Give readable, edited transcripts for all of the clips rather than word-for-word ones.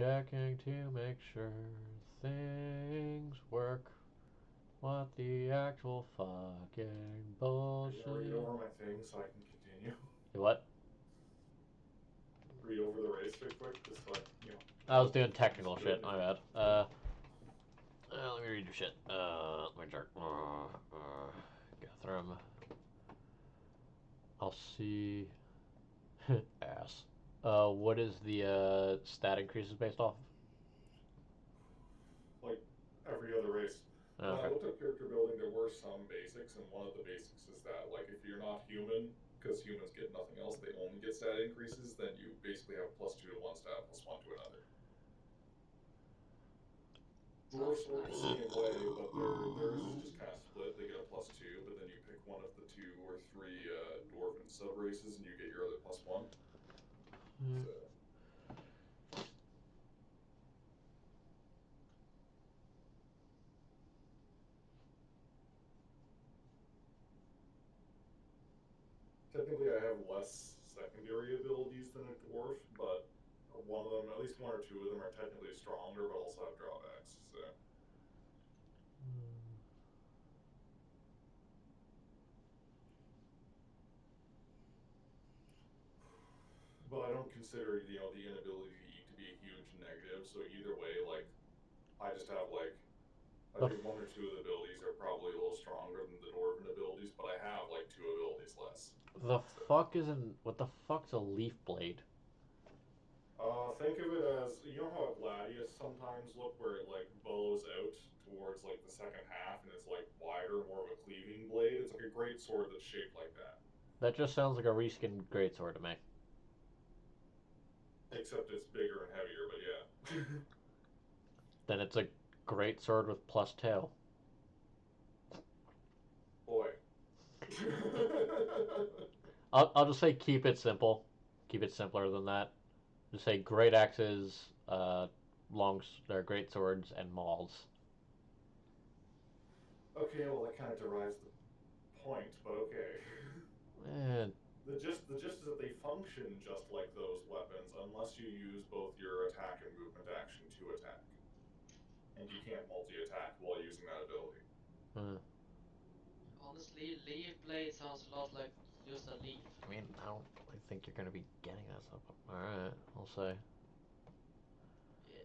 checking to make sure things work. What the actual fucking Are you bullshit? gonna read over my thing so I can continue? What? Read over the race real quick, just so I was doing just technical do it. shit. My bad. Let me read your shit. Let me check. Guthrum. I'll see. Ass. What is the stat increases based off Like every other race. of? When I Okay. looked up character building, there were some basics, and one of the basics is that, like, if you're not human, because humans get nothing else, they only get stat increases, then you basically have +2 to one stat, +1 to another. Dwarfs Sounds work the nice. same way, but theirs is just kind of split. They get a +2, but then you pick one of the 2 or 3 dwarven sub races, and you get your other +1. Mm. So technically, I have less secondary abilities than a dwarf, but one of them, at least 1 or 2 of them, are technically stronger, but also have drawbacks. So, but I don't consider the inability to eat to be a huge negative. So either way, like I just have like I think 1 or 2 of the abilities are probably a little stronger than the dwarven abilities, but I have like 2 abilities less. The So fuck isn't. What the fuck's a leaf blade? think of it as how a gladius sometimes look where it like bows out towards like the second half and it's like wider, more of a cleaving blade. It's like a great sword that's shaped like that, That just sounds like a reskinned greatsword to me. except it's bigger and heavier. But yeah, Then it's a greatsword with plus tail. boy. I'll just say keep it simple. Keep it simpler than that. Just say great axes, or great swords, and mauls. Okay, well that kind of derives the point, but okay. Eh, The gist is that they function just like those weapons unless you use both your attack and movement action to attack. And you can't multi-attack while using that ability. eh. Honestly, leaf blade sounds a lot like just a leaf. I mean, I don't really think you're gonna be getting that stuff. All right, I'll say. Yeah.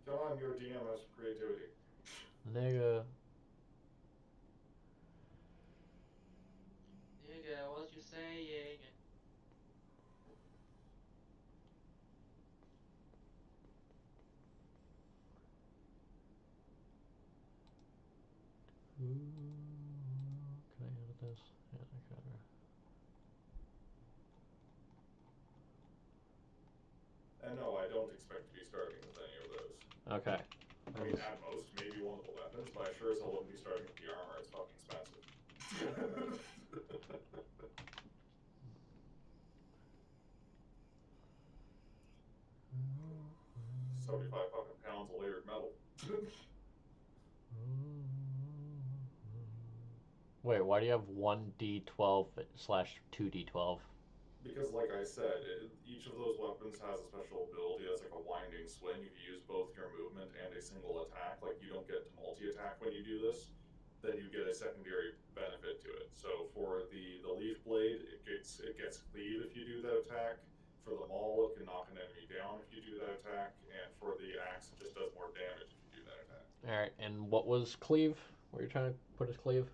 Come on, your DM has some creativity. Nigga. Nigga, what you saying? Can I edit this? Yeah, I can. And no, I don't expect to be starting with any of those. Okay. I mean, at most, maybe one of the weapons, but I sure as hell wouldn't be starting with the armor. It's fucking expensive. 75 fucking pounds of layered metal. Wait, why do you have 1d12 slash 2d12? Because, like I said, each of those weapons has a special ability that's like a winding swing. If you use both your movement and a single attack, like you don't get to multi-attack when you do this, then you get a secondary benefit to it. So for the leaf blade, it gets cleave if you do that attack. For the maul, it can knock an enemy down if you do that attack, and for the axe, it just does more damage if you do that attack. Alright, and what was cleave? What are you trying to put as cleave?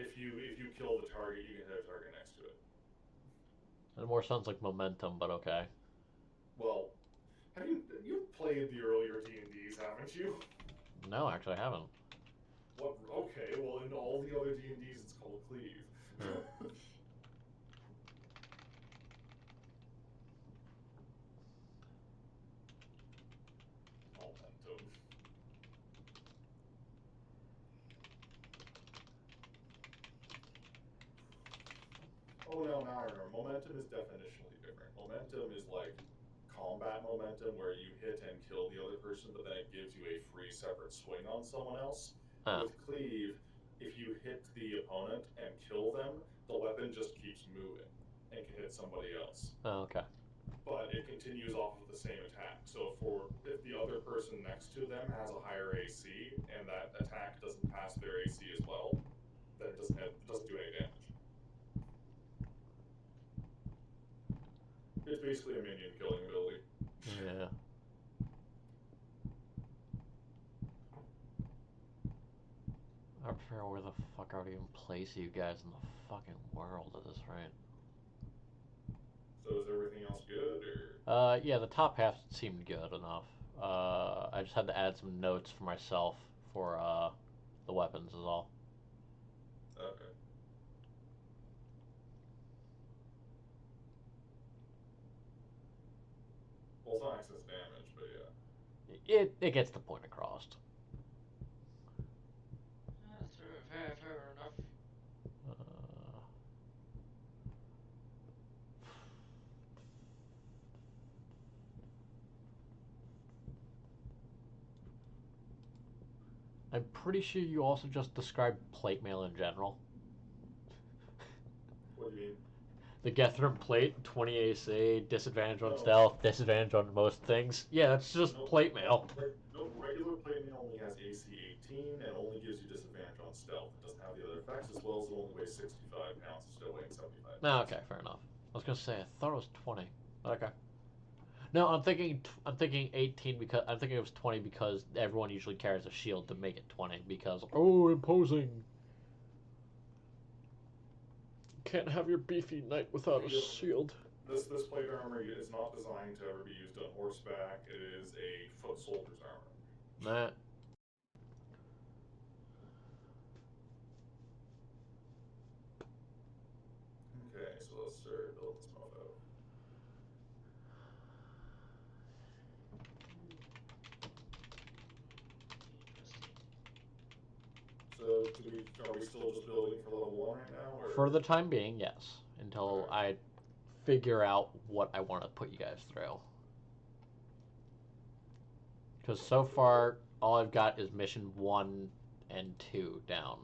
If you kill the target, you can hit a target next to it. It more sounds like momentum, but okay. Well, you've played the earlier D&Ds, haven't you? No, actually, I haven't. What? Okay, well, in all the other D&Ds, it's called cleave. Momentum. Oh no, now I remember. Momentum is definitionally different. Momentum is like combat momentum, where you hit and kill the other person, but then it gives you a free separate swing on someone else. Oh. With cleave, if you hit the opponent and kill them, the weapon just keeps moving and can hit somebody else. Oh, okay. But it can continues off of the same attack. So if the other person next to them has a higher AC and that attack doesn't pass their AC as well, then it doesn't do any damage. It's basically a minion killing ability. Yeah. I don't figure out where the fuck I would even place you guys in the fucking world at this rate. So is everything else good, or? Yeah, the top half seemed good enough. I just had to add some notes for myself for, the weapons is all. Okay. Well, it's not excess damage, but yeah. It gets the point across. That's fair enough. Uh, I'm pretty sure you also just described plate mail in general. What do you mean? The Gethrum plate, 20 AC, disadvantage on No. stealth, disadvantage on most things. Yeah, that's just plate mail. No, regular plate mail only has AC 18 and only gives you disadvantage on stealth. It doesn't have the other effects, as well as it only weighs 65 pounds, still weighing 75 No, pounds. okay, fair enough. I was gonna say I thought it was 20. Okay. No, I'm thinking 18 because I'm thinking it was 20 because everyone usually carries a shield to make it 20 because imposing. Can't have your beefy knight without a shield. This plate armor is not designed to ever be used on horseback. It is a foot soldier's armor. Nah. Okay, so let's start building this mofo. So are we still just building for level 1 right now? Or? For the time being, yes. Until I figure out what I want to put you guys through. Because so far, all I've got is mission 1 and 2 down.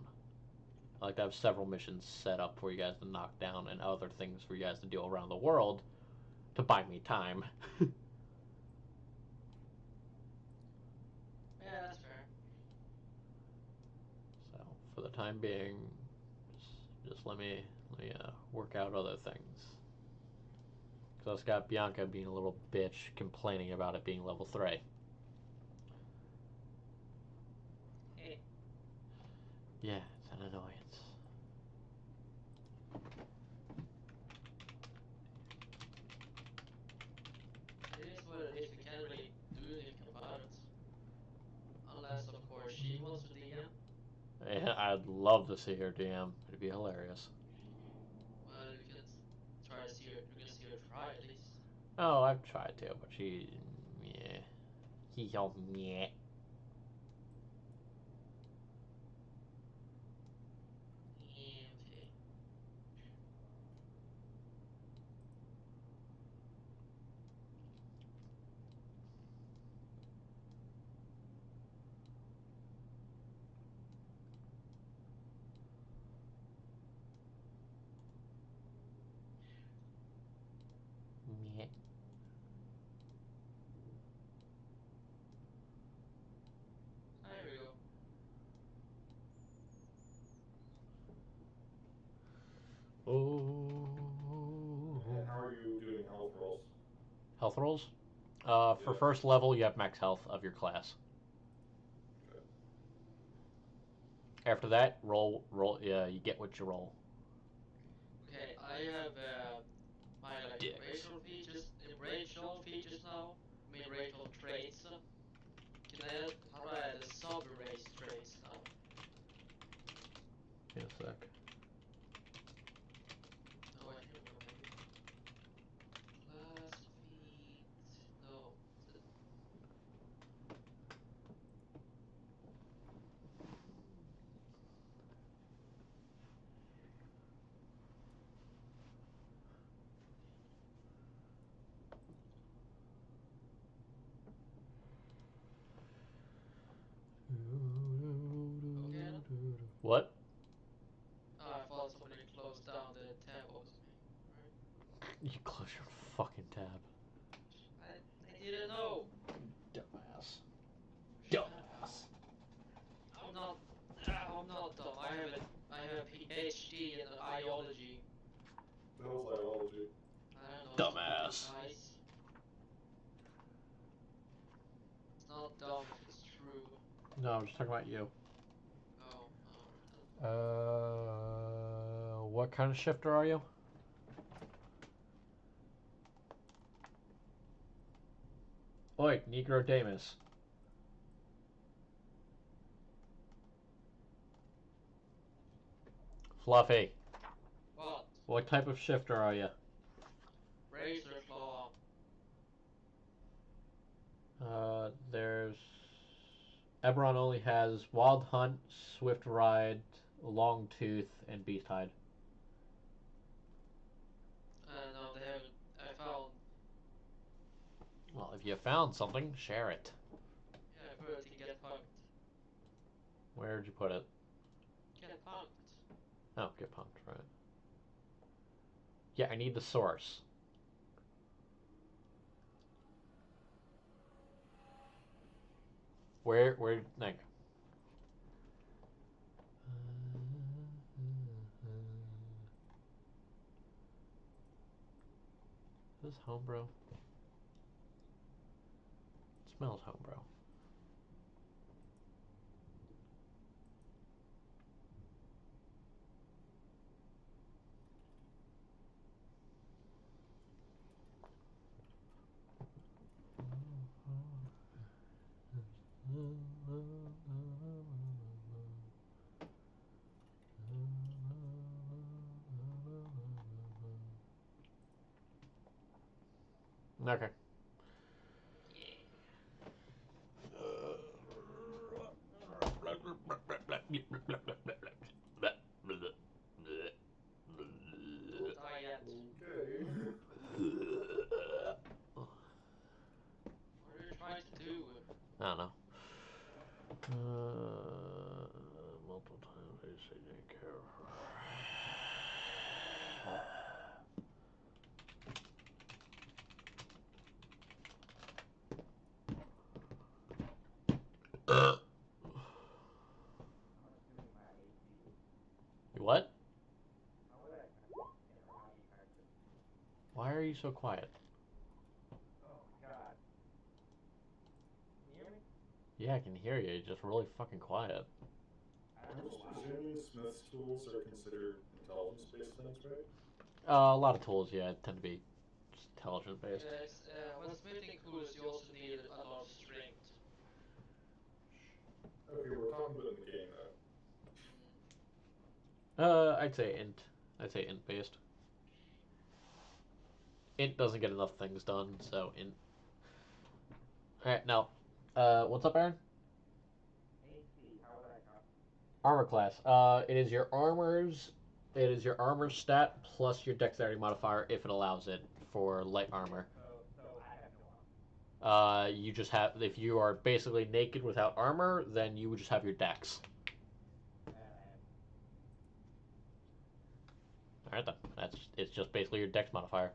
Like, I have several missions set up for you guys to knock down and other things for you guys to do around the world to buy me time. Yeah, that's fair. So, for the time being, just let me work out other things. Because I've got Bianca being a little bitch complaining about it being level 3. Hey, Yeah, it's an annoyance. it is what it is. We can't really do anything about it. Unless, of course, she wants to DM. Yeah, I'd love to see her DM. It'd be hilarious. Well, you can try to see her. You can see her try at least. Oh, I've tried to, but she, yeah, he yelled meh. Yeah, okay. Meh. There we go. Oh. And how are you doing health rolls? Health rolls? For Yeah. first level, you have max health of your class. Okay. After that, roll. Yeah, you get what you roll. Okay, I have my like Dicks. racial features now. I mean racial traits. Can I add, how do I add the sub-race traits now? In a sec. Oh, wait, here we go, maybe. Class feat. No. Okay, then. What? Oh, I thought somebody closed down the tab opposite me. Alright. You close your fucking tab. didn't know. Dumbass. Shut Dumbass. I'm not dumb. I have a PhD in ideology. The hell's ideology? I don't know. Dumbass. Nice. It's not dumb if it's true. No, I'm just talking about you. Oh, What kind of shifter are you? Oi, Negro Damus. Fluffy. what? What type of shifter are you? Razor claw. There's Eberron only has Wild Hunt, Swift Ride, Long Tooth, and Beast Hide. No, they haven't. I found. Well, if you found something, share it. Yeah, I put it in Get Punked. Where'd you put it? Get Punked. Oh, get pumped, right. Yeah, I need the source. Where, like... Is this homebrew? It smells homebrew. Okay. Don't die yet. Okay. What are you trying to do? I don't know. Multiple times I say didn't care. What? Why are you so quiet? Yeah, I can hear you. You're just really fucking quiet. I'm just presuming Smith's tools are considered intelligence-based things, right? A lot of tools, yeah, tend to be just intelligent based. Yes, when smithing tools, you also need a lot of strength. Okay, we're talking about in the game I'd say int. I'd say int based. Int doesn't get enough things done, so int. Alright, now, what's up, Aaron? Armor class. It is your armor's. It is your armor stat plus your dexterity modifier if it allows it for light armor. You just have if you are basically naked without armor, then you would just have your dex. All right then. It's just basically your dex modifier.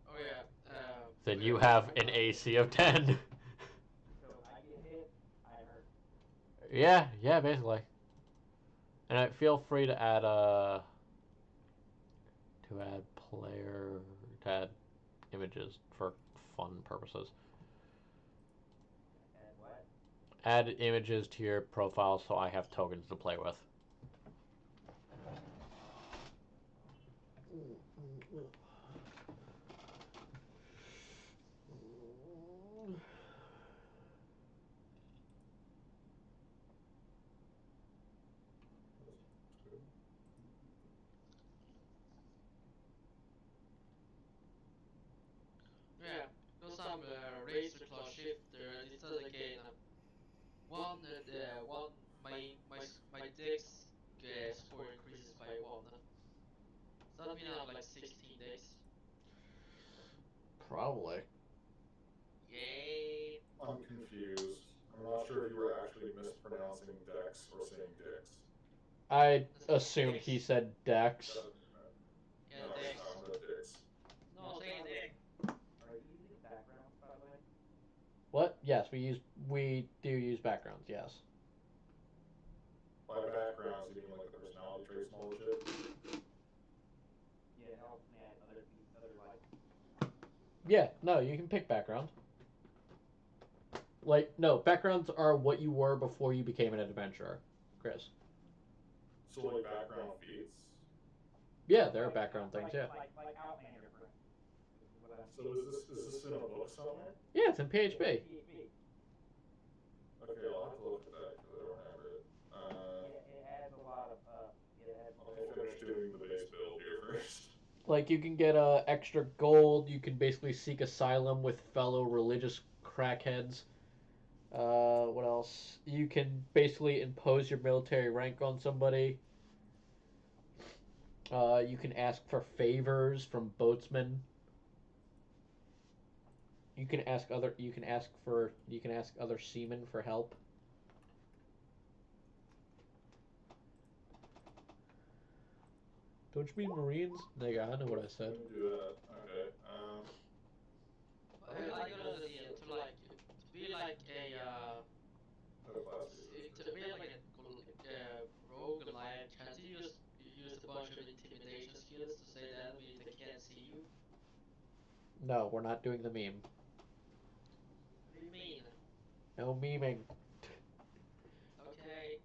Oh yeah. Then you have an AC of 10. Yeah, basically. And feel free to add to add images for fun purposes. Add images to your profile so I have tokens to play with. Yeah, because I'm a razor claw shifter, this does again one my dex score increases by one. Does that mean I have like 16 dex? Probably. Yay! I'm confused. I'm not sure if you were actually mispronouncing Dex or saying Dix. I assumed he said dex. Yeah, No, dex. no, Dix. No, say dex. Alright, Yes, we do use backgrounds. Yes. By backgrounds, you mean like the personality traits and all the shit? Yeah, it helps me add other like. Yeah. No, you can pick background. Like no, backgrounds are what you were before you became an adventurer, Chris. So like background feats. Yeah, there are background things. Yeah. Like Outlander, for instance. This is what I'm. So is this in a book somewhere? Yeah, it's in PHP. PHP. Okay, I'll have to look at that because I don't remember it. Yeah, it adds a lot of. It adds. Let me finish doing the base build here first. Like you can get extra gold. You can basically seek asylum with fellow religious crackheads. What else? You can basically impose your military rank on somebody. You can ask for favors from boatsmen. You can ask other. You can ask for. You can ask other seamen for help. Don't you mean Marines? Nigga, I know what I said. Let me do that. Okay. But I got an idea to like to be like a What class do you to be like a roguelite. Can't you just use a bunch of intimidation skills to say the enemies they can't see you? No, we're not doing the meme. What do you mean? No memeing. Okay.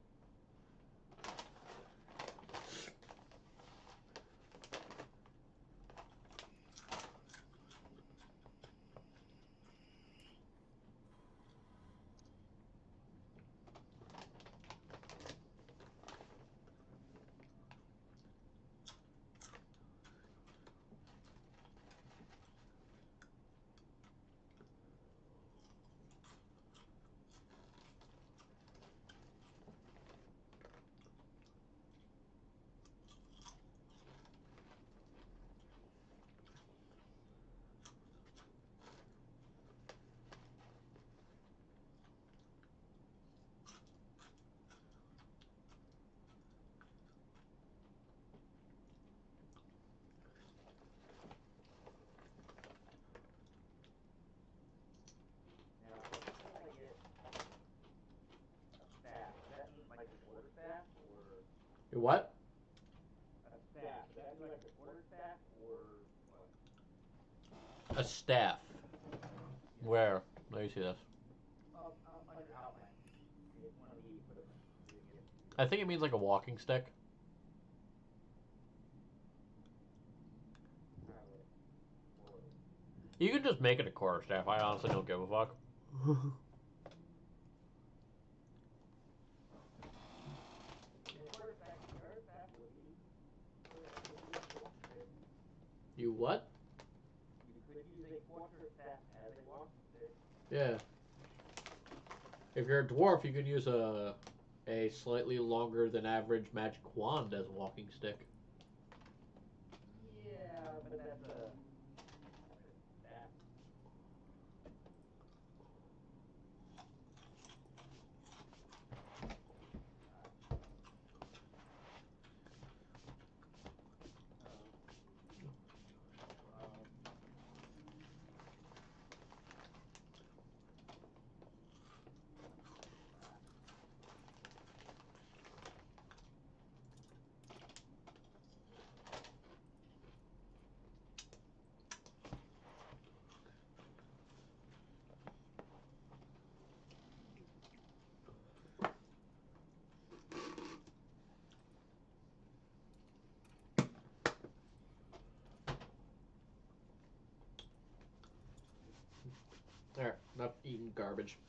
Now, if I get a staff, does that mean like the quarter staff or You what? a staff? Does that mean like the quarter staff or what? A staff. Where? Let me see this. Under outline. It's one of the equipment you get. I think it means like a walking stick. You can just make it a quarterstaff. I honestly don't give a fuck. You what? You could use a quarter staff as a walking stick. Yeah. If you're a dwarf, you can use a slightly longer than average magic wand as a walking stick. Yeah, but that's a staff. There, enough eating garbage.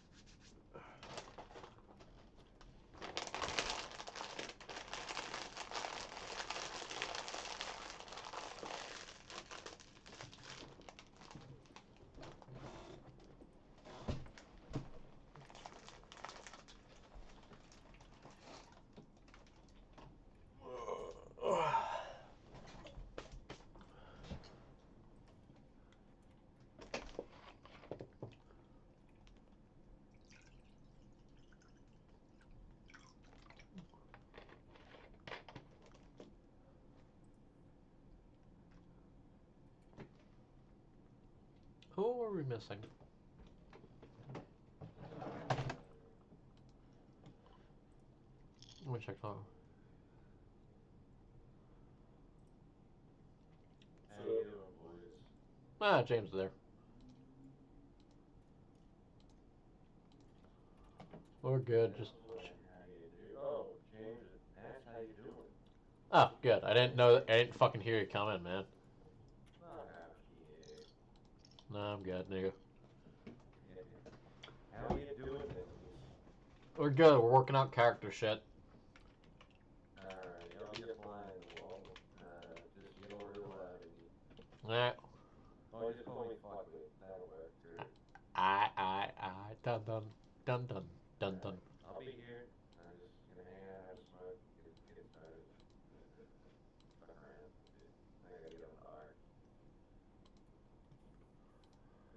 Who are we missing? me check that. How you doing, boys? Ah, James is there. We're good. Just. How you do? Oh, James, that's how you doing. Oh, good. I didn't know. I didn't fucking hear you come in, man. Oh, yeah. No, I'm good, nigga. How you doing, Nicholas? We're good. We're working out character shit. Alright, I'll be a fly in the wall. Just yell real loud at me. Yeah. Oh, just call me fuckwit. That'll work. Sure. I. Dun dun dun dun dun dun. I'll be here. I'm just gonna hang out, have a smoke, get started. Fuck around a bit. I gotta get on the arc.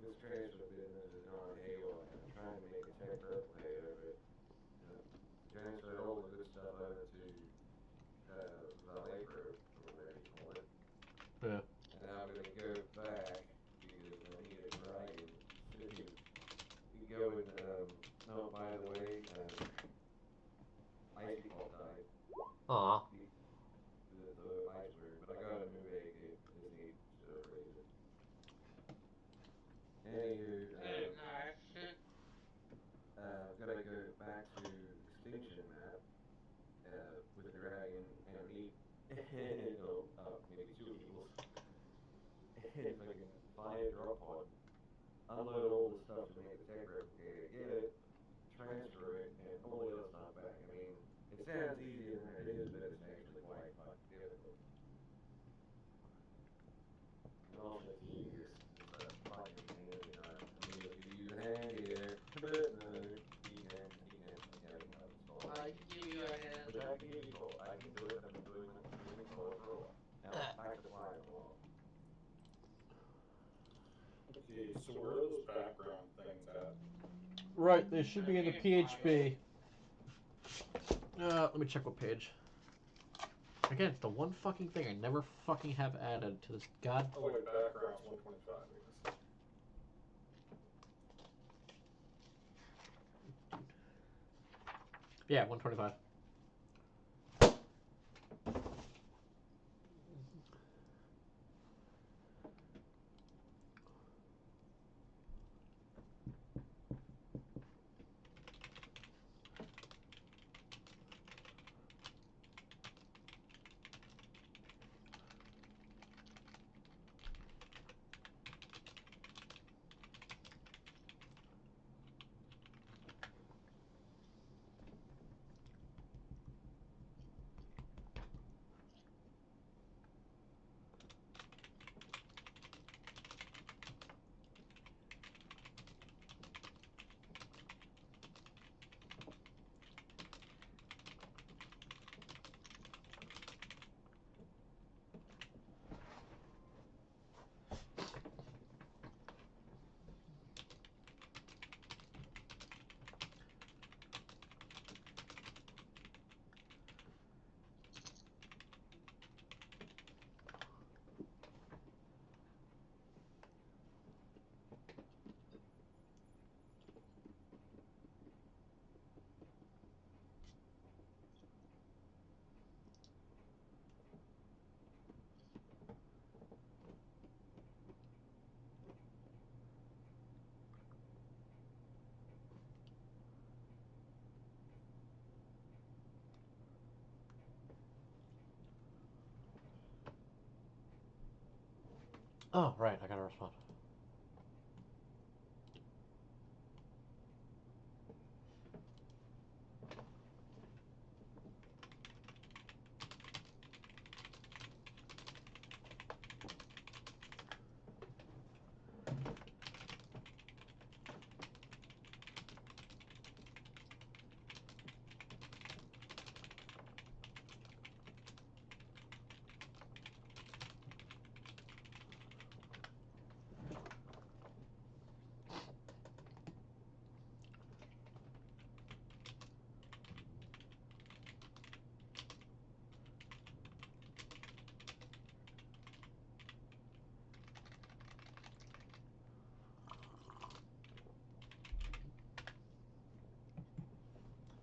This transfer business is going haywire. I'm trying to make a tech replicator, but transferred all the good stuff over to Vallejo, or whatever you call it. Yeah. And now I'm gonna go back because I need a dragon. You go and oh, by the way, Icy Paw died. Aw. The ice bird, but I got a new egg. It needs to raise it. Anywho, Nice. gotta go back to extinction map with the dragon and meet maybe two eagles. And fucking buy a drop pod, unload all the stuff to make the tech replicator, get it, transfer it, and all the other stuff back. I mean, it sounds easier than it is, but it's actually quite fucking difficult. And also tedious. It's a fucking pain in the ass. I mean, you could use a hand here, but no, you can, yeah, you know, it's all. I can give you a hand. But I can give you both. I can do it. I've been doing it for a while. Now, back to flying the wall. Okay, so where are those background things at? Right. They should be in the PHP. Let me check what page. Again, it's the one fucking thing I never fucking have added to this god. Oh wait, background's 125, I guess. Yeah, 125. Oh, right. I gotta respond.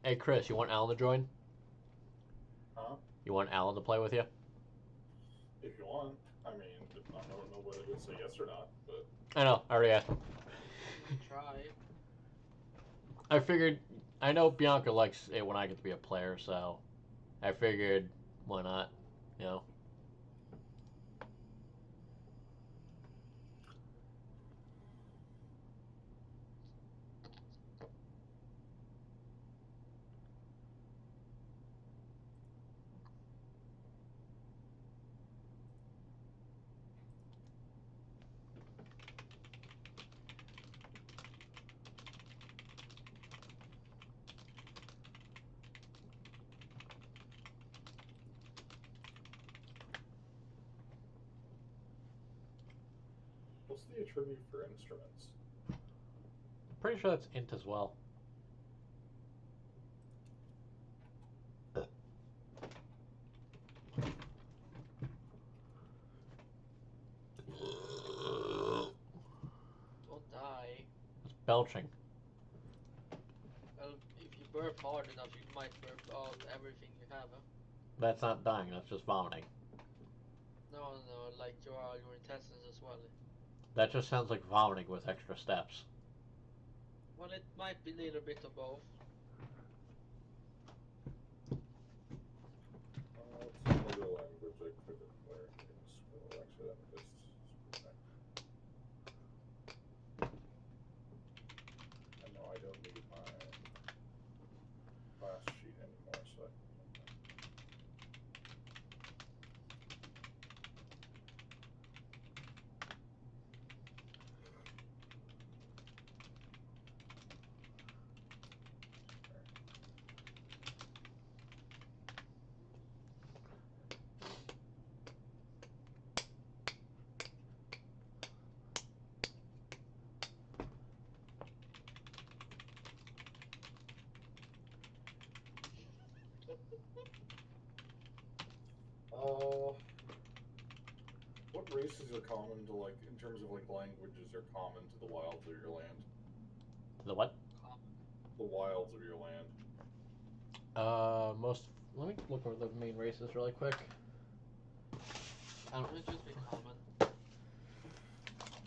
Hey, Chris, you want Alan to join? You want Alan to play with you? If you want. I mean, I don't know whether he'll say yes or not, but I know. I already asked. Try. I figured. I know Bianca likes it when I get to be a player, so I figured, why not? You know. what's the attribute for instruments? Pretty sure that's int as well. Don't die. It's belching. Well, if you burp hard enough, you might burp out everything you have. That's not dying. That's just vomiting. No, like your intestines as well. That just sounds like vomiting with extra steps. Well, it might be a little bit of both. What's another language I could learn in school? Actually, that just. I know I don't need my class sheet anymore, so I can. What races are common to, like, in terms of, like, languages are common to the wilds of your land? The what? The wilds of your land. Most. Let me look over the main races really quick. It would just be common. I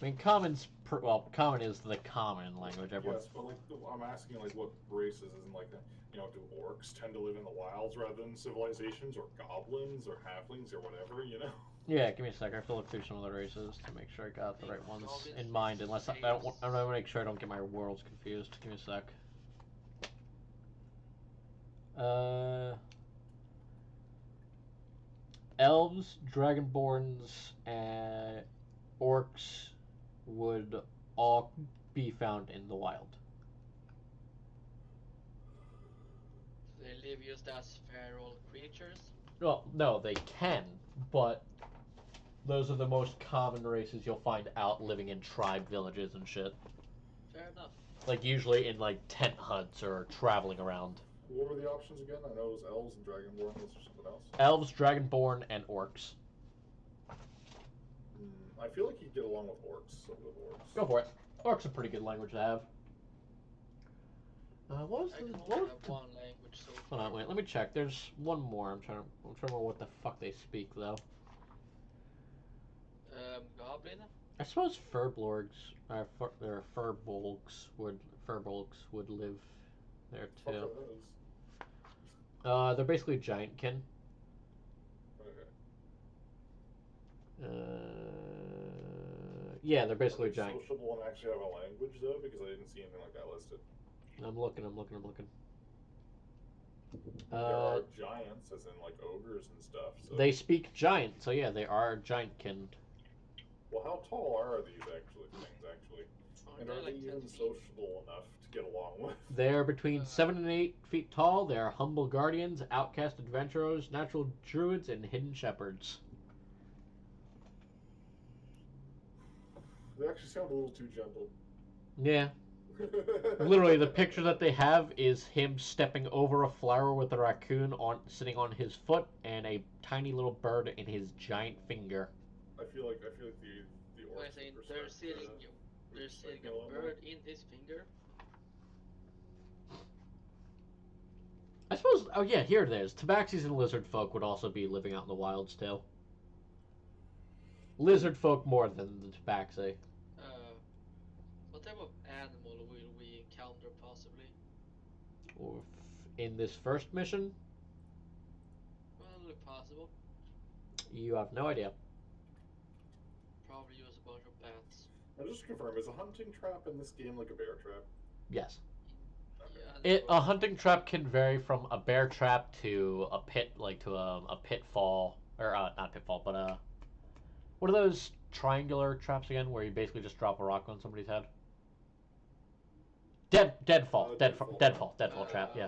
mean, common's well, common is the common language. Everyone. Yes, but, like, I'm asking, like, what races isn't, like, you know, do orcs tend to live in the wilds rather than civilizations, or goblins, or halflings, or whatever, you know? Yeah, give me a sec. I have to look through some of the races to make sure I got the right ones in mind. Unless I don't want to make sure I don't get my worlds confused. Give me a sec. Elves, dragonborns, and orcs would all be found in the wild. They live just as feral creatures. Well, no, they can, but those are the most common races you'll find out living in tribe villages and shit. Fair enough. Like usually in like tent hunts or traveling around. What were the options again? I know it was elves and dragonborn. Was there something else? Elves, dragonborn, and orcs. I feel like you'd get along with orcs. So with orcs. Go for it. Orcs a pretty good language to have. What was I the, can what only was have the, one language, so hold on, wait, let me check. There's one more. I'm trying to remember what the fuck they speak though. goblin. I suppose furbolgs would live there Fuck too. are those? They're basically giantkin. Okay. Yeah, they're basically Are they giant. sociable and actually have a language though, because I didn't see anything like that listed. I'm looking. There are giants, as in like ogres and stuff. So. They speak giant, so yeah, they are giantkin. Well, how tall are these things actually? And are they like even 10 feet. sociable enough to get along with? They're between 7 and 8 feet tall. They are humble guardians, outcast adventurers, natural druids, and hidden shepherds. They actually sound a little too gentle. Yeah. Literally, the picture that they have is him stepping over a flower with a raccoon sitting on his foot and a tiny little bird in his giant finger. I feel like the orcs. I think they're sitting a bird in his finger. I suppose Oh yeah, here it is. Tabaxis and lizard folk would also be living out in the wilds too. Lizard folk more than the tabaxi. What type of animal will we encounter possibly? In this first mission, Well, possible. you have no idea. Probably use a bunch of bats. Now, just to confirm, is a hunting trap in this game like a bear trap? Yes. Yeah, A hunting trap can vary from a bear trap to a pit, like to a pitfall, or not pitfall, but what are those triangular traps again, where you basically just drop a rock on somebody's head? Deadfall trap. Yeah,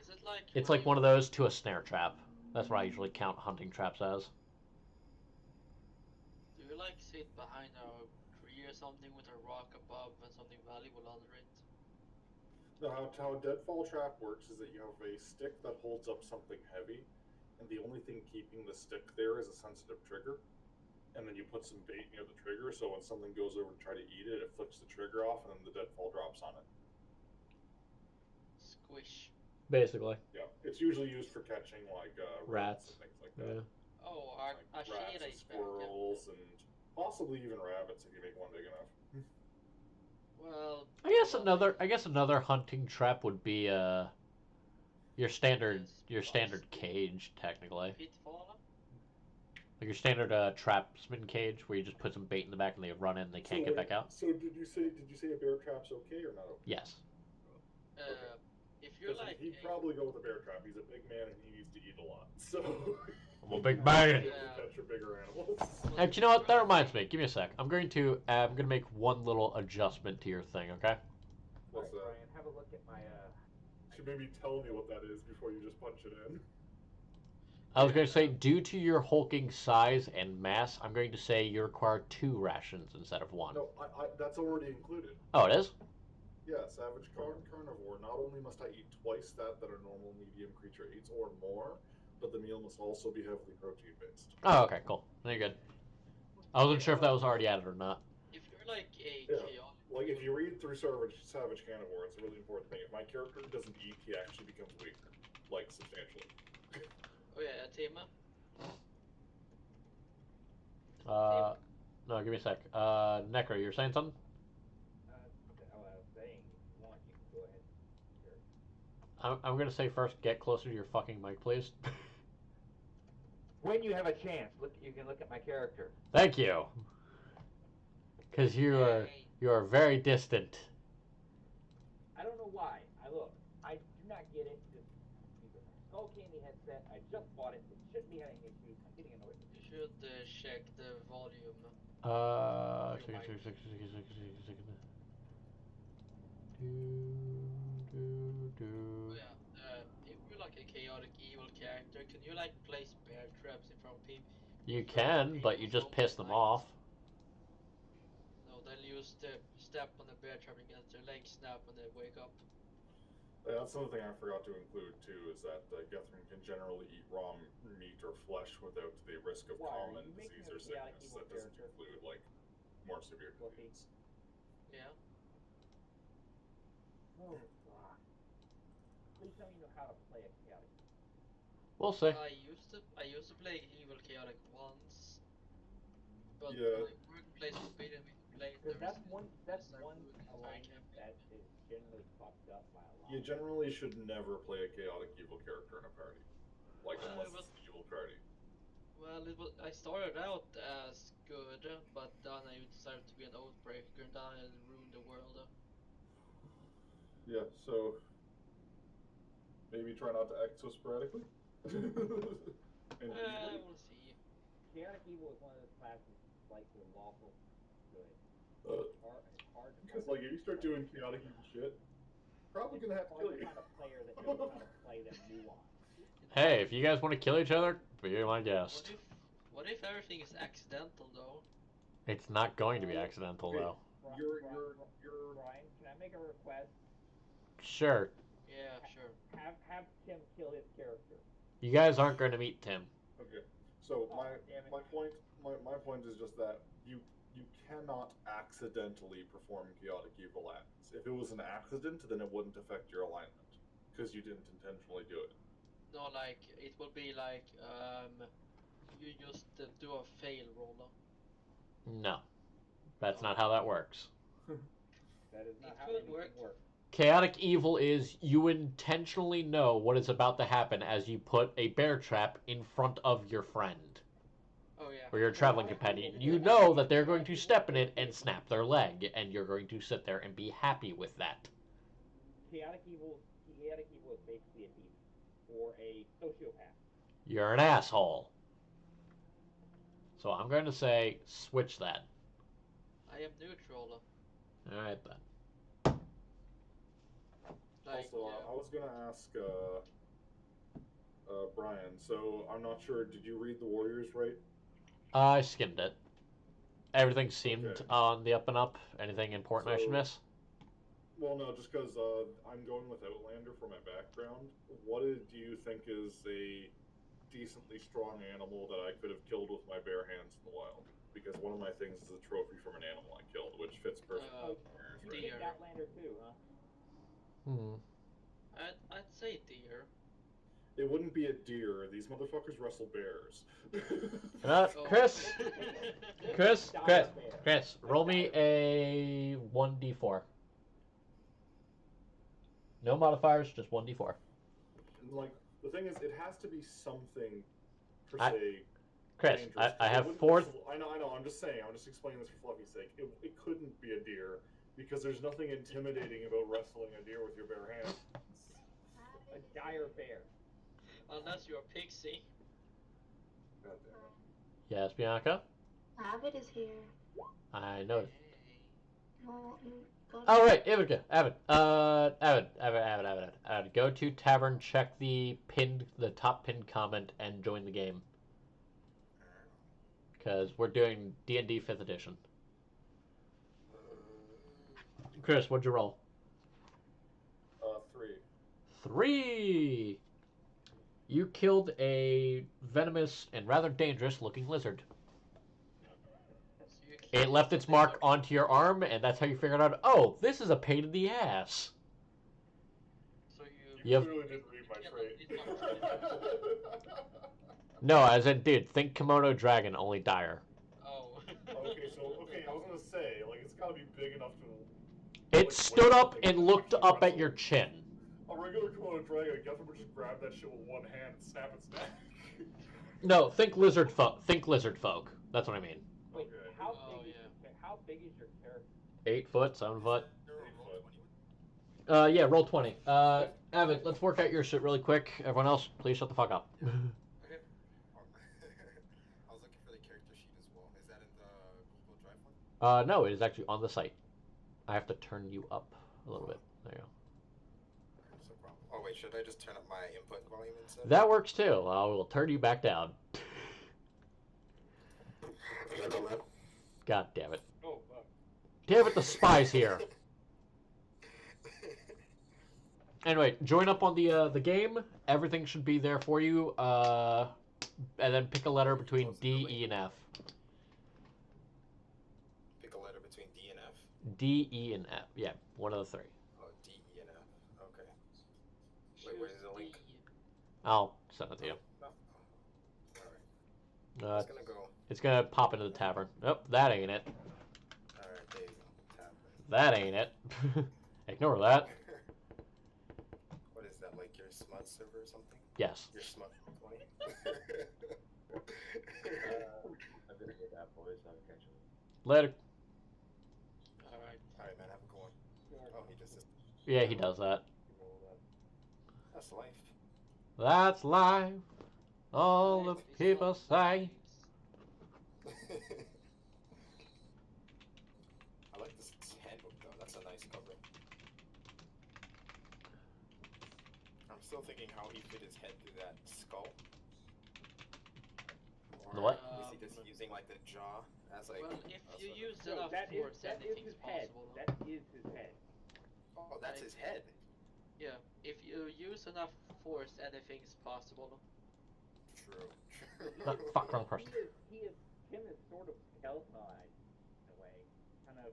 Is it like? it's when like one of those to a snare trap. That's what I usually count hunting traps as. Do you like sit behind a tree or something with a rock above and something valuable under it? Now, how a deadfall trap works is that you have a stick that holds up something heavy, and the only thing keeping the stick there is a sensitive trigger. And then you put some bait near the trigger, so when something goes over to try to eat it, it flicks the trigger off, and then the deadfall drops on it. Squish. Basically. Yeah, it's usually used for catching like Rats. and things like that. Yeah. Oh, Like a rats shade and squirrels and possibly even rabbits if you make one big enough. Well. I guess another hunting trap would be your standard cage technically. Pitfall. Like your standard trapsman cage where you just put some bait in the back and they run in and they can't get back out. So did you say a bear trap's okay or not okay? Yes. If you're Listen, like. he'd probably go with a bear trap. He's a big man and he needs to eat a lot. So I'm a big man. You can catch your bigger animals. And you know what? That reminds me. Give me a sec. I'm going to make one little adjustment to your thing. Okay. What's that? Brian, have a look at my You should maybe tell me what that is before you just punch it in. I was going to say, due to your hulking size and mass, I'm going to say you require 2 rations instead of 1. No, that's already included. Oh, it is? Yeah, savage carnivore. Not only must I eat twice that a normal medium creature eats or more, but the meal must also be heavily protein based. Oh, okay, cool. Then you're good. I wasn't sure if that was already added or not. If you're like a Yeah. chaotic. Like if you read through Savage Carnivore, it's a really important thing. If my character doesn't eat, he actually becomes weaker, like substantially. Oh yeah, Tima. No, give me a sec. Necro, you're saying something? I was saying, if you want, you can go ahead. Sure. I'm going to say first, get closer to your fucking mic, please. When you have a chance, you can look at my character. Thank you. Because you are very distant. I don't know why. I do not get it. This Skull Candy headset, I just bought it. It shouldn't be having issues. I'm getting annoyed. You should check the volume. Oh yeah. If you're like a chaotic evil character, can you like place bear traps in front of people? You can, but you just piss them off. No, they'll use the step on the bear trap and get their legs snap when they wake up. That's another thing I forgot to include too, is that Gethrin can generally eat raw meat or flesh without the risk of Why, are common you making disease a or chaotic sickness. evil That doesn't character? include like more severe Fluffy. disease. Yeah. Oh, fuck. Please tell me you know how to play a chaotic. We'll see. I used to play evil chaotic once, but Yeah. my workplace forbidden me to play it. Because There that's was- one there's no alignment campaign. that is generally fucked up by a lot. You generally should never play a chaotic evil character in a party, like Well, unless it was- it's an evil party. Well, I started out as good, but then I decided to be an oathbreaker, and then I ruined the world. Yeah, so maybe try not to act so sporadically. And evilly. We'll see. Chaotic evil is one of those classes like the lawful good. Uh, It's hard to Because like if you start doing chaotic evil shit, probably gonna have to kill find the you. kind of player that knows how to play them nuance. Hey, if you guys want to kill each other, be my guest. What if everything is accidental though? It's not going to be accidental, Hey. though. You're- Brian, can I make a request? Sure. Yeah, sure. Have Tim kill his character. You guys aren't going to meet Tim. Okay. So Oh, damn it. my point is just that you cannot accidentally perform chaotic evil acts. If it was an accident, then it wouldn't affect your alignment because you didn't intentionally do it. No, like it will be like you just do a fail roller. No, that's not how that works. That is not It how could anything work. works. Chaotic evil is you intentionally know what is about to happen as you put a bear trap in front of your friend Oh yeah. or your traveling companion. You know that they're going to step in it and snap their leg, and you're going to sit there and be happy with that. Chaotic evil is basically a demon or a sociopath. You're an asshole. So I'm going to say switch that. I am neutral. Alright then. Like Also, I was gonna ask Brian. So I'm not sure. Did you read the Warriors right? I skimmed it. Everything seemed Okay. on the up and up. Anything important I should So- miss? Well, no, just because I'm going with Outlander for my background. What do you think is a decently strong animal that I could have killed with my bare hands in the wild? Because one of my things is a trophy from an animal I killed, which fits perfectly with Warriors, You right? deer. picked Outlander too, huh? I'd say deer. It wouldn't be a deer. These motherfuckers wrestle bears. Oh. Chris, Chris, Dire Chris, bear. Chris, roll me a 1d4. No modifiers, just 1d4. Like, the thing is, it has to be something per I- se. Chris, dangerous. I It have wouldn't 4. wrestle- I know. I'm just saying. I'm just explaining this for Fluffy's sake. It couldn't be a deer because there's nothing intimidating about wrestling a deer with your bare hands. A dire bear. Unless you're a pixie. God damn it. Yes, Bianca? Avid is here. I noticed. Hey. Well, you go to Oh, right, Avid. Avid. Go to tavern, check the top pinned comment, and join the game. Because we're doing D&D 5th edition. Chris, what'd you roll? 3. 3! You killed a venomous and rather dangerous looking lizard. So you It killed left its the mark lizard. onto your arm, and that's how you figured out, oh, this is a pain in the ass. So You Yep. clearly didn't read my Yeah, trait. it's not No, as in, dude, think Kimono Dragon, only dire. Oh. Okay, I was gonna say, like, it's gotta be big enough to. It like, stood wait, up like, and looked actually up at wrestle. your chin. A regular Komodo dragon, I guess I would just grab that shit with one hand and snap its neck. No, think lizard folk. That's what I mean. Wait, Okay. how Oh, big is yeah. how big is your character? 8 foot, 7 foot. Foot. Yeah, roll 20. Avid, let's work out your shit really quick. Everyone else, please shut the fuck up. Okay. I was looking for the character sheet as well. Is that in the Google Drive one? No, it is actually on the site. I have to turn you up a little bit. There you go. No problem. Oh wait, should I just turn up my input volume instead? That works too. I will turn you back down. God damn it. Oh, fuck. Damn it, the spy's here. Anyway, join up on the game. Everything should be there for you. And then pick a letter between D, E, and F. Pick a letter between D and F. D, E, and F. Yeah, one of the 3. Oh, D, E, and F. Okay. Wait, where's the link? I'll send it to you. Alright. It's gonna go. It's gonna pop into the tavern. Nope, that ain't it. Alright, there you go. Tap. That ain't it. Ignore that. What is that, like your smut server or something? Yes. Your smut 20? I'm gonna get that, boys. I'll catch you. Later. Alright. Alright, man, have a good one. Oh, he just. Yeah, he does that. That's life. That's life. All the Life is people not say. I like this handbook though. That's a nice cover. I'm still thinking how he fit his head through that skull. The what? Is he just using like the jaw as like? Well, if a you sort of- use No, enough that is force, his anything's head. possible. That is his head. Oh, that's his head. Yeah, if you use enough force, anything's possible. True. Fuck, wrong person. Tim is sort of skeletonized in a way, kind of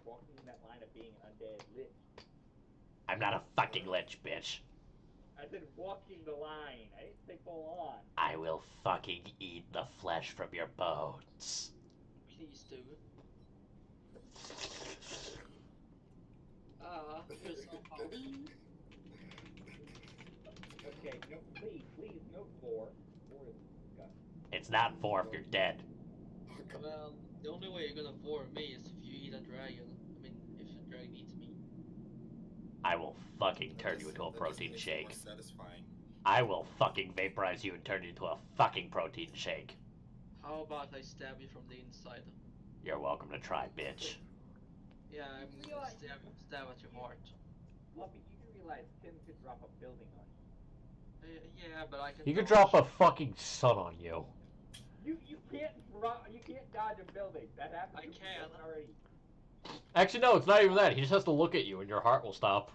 walking in that line of being an undead lich. I'm not a fucking lich, bitch. I said walking the line. I didn't say full on. I will fucking eat the flesh from your bones. Please do. Ah, you're so hot. Okay, no, please, no floor. Floor is disgusting. It's not 4 if you're dead. Oh, come on. Well, the only way you're gonna vor me is if you eat a dragon. I mean, if a dragon eats me. I will fucking turn That you just- into a that just protein makes it shake. more satisfying. I will fucking vaporize you and turn you into a fucking protein shake. How about I stab you from the inside? You're welcome to try, bitch. Yeah, I'm gonna stab at your heart. Fluffy, you do realize Tim could drop a building on you. Yeah, but I can. He could dodge. drop a fucking sun on you. You can't dodge a building. That happened I to me can. already. Actually, no, it's not even that. He just has to look at you and your heart will stop.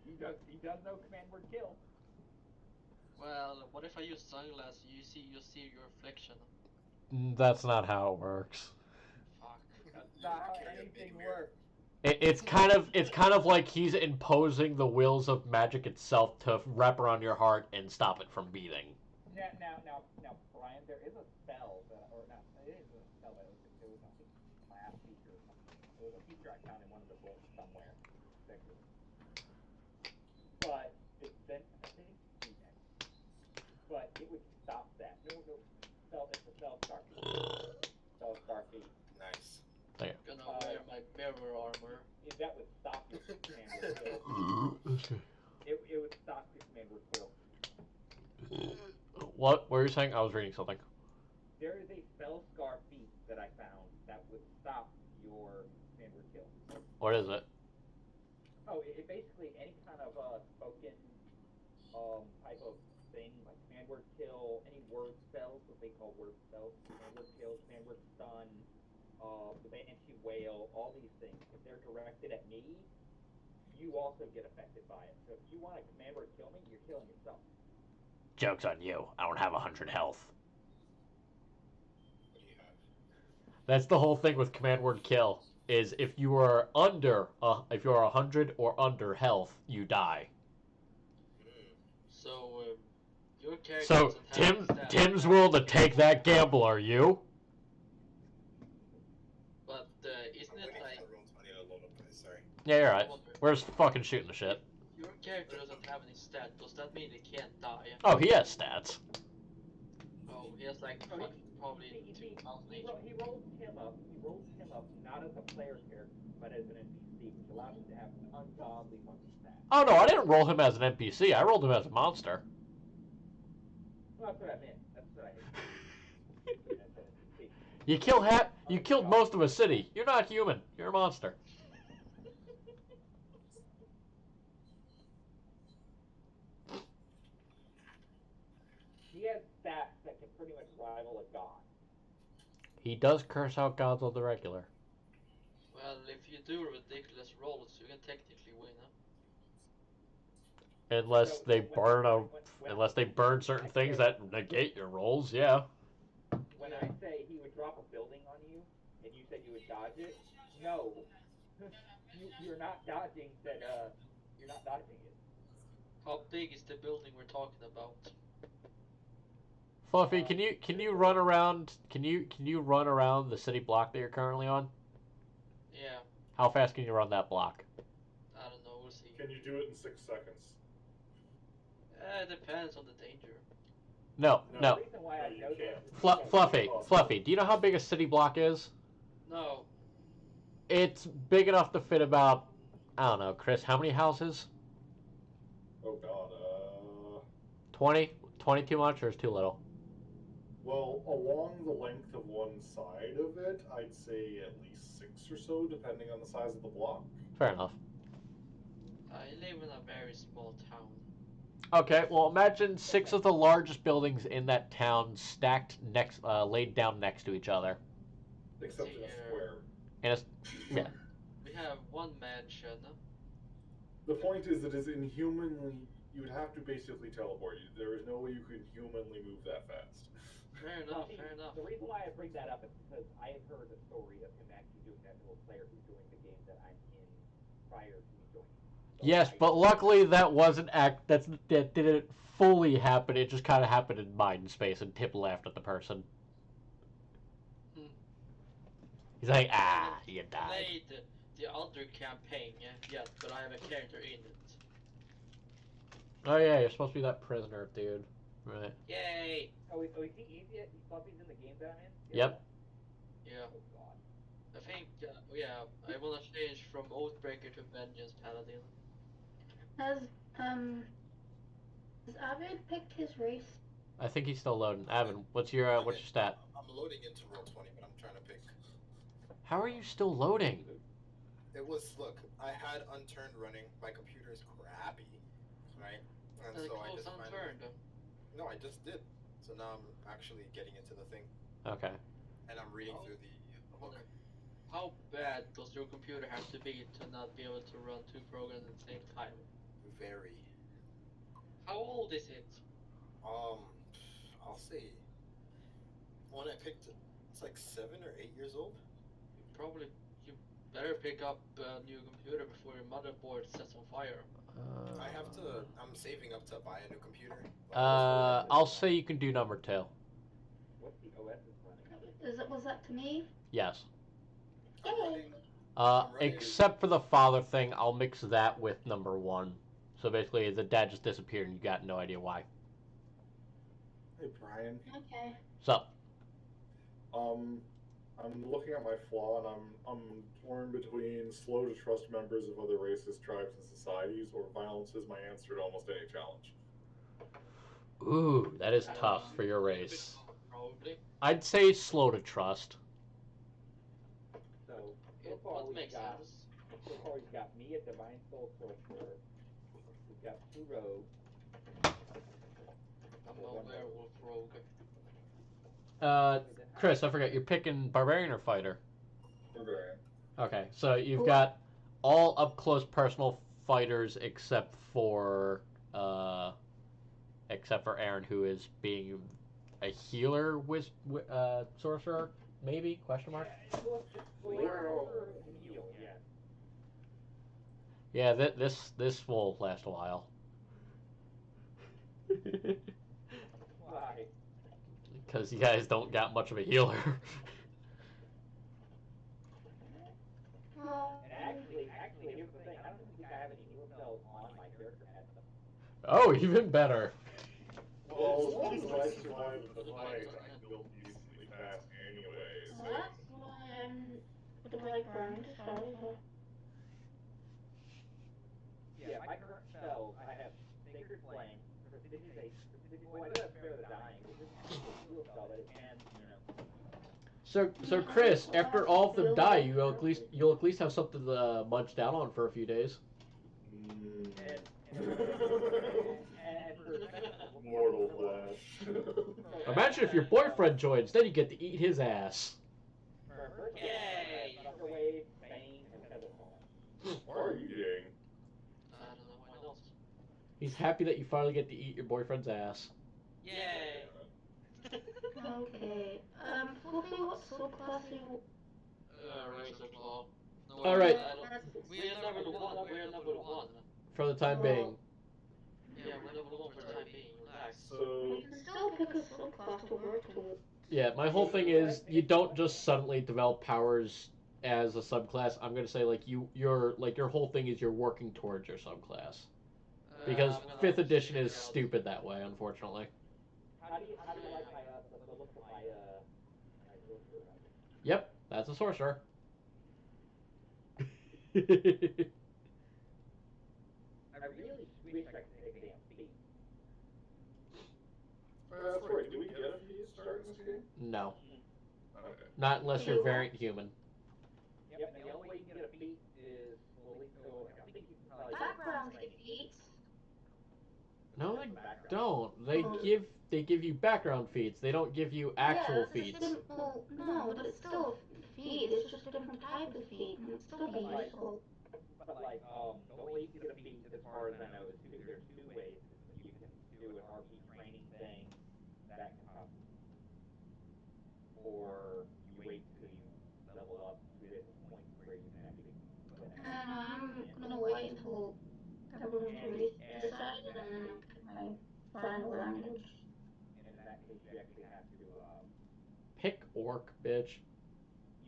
He does know command word kill. Well, what if I use sunglasses? You see your reflection. That's not how it works. Fuck. That's You not how carry a anything big mirror. works. It's kind of like he's imposing the wills of magic itself to wrap around your heart and stop it from beating. Now, Brian, there is a spell that, or not, it is a spell that it was I think class feature or something. It was a feature I found in one of the books somewhere. But it's then I think but it would stop that. No, it's a spell star feat. Spell star feat. Nice. Gonna wear my mirror armor. That would stop your command word kill. It would stop your command word kill. What were you saying? I was reading something. There is a spell scar feat that I found that would stop your command word kill. What is it? Oh, it basically any kind of spoken type of thing like command word kill, any word spells, what they call word spells, command word kill, command word stun, the banshee wail, all these things. If they're directed at me, you also get affected by it. So if you want to command word kill me, you're killing yourself. Joke's on you. I don't have 100 health. What do you have? That's the whole thing with command word kill. Is if you are under, if you are 100 or under health, you die. So your character. So doesn't have stats. Tim's willing to take that gamble. Are you? But isn't I'm it waiting like for roll 20 to load up, guys. Sorry. Yeah, you're right. We're just fucking shooting the shit. your character doesn't have any stats? Does that mean he can't die? Oh, he has stats. Oh, he has like Oh, probably You see, 2,000 he HP. rolls him up. He rolls him up not as a player character, but as an NPC, which allows him to have ungodly fucking stats. Oh no, I didn't roll him as an NPC. I rolled him as a monster. Well, that's what I meant. That's what I meant. As an NPC. You killed most of a city. You're not human. You're a monster. He has stats that can pretty much rival a god. He does curse out gods on the regular. Well, if you do ridiculous rolls, you can technically win. Unless So, they when- burn when- unless they burn certain things that negate your rolls, yeah. When I say he would drop a building on you, and you said you would dodge it, no, you're not dodging that. You're not dodging it. How big is the building we're talking about? Fluffy, can you run around can you run around the city block that you're currently on? Yeah, How fast can you run that block? I don't know. We'll see. Can you do it in 6 seconds? It depends on the danger. No. The reason why I No, you know can't. this is Fluffy, Impossible. Fluffy, do you know how big a city block is? No, It's big enough to fit about, I don't know, Chris, how many houses? Oh god, 20? 20 too much or is too little? well, along the length of one side of it, I'd say at least 6 or so, depending on the size of the block. Fair enough. I live in a very small town. Okay, well imagine 6 of the largest buildings in that town stacked laid down next to each other. Except in a Yeah. square. And it's, yeah. We have one mansion. The point is that it's inhumanly. You would have to basically teleport. There is no way you could humanly move that fast. Fair Well, enough, see, fair enough. The reason why I bring that up is because I had heard a story of him actually doing that to a player who's doing the game that I'm in prior to me joining. Yes, but luckily that wasn't that didn't fully happen. It just kind of happened in mind space, and Tip laughed at the person. Hmm. He's like, ah, you died. Played the other campaign yet, but I have a character in it. Oh yeah, you're supposed to be that prisoner dude, right? Yay! Oh, is he easy? Fluffy's in the game that I'm in? Yep. Yeah. Oh god. I think, yeah, I wanna change from Oathbreaker to Vengeance Paladin. Has has Abed picked his race? I think he's still loading. Avin, what's your stat? I'm loading into Roll20, but I'm trying to pick. How are you still loading? It was, look, I had Unturned running. My computer is crappy, right? And so I Close just unturned. No, I just did. So now I'm actually getting into the thing, Okay. and I'm reading through the book. How bad does your computer have to be to not be able to run two programs at the same time? Very. How old is it? I'll say when I picked it, it's like 7 or 8 years old. Probably you better pick up a new computer before your motherboard sets on fire. I have to. I'm saving up to buy a new computer. I'll say you can do number 2. What's the OS is running? Was that to me? Yes. I'm Yay. running, Except for the father thing, I'll mix that with number 1. So basically, the dad just disappeared and you got no idea why. Hey Brian, Okay. So, I'm looking at my flaw and I'm torn between slow to trust members of other races, tribes, and societies, or violence is my answer to almost any challenge. ooh, that is tough for your race. Probably. I'd say slow to trust. So It far would we've make got sense. me, a Divine Soul Sorcerer. We've got 2 rogues. I'm a werewolf rogue. Chris, I forgot, you're picking barbarian or fighter? Barbarian. Okay, so you've got all up close personal fighters except for Aaron, who is being a healer with sorcerer, maybe? Question mark. Yeah, this will last a while. Why? Because you guys don't got much of a healer. And actually, here's the thing. I don't think I have any heal spells on my character at the Oh, even better. Well, as long as I survive the fight, I can build decently fast anyways. Well, that's why I'm like Brian to start with. Yeah, my current spells, I have Sacred Flame. This is a specific. Well, I do have Spare the Dying, but this is a heal spell that it can, So Chris, after all of them die, you'll at least have something to munch down on for a few days. and Mortal flesh. Imagine if your boyfriend joins, then you get to eat his ass. Yay! Thunderwave, Bane, and Featherfall. What are you eating? I don't know why not. He's happy that you finally get to eat your boyfriend's ass. Yay! Okay. Fluffy, what subclass are you? Razor Claw. No, All right. We are level 1. We are level 1. For the time being. Yeah, we're level 1 for the time being. Relax. So, You can still pick a subclass to work with. Yeah, my whole thing is you don't just suddenly develop powers as a subclass. I'm gonna say like your whole thing is you're working towards your subclass. Because I'm gonna 5th edition figure is out- stupid that way, unfortunately. How do you like the look of my sorcerer? Yep, that's a sorcerer. I really wish I could take a damn feat. that's right. Do we get a feat starting this game? No, Okay. not unless you're variant human. Yep, and the only way you can get a feat is, well, at least, so I think you can probably Background feats. No, they background. don't. They give you background feats. They don't give you actual feats. Well, no, but it's still a feat. It's just a different type of feat, and it's still be useful. But like, the only way you can get a feat, as far as I know, is there's 2 ways. You can do an RP training thing that can happen, or you wait till you level up to this point where you can actually. And I'm gonna wait until I'm going to decide and then pick my final language. And in that case, you actually have to, Pick orc, bitch.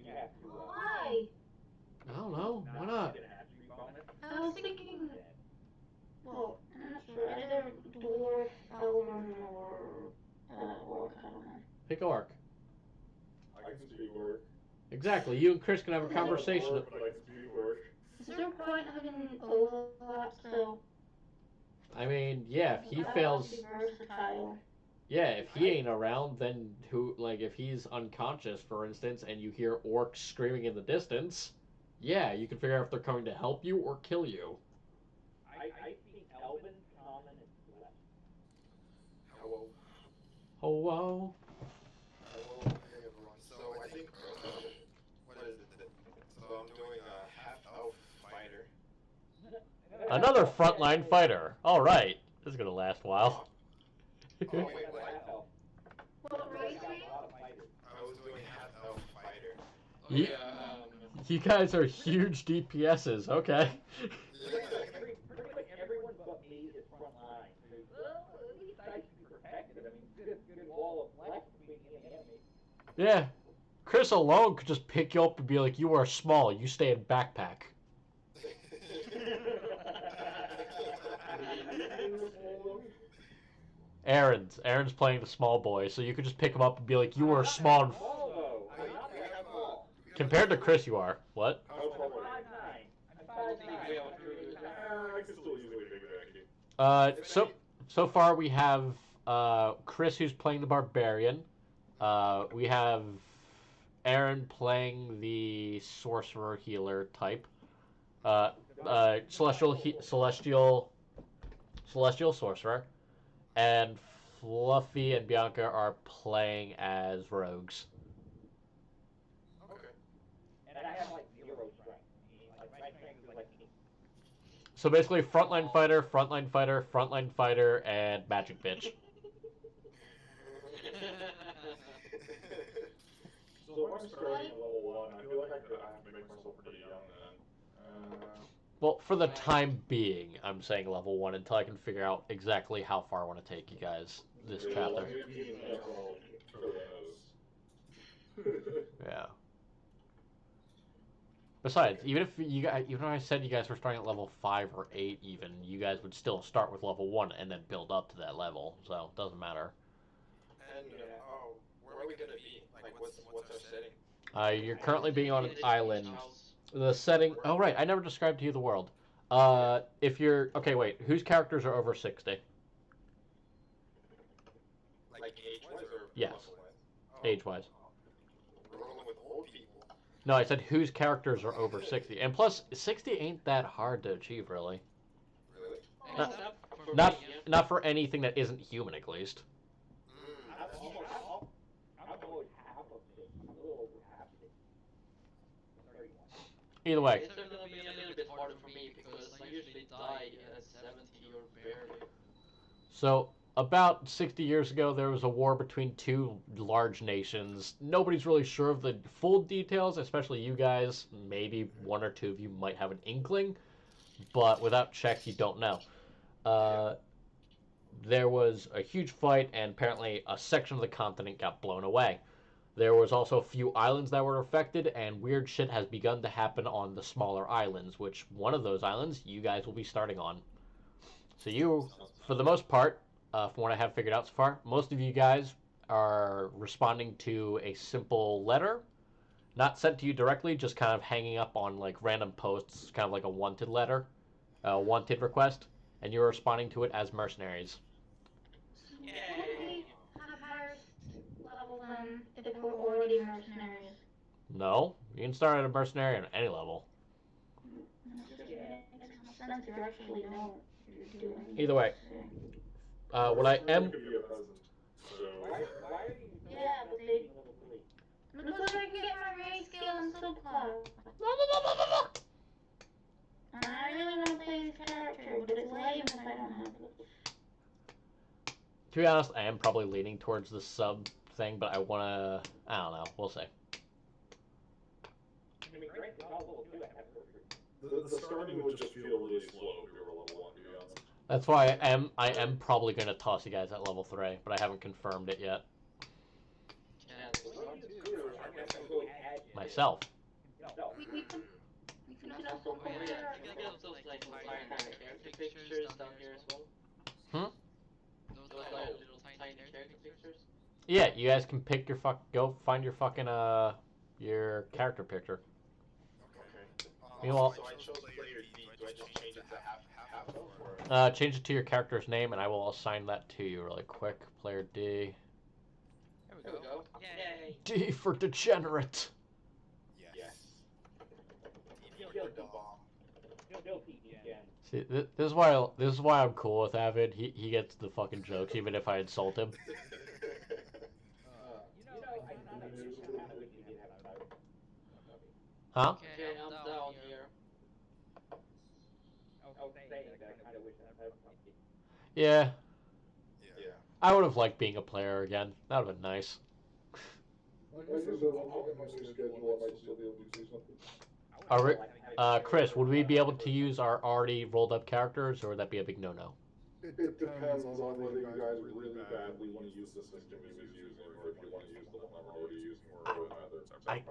you have to, Why? I don't know. Why not? get an attribute bonus. I was thinking, Instead. well, I'm not sure, either dwarf, elven, or orc, I don't know. Pick orc. I can speak orc. Exactly. You and Chris can have a I'm not conversation. orc, but I can speak orc. Is there a point having overlap still? I mean, yeah, if he I want fails, to be versatile. yeah, if he ain't around, then who, like, if he's unconscious, for instance, and you hear orcs screaming in the distance, yeah, you can figure out if they're coming to help you or kill you. I speak Elven, Common, and Flesh. Hello. Oh, wow. Hello, hey everyone. So I think, what is it? So I'm doing a half-elf fighter. Another frontline fighter. All right. This is going to last a while. Oh wait, what? What race are you? I was doing half-elf fighter. Ye- You guys are huge DPSs. Okay. Pretty much everyone but me is front line. Well, at least I should be protected. I mean, good wall of flesh between me and the enemy. Yeah. Chris alone could just pick you up and be like, you are small. You stay in backpack. Aaron's playing the small boy, so you could just pick him up and be like, you are small. And I'm not that small. compared to Chris, you are. What? How tall are you? I'm 5'9". I can still easily piggyback you. So far we have Chris who's playing the barbarian. We have Aaron playing the sorcerer healer type. Celestial sorcerer, and Fluffy and Bianca are playing as rogues. Okay. And I have like 0 strength. Like my strength is like 8. So basically, frontline fighter, and magic bitch. So if I'm starting at level 1, I feel like I have to make myself pretty young then. Well, for the time being, I'm saying level 1 until I can figure out exactly how far I want to take you guys this chapter. Yeah. Besides, even if I said you guys were starting at level 5 or 8 even, you guys would still start with level 1 and then build up to that level, so it doesn't matter. And where are we gonna be? Like, what's our setting? You're currently being on an island. House. The setting... Oh, right, I never described to you the world. If you're... Okay, wait, whose characters are over 60? Like age-wise or Yes. muscle-wise? Age-wise. We're rolling with old people. No, I said whose characters are over 60. And plus, 60 ain't that hard to achieve, really. Really? Not- Except for Not me, yeah. not for anything that isn't human, at least. That's true. I'm almost half of it. I'm a little over half of it. 31. Either way. It's gonna be a little bit harder for me because I usually die at 70 or barely. So, about 60 years ago, there was a war between two large nations. Nobody's really sure of the full details, especially you guys. Maybe one or two of you might have an inkling, but without checks, you don't know. There was a huge fight, and apparently a section of the continent got blown away. There was also a few islands that were affected, and weird shit has begun to happen on the smaller islands, which one of those islands you guys will be starting on. So you, for the most part, from what I have figured out so far, most of you guys are responding to a simple letter, not sent to you directly, just kind of hanging up on like random posts, kind of like a wanted letter, a wanted request, and you're responding to it as mercenaries. Yay! Have higher level than if we're already mercenaries. No, you can start at a mercenary on any level. It makes no sense. You actually know what you're doing. Either way, what I am... Could be a peasant. So. Why are you Yeah, but they- level 3? Because I can get my race skill in subclass. And I really want to play this character, but it's lame if I don't have it. To be honest, I am probably leaning towards the sub thing, but I want to... I don't know. We'll see. I mean, granted, not level 2, I have perfect. The starting would just feel really slow if you were level 1, to be honest. That's why I am probably gonna toss you guys at level 3, but I haven't confirmed it yet. Myself. No. We can also Oh yeah, compare. you can get those like tiny character pictures down here as well. Those like little tiny character pictures. Yeah, you guys can pick your go find your fucking your character picture. Okay. Meanwhile- So I chose player D. Do I just change it to half or? Change it to your character's name, and I will assign that to you really quick. Player D. There we go. Yay! D for degenerate. Yes. D for the bomb. Guilty again. See, this is why I'm cool with Avid. He gets the fucking jokes, even if I insult him. I kind of wish you did have a title. Huh? Okay, I'm down here. I was saying that I kind of wish that title might be. Yeah, Yeah. I would have liked being a player again. That would have been nice. Like I said, I'll get my schedule, I might still be able to do something. Are we, Chris, would we be able to use our already rolled up characters, or would that be a big no-no? It depends on whether you guys really badly want to use the system he was using, or if you want to use the one I'm already using, or whatever.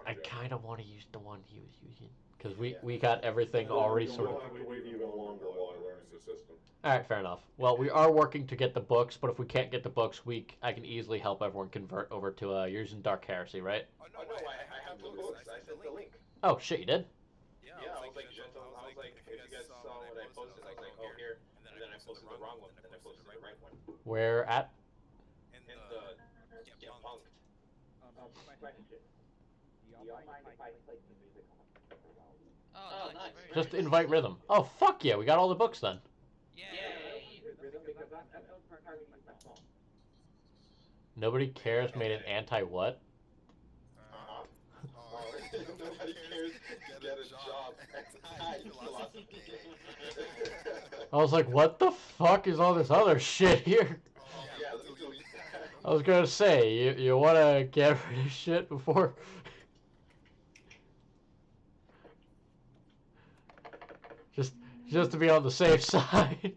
I kind of want to use the one he was using, because we got everything already sort of... You'll have to wait even longer while I learn the system. Alright, fair enough. Well, we are working to get the books, but if we can't get the books, I can easily help everyone convert over to you're using Dark Heresy, right? Oh no, I have the books. I sent the link. Oh, shit, you did? Yeah, I was like, if you guys saw what I posted, I was like, oh here, and then I posted the wrong one, and then I posted the right one. Where at? In the punk. Question. Do y'all mind if I play some music on? Oh, nice. Just invite Rhythm. Oh, fuck yeah, we got all the books then. Yay! Rhythm, because I'm targeting my phone. Nobody cares made an anti-what? Nobody cares. Get a job. Philosophy. I was like, what the fuck is all this other shit here? Yeah, let's delete that. I was gonna say, you wanna get rid of shit before... Just to be on the safe side.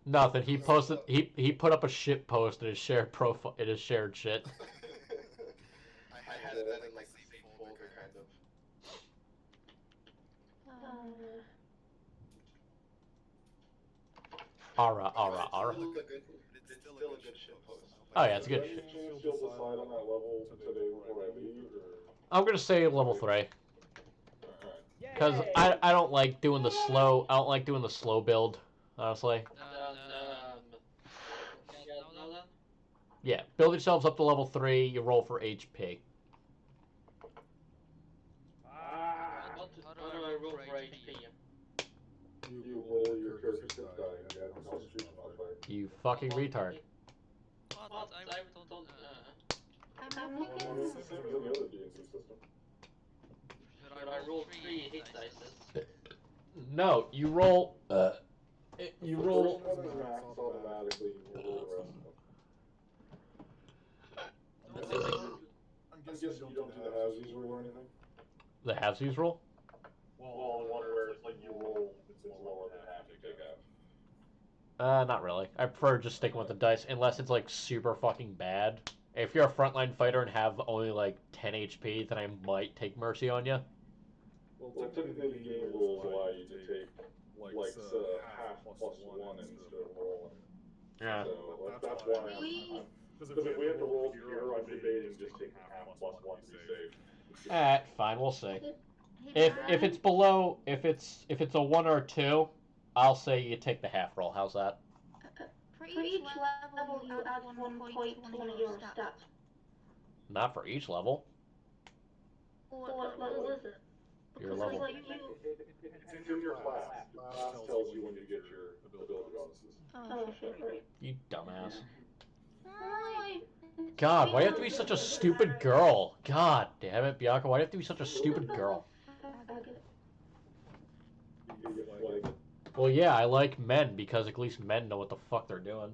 Nothing. He posted. He put up a shit post in his shared profile. In his shared shit. I had that in like safe folder kind of. Ara. It's still a good shit post. Oh yeah, it's Is there good. any chance you'll decide on that level today before I leave, or? I'm gonna say level 3. Because I don't like doing the slow. I don't like doing the slow build. Honestly. Yeah, build yourselves up to level 3. You roll for HP. How do I roll for HP? You roll your character's hit die and you add the constitution modifier. You fucking retard. What? I don't. I'm Well, looking. it's the same as any other D&C system. Should I roll 3 hit dice? No, you roll. You The roll. first one is max automatically, you roll the rest of them. I'm guessing you don't do the halvesies or anything? The halvesies roll. Well, the one where it's like you roll, it's lower than half, you take out. Not really. I prefer just sticking with the dice, unless it's like super fucking bad. If you're a frontline fighter and have only like 10 HP, then I might take mercy on you. Well, typically the game rules allow you to take like half plus one instead of rolling. Yeah. So that's why I'm because if we have to roll here, I'm debating just taking half plus one to be safe. Alright, fine. We'll see. If it's below, if it's a 1 or a 2, I'll say you take the half roll. How's that? For each level, you add 1 point to one of your stats. Not for each level. What level is it? Your Because, level. like, It's in your class. Your class tells you when you get your ability bonuses. oh shit, right. You dumbass. Right. God, why do you have to be such a stupid girl? God damn it, Bianca, why do you have to be such a stupid girl? You get flagged. Well, yeah, I like men because at least men know what the fuck they're doing.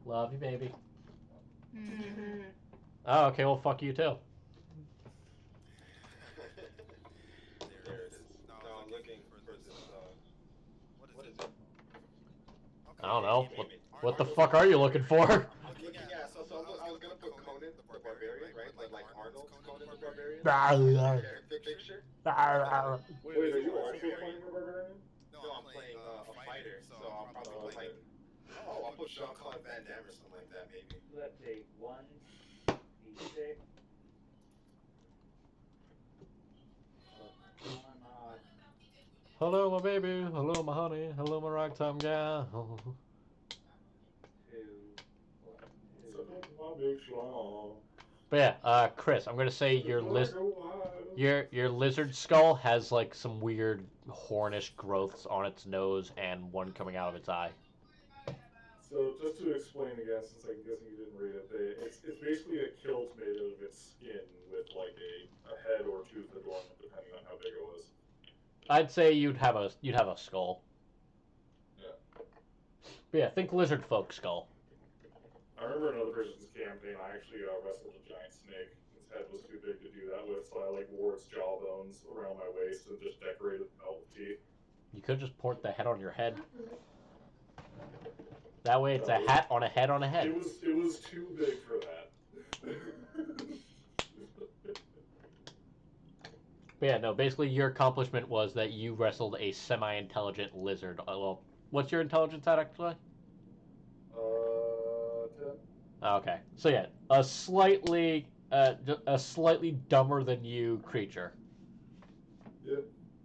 Love you, baby. Oh, okay, well, fuck you too. There it is. No, I'm looking for this, what is it? I don't know. Name it. What the Arnold- fuck are you looking for? Looking at, yeah, so I was gonna put Conan the Barbarian, right? Like Arnold's Conan the Barbarian. Picture. Wait, are you also playing the Barbarian? No, I'm playing a fighter, so I'll probably play. Oh, I'll put Jean-Claude Van Damme or something like that, maybe. So let's see, 1d6. Hello, my baby. Hello, my honey. Hello, my ragtime gal. 2, My big schlong. But yeah, Chris, I'm gonna say your lizard skull has like some weird hornish growths on its nose and one coming out of its eye. So just to explain again, since I'm guessing you didn't read it, it's basically a kilt made out of its skin with like a head or tooth adornment, depending on how big it was. I'd say you'd have a skull. Yeah. But yeah, think lizard folk skull. I remember another person's campaign, I actually wrestled a giant snake. Its head was too big to do that with, so I like wore its jawbones around my waist and just decorated the melt with teeth. You could just port the head on your head. That way it's a hat on a head on a head. It was too big for that. But yeah, no, basically your accomplishment was that you wrestled a semi-intelligent lizard. Well, what's your intelligence at, actually? 10. Okay. So yeah, a slightly dumber than you creature. Yeah.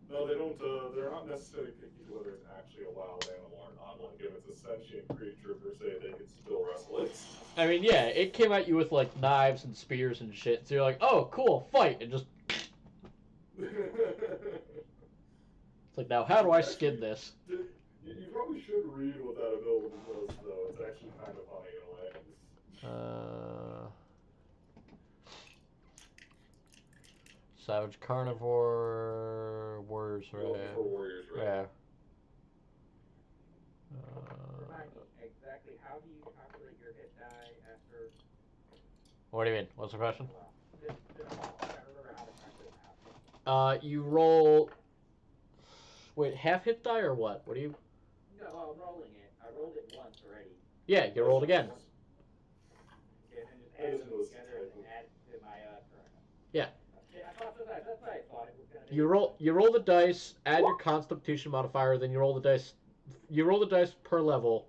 No, they don't, they're not necessarily picky whether it's actually a wild animal or not. Like, if it's a sentient creature per se, they can still wrestle it. I mean, yeah, it came at you with like knives and spears and shit. So you're like, oh, cool, fight, and just. It's like, now how do I skin this? You probably should read what that ability does, though. It's actually kind of funny in a way. Savage carnivore, warriors, For right? warriors, right? Yeah. Remind me, exactly how do you calculate your hit die after... What do you mean? What's the question? This I don't remember how to calculate now. You roll. Wait, half hit die or what? What do you? No, I'm rolling it. I rolled it once already. Yeah, you rolled again. Yeah, and just add them together and then add to my turn. Yeah. Yeah, I thought that's what I thought it was gonna be. You roll the dice, add your Constitution modifier, then you roll the dice. You roll the dice per level,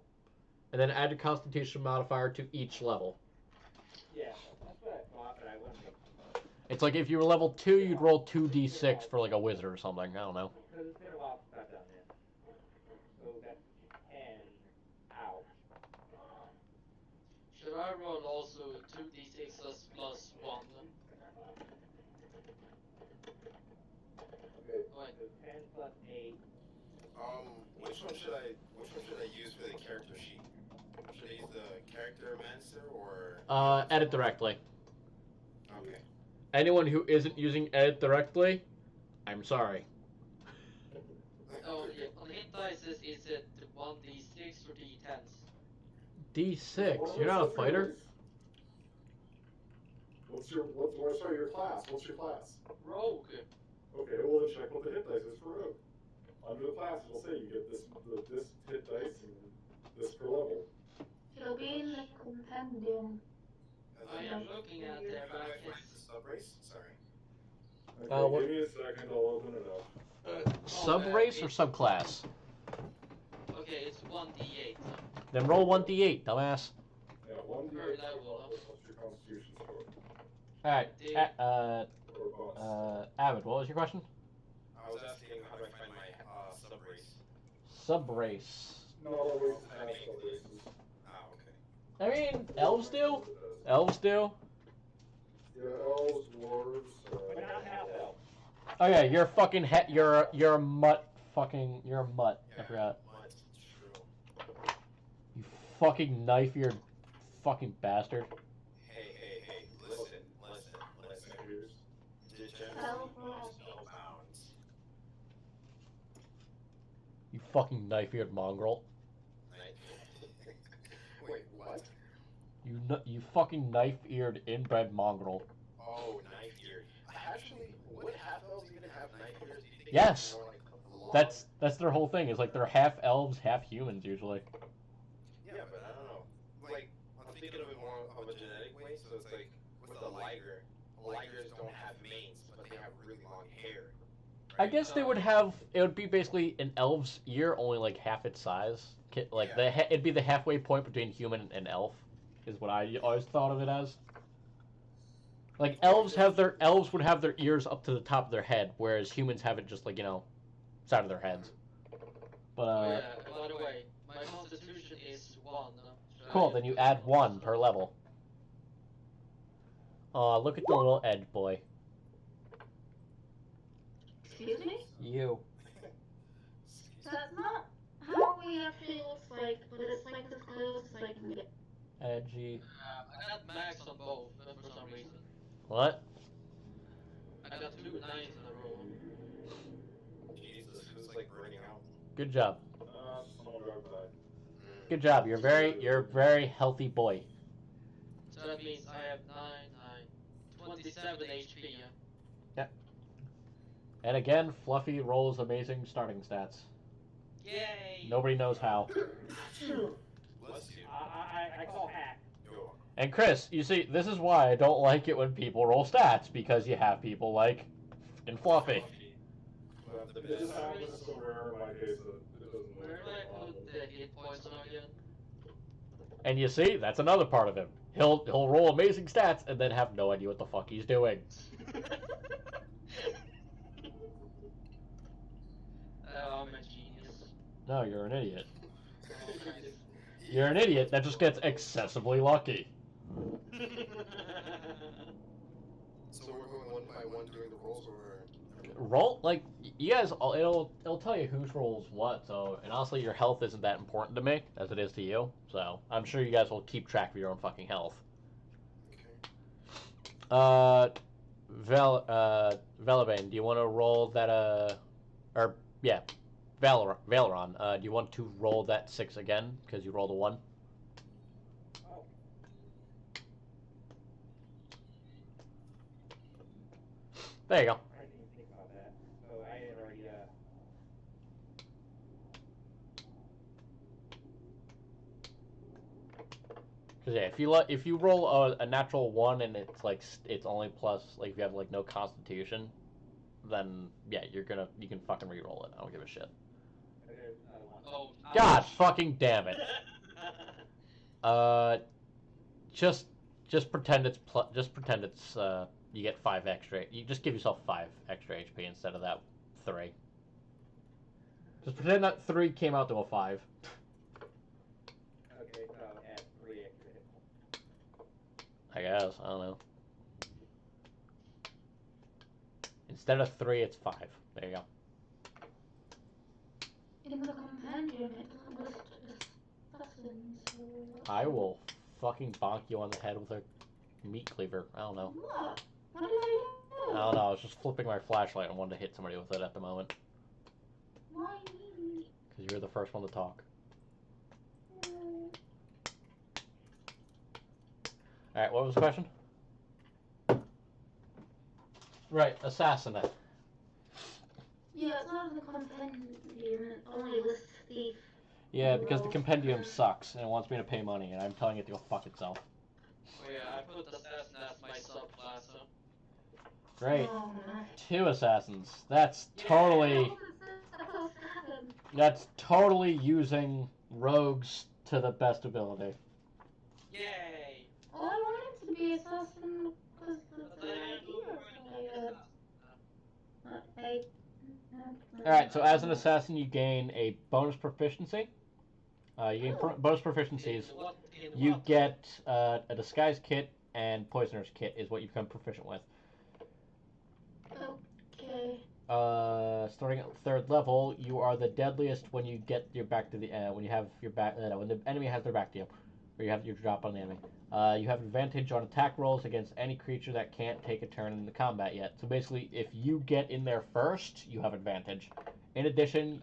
and then add your Constitution modifier to each level. Yeah, that's what I thought, but I wasn't. It's like if you were level 2, you'd roll 2d6 for like a wizard or something. I don't know. Because it's been a while since I've done this. So that's 10 out. Should I roll also 2d6s plus 1? Okay, so 10 plus 8. Which one should I use for the character sheet? Should I use the character master or? Edit directly. Okay. Anyone who isn't using edit directly, I'm sorry. Oh yeah, on hit dice is it 1d6 or d10s? D6. You're not a fighter. What's your class? What's your class? Rogue. Okay, well then check what the hit dice is for rogue. Under the class, it'll say you get this hit dice and this per level. It'll be in the compendium. I am looking at there, but I Find can't. the sub race. Sorry. Okay, What- give me a second, I'll open it up. Sub-race or subclass? Okay, it's 1d8. Then roll 1d8, dumbass. Yeah, 1d8. Per level. What's your constitution score? Alright, Or bonus? Avid, what was your question? I was asking how do I find my sub race? Sub-race. Not always have sub-races. Ah, okay. I mean, elves do. Elves do. Yeah, elves, dwarves, But not half elf. Oh yeah, you're a fucking you're a mutt. You're a mutt. I Yeah, forgot. Mutt, true. You fucking knife-eared fucking bastard. Hey, listen. Here's- Degenerate Elf knows no bounds. You fucking knife-eared mongrel. Wait, what? You You fucking knife-eared inbred mongrel. Oh, knife ear. Actually, would half elves even have knife ears? Do you think Yes. it's more like long? That's their whole thing. Is like they're half elves, half humans usually. Yeah, but I don't know. Like, I'm thinking of it more of a genetic way. So it's like with the liger, ligers don't have manes, but they have really long hair. I Right? guess they would have. It would be basically an elf's ear, only like half its size. Like Yeah. it'd be the halfway point between human and elf, is what I always thought of it as. Like elves would have their ears up to the top of their head, whereas humans have it just like side of their heads. But Oh yeah, by the way, my constitution is 1. Should cool. I Then you put add it 1 per level. Look at the little edge boy. Excuse me? You. That's not how we actually looks like, but it's like as close as I can get. Edgy. I got max on both for some reason. What? I got 2 9s in a row. Jesus, who's like burning out? Good job. Someone got that. Good job. You're a very healthy boy. So that means I have 27 HP. And again, Fluffy rolls amazing starting stats. Yay! Nobody knows how. Bless you. I call hack. Yo. And Chris, you see, this is why I don't like it when people roll stats, because you have people like f***ing Fluffy. The It just best. happens so rare in my case that it doesn't Where do I put the hit points on again? And you see, that's another part of him. He'll roll amazing stats and then have no idea what the fuck he's doing. I'm a genius. No, you're an idiot. Oh, nice. You're an idiot that just gets excessively lucky. So we're going one by one doing the rolls, or Roll like you guys. It'll tell you whose rolls what. So, and honestly, your health isn't that important to me as it is to you. So, I'm sure you guys will keep track of your own fucking health. okay. Velabane, do you want to roll that or yeah, Valeron, do you want to roll that 6 again because you rolled a 1? Oh. There you go. I didn't even think about that. Oh, I had already, Cause yeah, if you roll a natural 1 and it's like it's only plus like if you have like no constitution, then yeah you can fucking re-roll it. I don't give a shit. there's another one. Oh, God ouch. fucking damn it. Just pretend it's you get 5 extra. You just give yourself 5 extra HP instead of that 3. Just pretend that 3 came out to a 5. Okay, so add 3 extra hit points. I guess I don't know. Instead of 3, it's 5. There you go. In the companion, it doesn't list assassins. I will fucking bonk you on the head with a meat cleaver. I don't know. What? What did I do? I don't know. I was just flipping my flashlight and wanted to hit somebody with it at the moment. Why me? Because you're the first one to talk. Alright, what was the question? Right, assassinate. Yeah, it's not in the compendium. It only lists thief. Yeah, because the compendium sucks and it wants me to pay money, and I'm telling it to go fuck itself. Oh yeah, I put assassin as my subclass. Huh? Great. Oh, no. 2 assassins. That's totally... That's totally using rogues to the best ability. Yay! Well, I wanted to be assassin because that's the idea. Alright, so as an assassin, you gain a bonus proficiency. You gain bonus proficiencies. You get a disguise kit and poisoner's kit is what you become proficient with. Okay. Starting at 3rd level, you are the deadliest when you get your back to the when you have your back when the enemy has their back to you, or you have your drop on the enemy. You have advantage on attack rolls against any creature that can't take a turn in the combat yet. So basically, if you get in there first, you have advantage. In addition,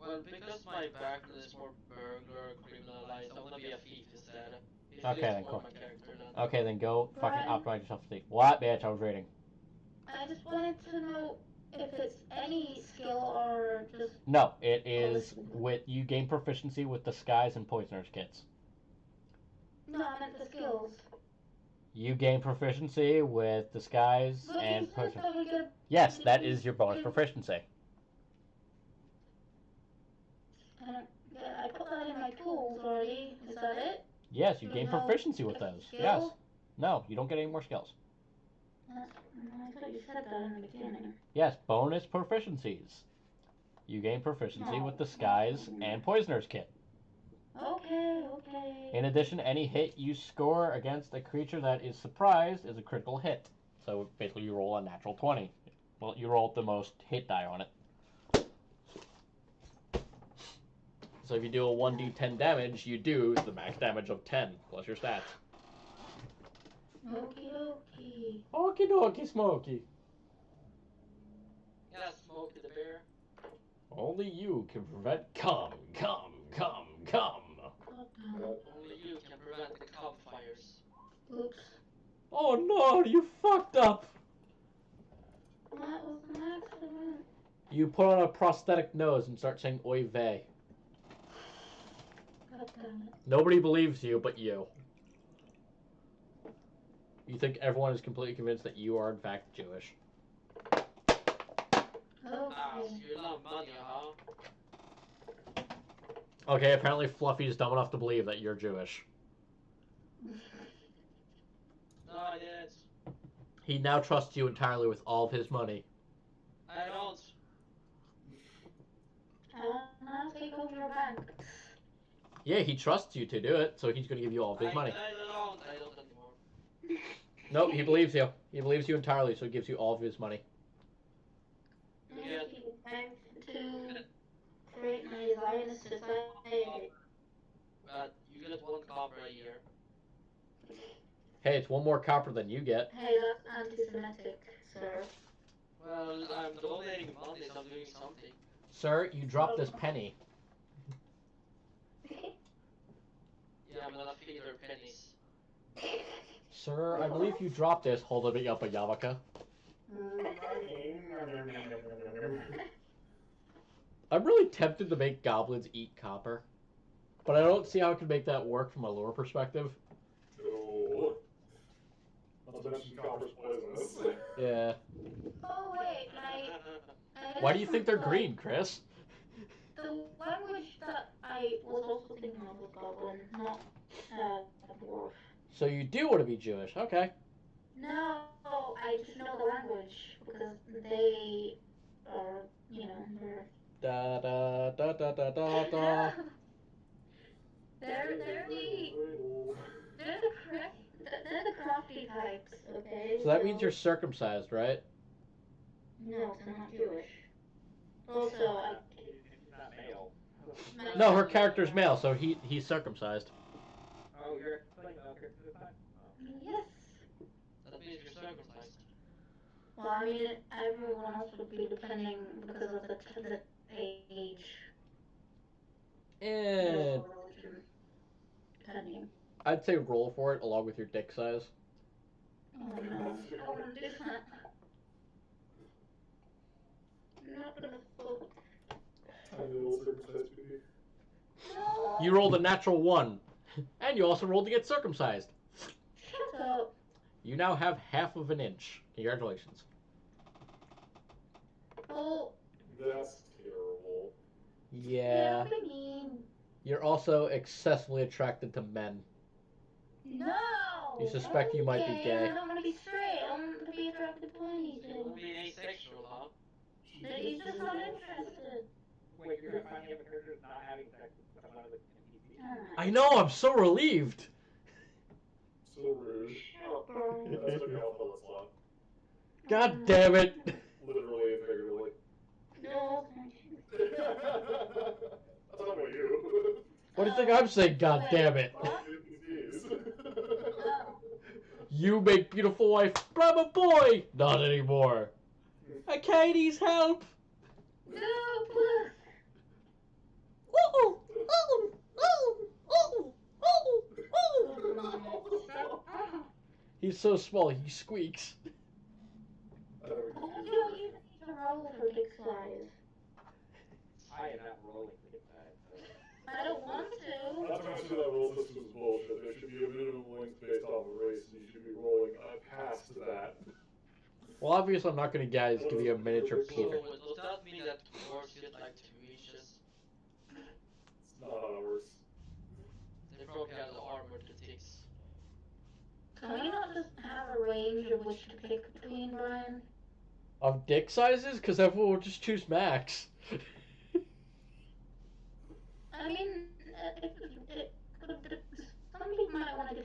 Well, because my background is more burglar, criminalized, I want to be a thief instead. instead. If Okay, you then, explore cool. my character then. Okay, then go fucking Right. optimize yourself to sleep. What, bitch? I was reading. I just wanted to know if it's any skill or just. No, it is with you gain proficiency with disguise and poisoner's kits. No, I meant the skills. You gain proficiency with disguise But and you said poison. that we get. Yes, that is your bonus proficiency. I put that in my tools already. Is that it? Yes, you Do gain we know proficiency with a those. skill? Yes. No, you don't get any more skills. I thought you said that in the beginning. Yes, bonus proficiencies. You gain proficiency with disguise and poisoner's kit. Okay. In addition, any hit you score against a creature that is surprised is a critical hit. So basically, you roll a natural 20. Well, you roll the most hit die on it. So if you do a 1d10 damage, you do the max damage of 10 plus your stats. Okie dokie. Okie dokie, Smokey. Yeah, Smokey the Bear. Only you can prevent come. Only you can prevent the campfires. Oops. Oh no, you fucked up. That was an accident. You put on a prosthetic nose and start saying oy vey. God damn it. Nobody believes you but you. You think everyone is completely convinced that you are in fact Jewish. Ah, Okay. so you love money, huh? Okay, apparently Fluffy is dumb enough to believe that you're Jewish. No, I didn't. He now trusts you entirely with all of his money. I don't. I wanna take over your bank. Yeah, he trusts you to do it, so he's going to give you all of his money. I don't anymore. Nope, he believes you. He believes you entirely, so he gives you all of his money. Yeah. Bank to create my Zionist society. But you get 1 copper a year. Hey, it's one more copper than you get. Hey, that's anti-Semitic, sir. Well, I'm donating money, so I'm doing something. Sir, you dropped this penny. Yeah, I'm gonna feed her pennies. Sir, I believe you dropped this, holding up a yarmulke. I'm really tempted to make goblins eat copper, but I don't see how I can make that work from a lore perspective. Oh. Not to mention copper's poisonous. Yeah. Oh wait, I Why do you think they're green, Chris? The language that I was also thinking of was Goblin, not Dwarf. So you do want to be Jewish, okay. No, I just know the language because they are, they're. Da da da da da da da. They're the crafty types, okay? So that means you're circumcised, right? No, they're not Jewish. Also, Not male. No, her character's male, so he's circumcised. Oh, you're explaining the character this time? Yes. That means you're circumcised. Well, I mean, everyone else would be depending because of the age. And Depending. I'd say roll for it along with your dick size. Oh no, I wouldn't do that. I'm not gonna vote. Tiny little circumcised baby. No! You rolled a natural 1, and you also rolled to get circumcised. Shut up. You now have half of an inch. Congratulations. Oh, That's terrible. Yeah. what do you mean? You're also excessively attracted to men. No! You suspect you might be gay. I don't want to be straight. I want to be attracted to anything. Be asexual, huh? He's just not interested. Wait, you're finally have a character that's not having sex with someone with an NPC? I know, I'm so relieved. So rude. Shut up, That's what Alpha was like. God damn it. Literally and figuratively. No. That's not about you. What do you think I'm saying, god damn it? What? You make beautiful wife, but I'm a boy! Not anymore. Katie's help! No, please. Oh, oh, oh, oh, oh, He's so small, he squeaks. I don't Why know. don't you even roll for dick size? I am not rolling for this side. I don't want to. Not to mention that rule system is bullshit. There should be a minimum length based off of race, and you should be rolling past that. Well, obviously I'm not gonna guys give you a miniature So, Peter. does that mean that dwarves get like 2 inches? It's not how it works. They probably have the armored ticks. Can we not just have a range of which to pick between, Brian? Of dick sizes? Because everyone will just choose max. I mean, some people might want to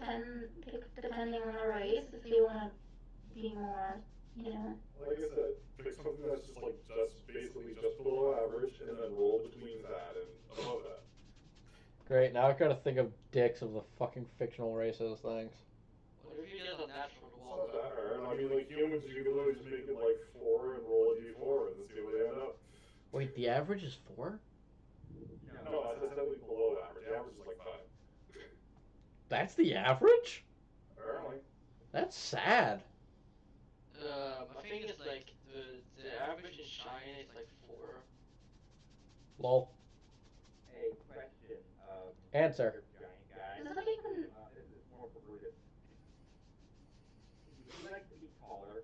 pick depending on the race if they want to be more, you know. Like I said, pick something that's just basically just below average, and then roll between that and above that. Great, now I've got to think of dicks of the fucking fictional races things. What if you get a natural It's one? not that hard. I mean, like humans, you can literally just make it like 4 and roll a d4 and see where they end up. Wait, the average is 4? No, that's definitely below average. The average is like 5. That's the average? Apparently. That's sad. I think it's like the average in China is like 4. Lol. A question. Answer. Giant guy. Is that even... This is more for Brutus. Would you like to be taller?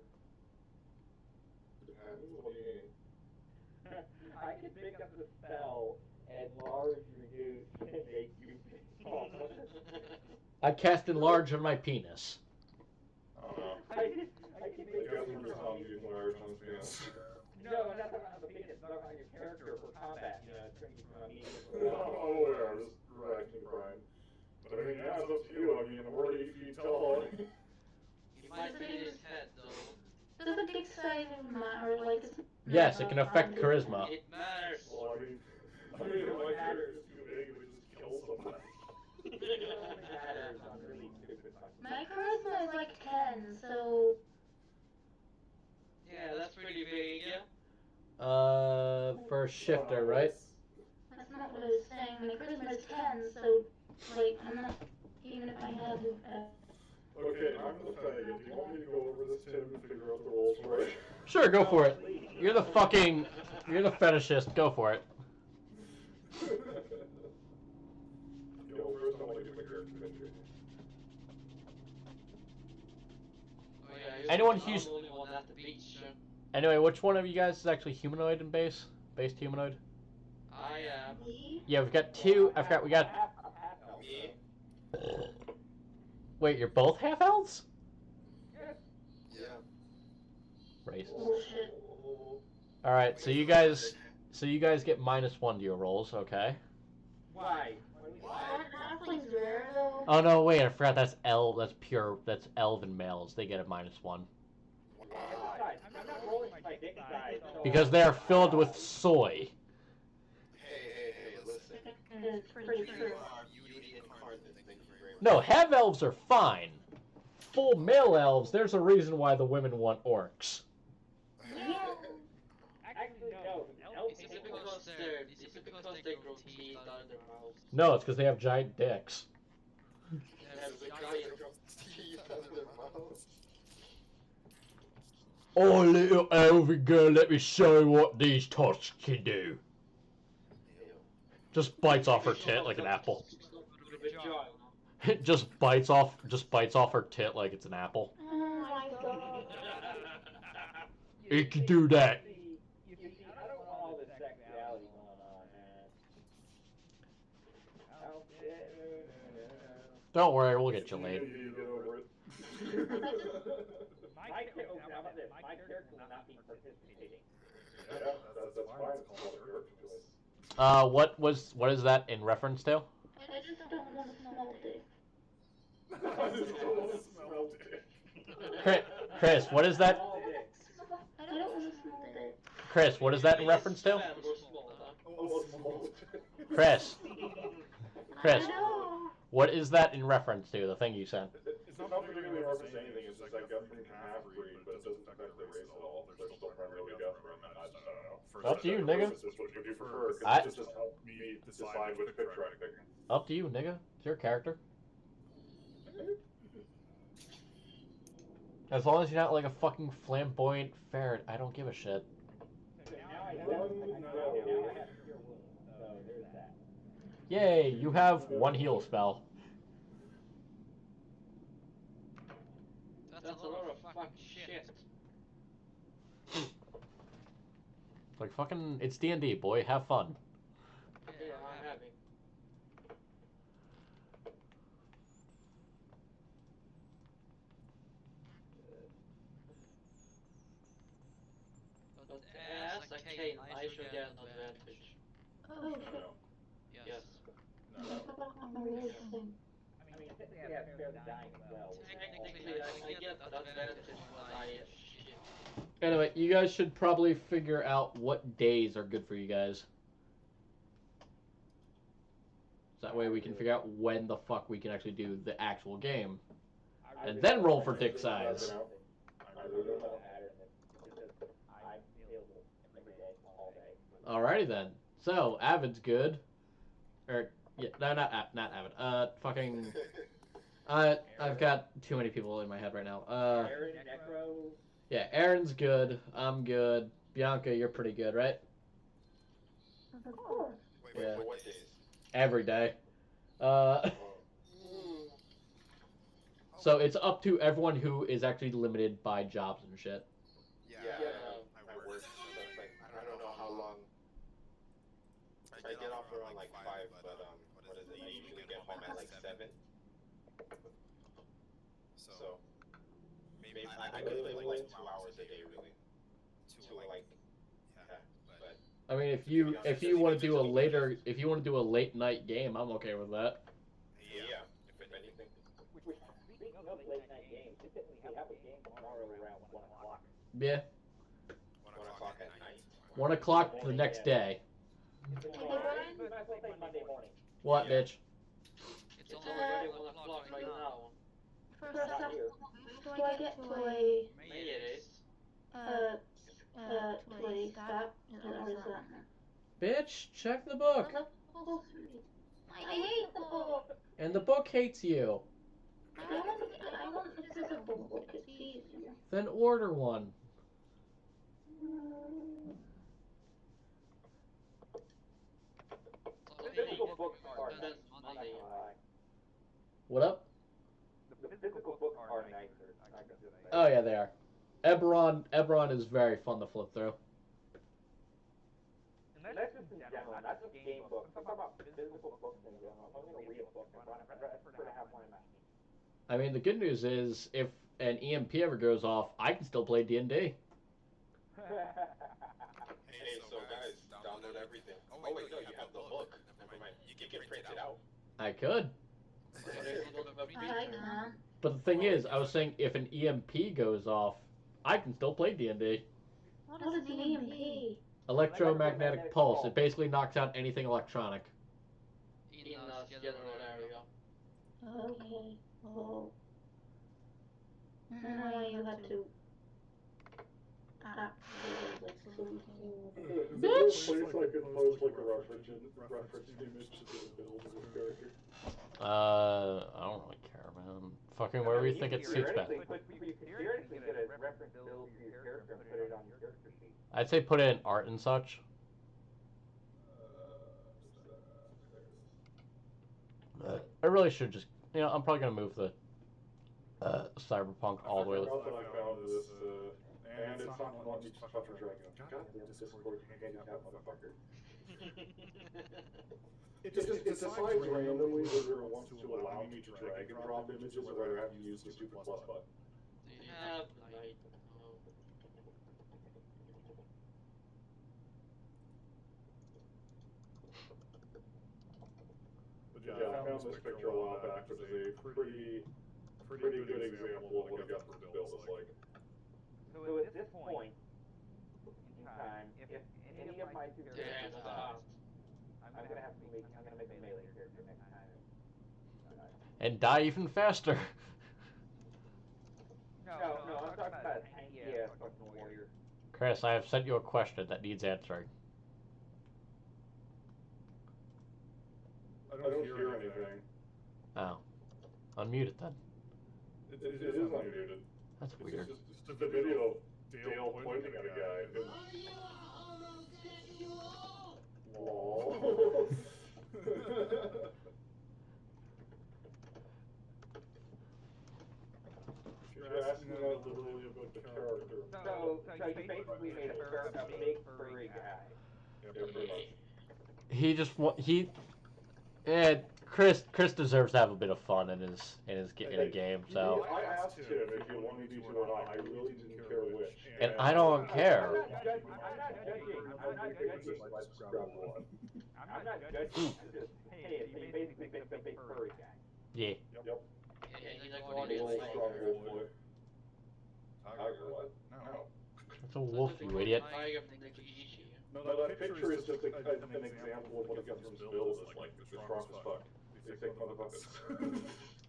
Depends. What do you mean? I can pick up the spell and large reduce and make you taller. I cast enlarge on my penis. I don't know. I can I make guess you we're just on using large on his penis. No, not about the penis, but about your character for combat. You know, turning you from a medium to I'm a aware, I'm just correcting Brian. But I mean, yeah, it's up to you. I mean, we're 8 feet tall. He might be in his head though. Does the dick size even matter? Like, it's Yes, it can affect charisma. It matters. Well, I mean, if my character is too big, it would just kill somebody. It only matters on really stupid fucking. my charisma is like 10, so Yeah, that's pretty big. Yeah. For a shifter, right? that's not what I was saying. My charisma is 10, so like I'm not. Even if I had Okay, I'm the faggot. Do you want me to go over this, Tim, and figure out the rules for it? Sure, go for it. You're the fetishist. Go for it. Go first, I want to get my character picture. Oh, yeah, Anyone I'm who's- the only one at the beach. Anyway, which one of you guys is actually humanoid in base? Based humanoid? I am. me. Yeah, we've got 2. I forgot we got. I'm half elf. Me? Wait, you're both half elves? Yeah. Racist. Bullshit. All right, so you guys get -1 to your rolls, okay? Why? Aren't halflings rare though? Oh no, wait, I forgot that's elven males. They get a -1 And besides, I'm not rolling my dick size. So because they are filled with soy. Hey, listen. It's pretty true. Beauty incarnate, thank you very much. No, half elves are fine. Full male elves, there's a reason why the women want orcs. Yeah. actually, no. Elf Is it people because they grow teeth out of their mouths? No, it's because they have giant dicks. They Because have the giant- guys grow teeth out of their mouths. Oh, little elven girl, let me show you what these tusks can do. Just bites off her tit like an apple. just bites off her tit like it's an apple. Oh my god. It can do that. You see, I don't want all this sexuality going on, man. Oh, Don't worry, we'll get you laid. You get over it. My character, how about this? My character will not be participating. Yeah, that's fine. It's called a character choice. What is that in reference to? I just don't want to smell dick. I just don't smell dick. Chris, what is that? All dicks. I don't want to smell dick. Chris, what is that in reference to? Oh, small dick. Chris, Chris, I know. what is that in reference to? The thing you said. It's not particularly reference to anything. It's just like Guthrie can half-breed, but it doesn't affect the race at all. They're still primarily Guthrie, and I don't know. Up to you, nigga. This is what you prefer. I- It's just help me decide which picture I pick. Up to you, nigga. It's your character. As long as you're not like a fucking flamboyant ferret, I don't give a shit. So now I One, now I no. have cure wounds, so there's that. Yay, you have one heal spell. That's a lot of fucking shit. Like fucking, it's D&D, boy. Have fun. Yeah, I'm happy. But as a Kane, I should get an advantage. Oh shit. No. Yes. No. I'm really thin. I mean, technically I have fair the dying as well. Technically, I get an advantage when I shit. Anyway, you guys should probably figure out what days are good for you guys. So that way we can figure out when the fuck we can actually do the actual game. And then roll for dick size. I really don't know because I'm available every day, all day. Alrighty then. So, Avid's good. Or, yeah, no, not Avid. Fucking... I've got too many people in my head right now. Aaron, Necro. Yeah, Aaron's good. I'm good. Bianca, you're pretty good, right? Of course. Wait, Yeah. for what days? Every day. So it's up to everyone who is actually limited by jobs and shit. Yeah, I work, so that's like, I don't know how long. I get off around like 5, but what is it? I usually get home at like 7. So, maybe I could play like 2 hours a day, really. To like, yeah, but. I mean, if you want to do a late night game, I'm okay with that. Yeah, if anything. Speaking of late night games, we have a game tomorrow around 1 o'clock. Yeah, 1 o'clock at night. 1 o'clock the next day. You might as well say Monday morning. What, Yeah. bitch? It's already 1 o'clock right now. First up, do I get to a Maybe it is. to a stop? Or is that Bitch, check the book. level 3? I hate the book. And the book hates you. I want a physical book. It's easier. Then order one. So Physical maybe books are that's nice. I'm not Monday. gonna lie. What up? The physical books are nicer. I can just say. Oh yeah, they are. Eberron is very fun to flip through. And that's just in general, not just game books. I'm talking about physical books in general. If I'm gonna read a book, I prefer to have one in my hand. I mean, the good news is if an EMP ever goes off, I can still play D&D. Hey, so guys, download everything. Oh wait, no, you have the book. Never mind. You can print it out. I could. I can. But the thing is, I was saying if an EMP goes off, I can still play D&D. What is an EMP? Electromagnetic pulse. It basically knocks out anything electronic. In a general area. Okay. Oh. And you have to activate like something. Is there a place I can post like a reference image to the build of this character? I don't really care, man. Fucking wherever you think it suits best. You could theoretically get a reference build for your character and put it on your character sheet. I'd say put it in art and such. I really should just, I'm probably gonna move the Cyberpunk all the way. I found this, and it's not one you touch or drag. God damn, Discord handicap motherfucker. It decides randomly whether it wants to allow me to drag and drop images or whether I have to use the stupid plus button. Do you have night? But yeah, I found this picture a while back, which is a pretty good example of what a Guthrie build is like. So at this point in time, if any of my two characters die, I'm gonna make a melee character next time. And die even faster. No, I'm talking about a tanky ass fucking warrior. Chris, I have sent you a question that needs answering. I don't hear anything. Oh. Unmute it then. It is unmuted. That's weird. Just a video of Dale pointing at a guy. Lol. You're asking us literally about the character. So you basically made a big furry guy. Yeah, pretty much. He just Chris deserves to have a bit of fun in a game, so. I asked him if he wanted me to or not. I really didn't care which. And I don't care. I'm not judging. I'm not judging. I'm not judging. I'm just, hey, he basically makes a big furry guy. Yeah. Yep. Yeah, he's like what he Little is. strong wolf boy. Tiger what? No. It's a wolf, you idiot. No, that picture is just an example of what it gets from Bills is like, the strong as fuck. They thick motherfuckers.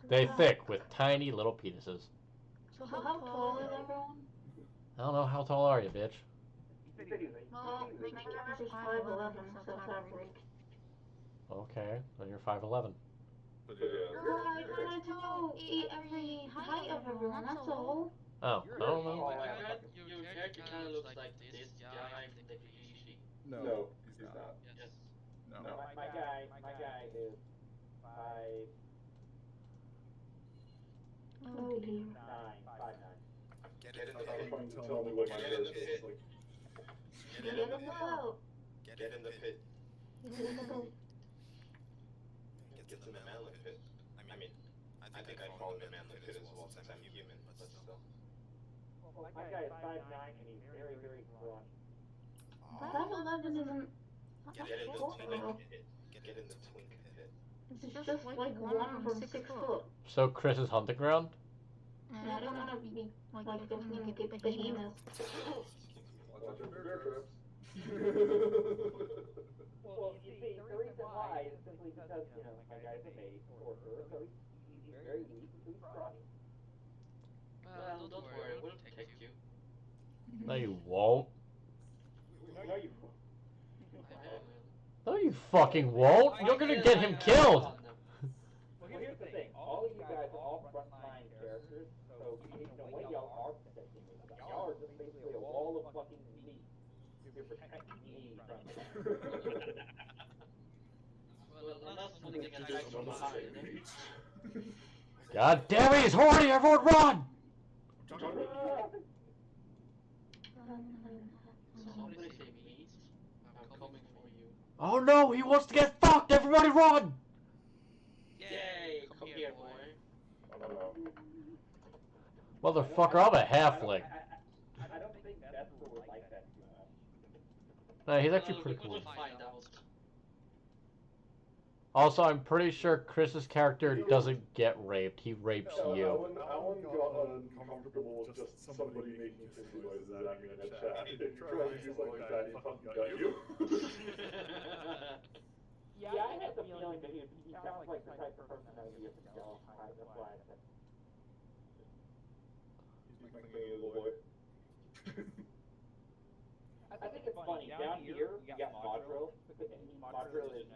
They thick with tiny little penises. So how tall is everyone? I don't know, how tall are you, bitch? Well, my character's 5'11", so it's average. Okay, then you're 5'11". But No, I wanted to know every height of everyone, that's all. Oh, I don't know. Your character kind of looks like this guy from the Kishi. No, he's not. Yes. No. My guy is 5'9", Oh dear. 5'9". Get in the I was pit. trying to tell me what my Get in the is. pit. Like, Get in the boat. Get in the pit. Get in the boat. Get the mammoth pit. I mean, I think I fall in the mammoth pit as well since I'm human, but still. My guy is 5'9", and he's very, very scrawny. 5'11" isn't... Get in the short, twink though. pit. Get in the twink pit. It's just like one from 6 foot. So Chris's hunting ground? And I don't want to be like this and get behemoth. watch out for bear traps. Well, you see, the reason why is simply because, my guy's a mate, or her, so he's very weak, so he's scrawny. Well, don't worry, we'll protect you. No, you won't. No, you No, you fucking won't. You're gonna get him killed. Well, here's the thing. All of you guys are all frontline characters, so in a way y'all are protecting me. Y'all are just basically a wall of fucking meat. You're protecting me from... Well, that's something against from behind. God damn it, he's horny. Everyone run! Somebody say meat. I'm coming for you. Oh no, he wants to get fucked. Everybody run! Yay! Come here, boy. I don't know. Motherfucker, I'm a halfling. I don't think Vesper would like that too much. No, he's actually pretty cool. We'll find out. Also, I'm pretty sure Chris's character doesn't get raped. He rapes you. Alan got uncomfortable with just somebody making hissy noises at me in the chat. If you try to do something like that, he fucking got you. Yeah, I had the feeling that he sounds like the type of person that would be a skeleton. That's why I said. He's my little boy. I think it's funny. Down here, you got Modro. Modro is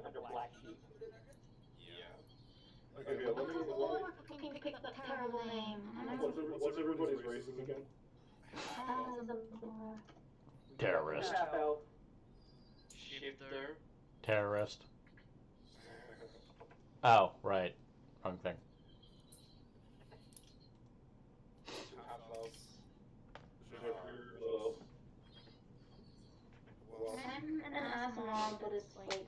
under Black Sheep. Yeah. Okay, let me. Fucking pick that terrible name. What's everybody's races again? Terrorist. Half elf. Shifter. Terrorist. Oh, right. Wrong thing. I'm an Asimov, but it's like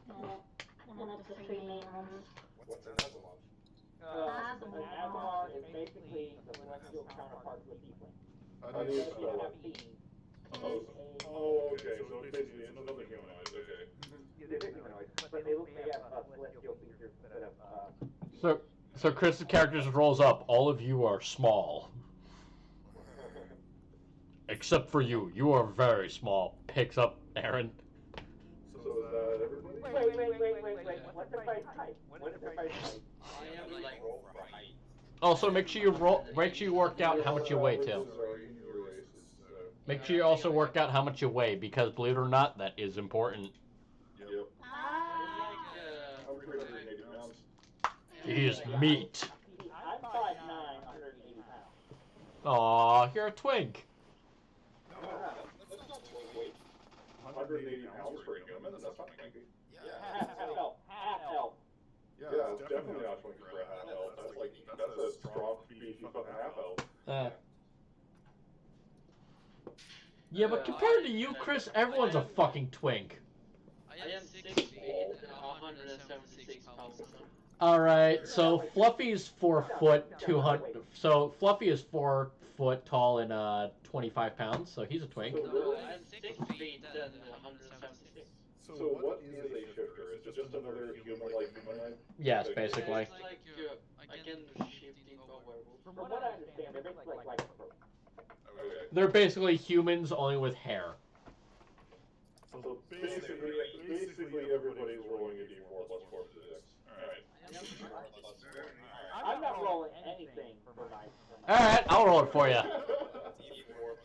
one of the 3 main ones. What's an Asimov? An Asimar is basically the celestial counterpart to a tiefling. How do you You spell have it? beings. Oh, okay, so it's basically another humanoid, okay. They're humanoids, but they have celestial features instead of, So Chris's character just rolls up. All of you are small. Except for you. You are very small. Picks up Aaron. So is that everybody? Wait. What's the price height? What's the price height? I am like roll for height. Also, make sure you work out how much you weigh too. Make sure you also work out how much you weigh, because believe it or not, that is important. Yep. like I'm 380 pounds. He is meat. I'm 5'9", 180 pounds. Aw, you're a twink. No, that's not twink. 180 pounds for a human? That's not twinkie. Yeah. Half elf. Yeah, it's definitely not twinkie for a half elf. That's a strong, beefy fucking half elf. Yeah, but compared to you, Chris, everyone's a fucking twink. I am 6 feet and 176 pounds. Alright, so Fluffy's 4 foot, 200. So Fluffy is 4 foot tall and 25 pounds, so he's a twink. No, I'm 6 feet and 176. So what is a shifter? Is it just another human-like humanoid? Yes, basically. It's like I can shift into a werewolf. From what I understand, they're basically like Okay. They're basically humans, only with hair. So basically everybody's rolling a d4 plus 4 for the 6. Alright. I'm not rolling anything for my. Alright, I'll roll it for you.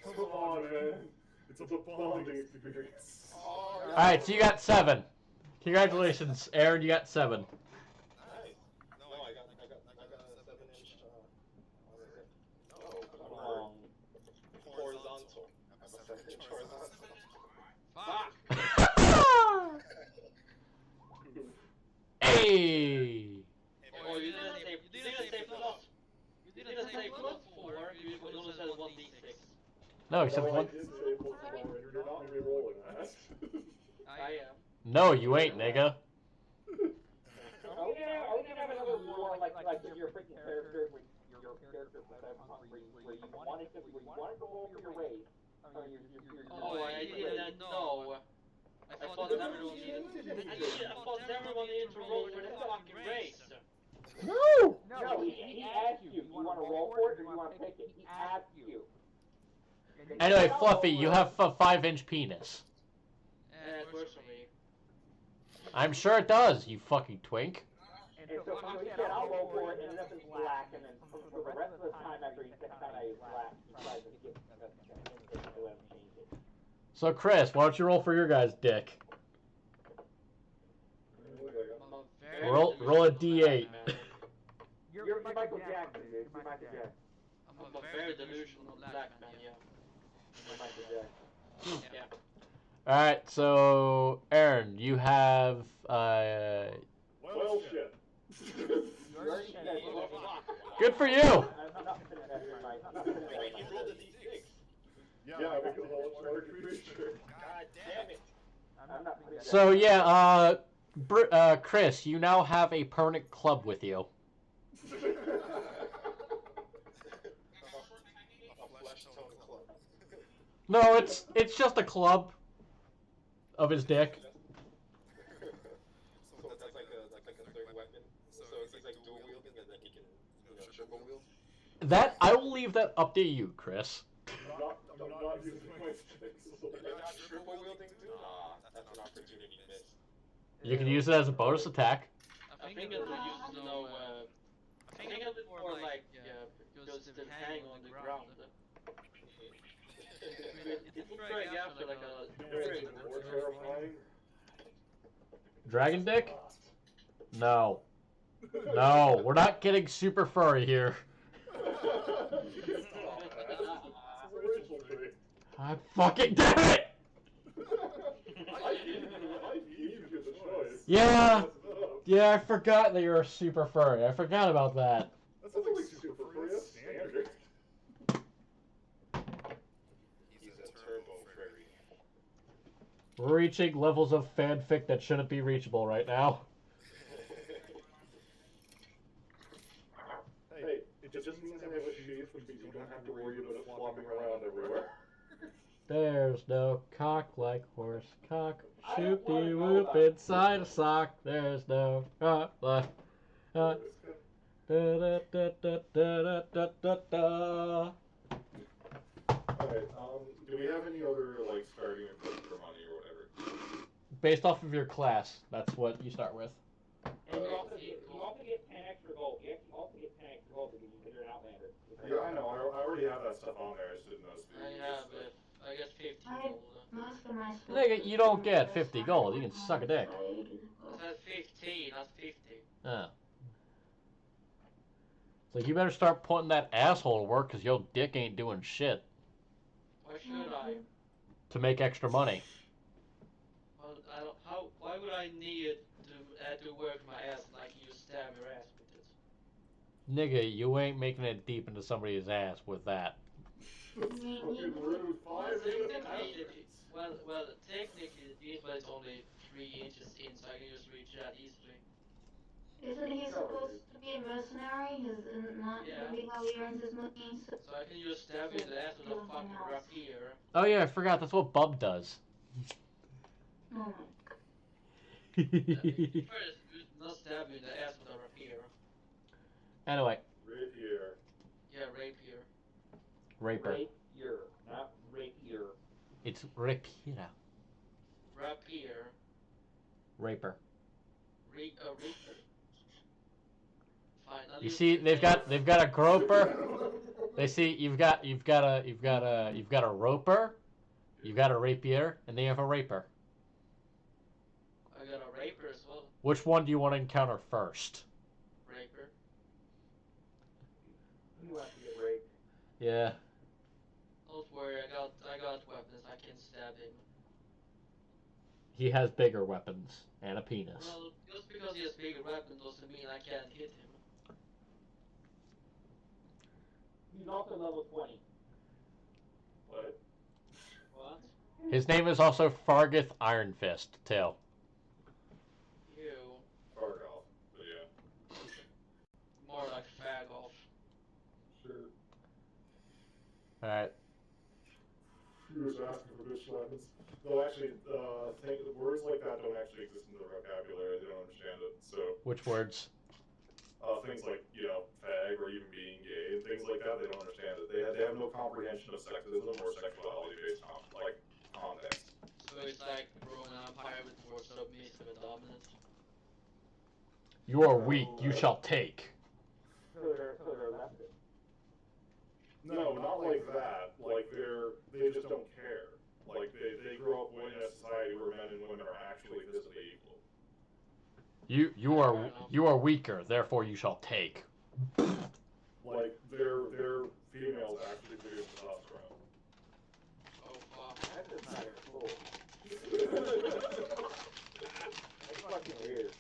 Come on, man. It's a bonding experience. Alright, so you got 7. Congratulations, Aaron, you got 7. Nice. No, I got a 7-inch. What is it? No, horizontal. I have a 7-inch horizontal. Fuck! Hey! Oh, you didn't say plus. You didn't say plus 4. You only said 1d6. No, he said No, I one. did say plus 4, and you're not re-rolling that. I am. No, you ain't, nigga. Oh yeah, have another war like your freaking character with your character where you wanted to go over your race. Oh, I didn't know. I thought everyone needed to roll for the fucking race. No! No, he asked you. Do you want to roll for it or do you want to take it? He asked you. Anyway, Fluffy, you have a 5-inch penis. It works for me. I'm sure it does, you fucking twink. And so he said, I'll roll for it, and ended up in black, and then for the rest of the time after he said that I black, he tried to get to let him change it. So, Chris, why don't you roll for your guy's dick? I'm a very Roll a delusional D8. black man. You're Michael Jackson, dude. You're Michael Jackson. I'm a very delusional black man, yeah. You're Michael Jackson. Yeah. Alright, so, Aaron, you have, Well, shit. You already said it. Oh, fuck. good for you! I'm not finna that tonight. I'm not finna that Wait, you tonight. rolled a d6. Yeah, because all it's another creature. God damn it. I'm not finna that So, yeah, Chris, you now have a permanent club with you. A flesh tone club. No, it's just a club of his dick. So that's like a third weapon. So it's like dual wielding and then he can, triple wield. That, I will leave that up to you, Chris. I'm not using my sticks. You're not triple wielding too? That's an opportunity missed. You can use it as a bonus attack. I think it will use I think it more like because it's hanging on the ground. It's straight after like a More terrifying. Dragon dick? No. No, we're not getting super furry here. I fucking damn it! Yeah. Yeah, I forgot that you're a super furry. I forgot about that. That's like super free. That's standard. He's a turbo fairy. We're reaching levels of fanfic that shouldn't be reachable right now. Hey, it just means I have a sheath, which means you don't have to worry about it flopping around everywhere. There's no cock like horse cock. Shoot the whoop inside a sock. There's no cock like. Da, da, da, da, da, da, da, da. Alright, do we have any other, like, starting equipment for money or whatever? Based off of your class, that's what you start with. And you also get 10 extra gold. You actually also get 10 extra gold because you're an outlander. Yeah, I know, I already have that stuff on there, I just didn't notice the I have it. I guess 15 gold. Most of my stuff Nigga, you don't get 50 gold. You can suck a dick. I said 15, not 50. Oh. So Like, you better start putting that asshole to work, because your dick ain't doing shit Why should I? to make extra money. Well, I don't. How? Why would I need to work my ass and I can just stab your ass with it? Nigga, you ain't making it deep into somebody's ass with that. Fucking rude. 5 minute Technically, well, technically, this was only 3 inches in, so I can just reach that easily. Isn't he supposed to be a mercenary? Isn't not really how he earns his money? So So I can just stab you in the ass with a fucking rapier. Oh yeah, I forgot. That's what Bub does. oh my First, not stab you in the ass with a rapier. Anyway, Rapier. Yeah, rapier. raper. Rapier, not rapier. It's rapier. Rapier. Raper. Rapier. Fine. You see, they've got a groper. They see you've got a roper, you've got a rapier, and then you have a raper. I got a raper as well. Which one do you want to encounter first? Raper. You want to get raped. Yeah. Don't worry, I got weapons. I can stab him. He has bigger weapons and a penis. Well, just because he has bigger weapons doesn't mean I can't hit him. He's also level 20. What? What? His name is also Fargith Iron Fist, too. You. Fargoth. But yeah. More like fag off. Sure. Alright. He was asking for bitch weapons. Though actually, words like that don't actually exist in the vocabulary. They don't understand it. So Which words? things like fag or even being gay and things like that, they don't understand it. They have no comprehension of sexism or sexuality based on context. So it's like Roman Empire with more submissive and dominant. You are weak, you shall take. So they're leftist. No, not like that. Like they just don't care. Like they grew up in a society where men and women are actually physically equal. You are weaker, therefore you shall take. Like their females actually produce testosterone. Oh fuck. That's just not cool. That's fucking weird.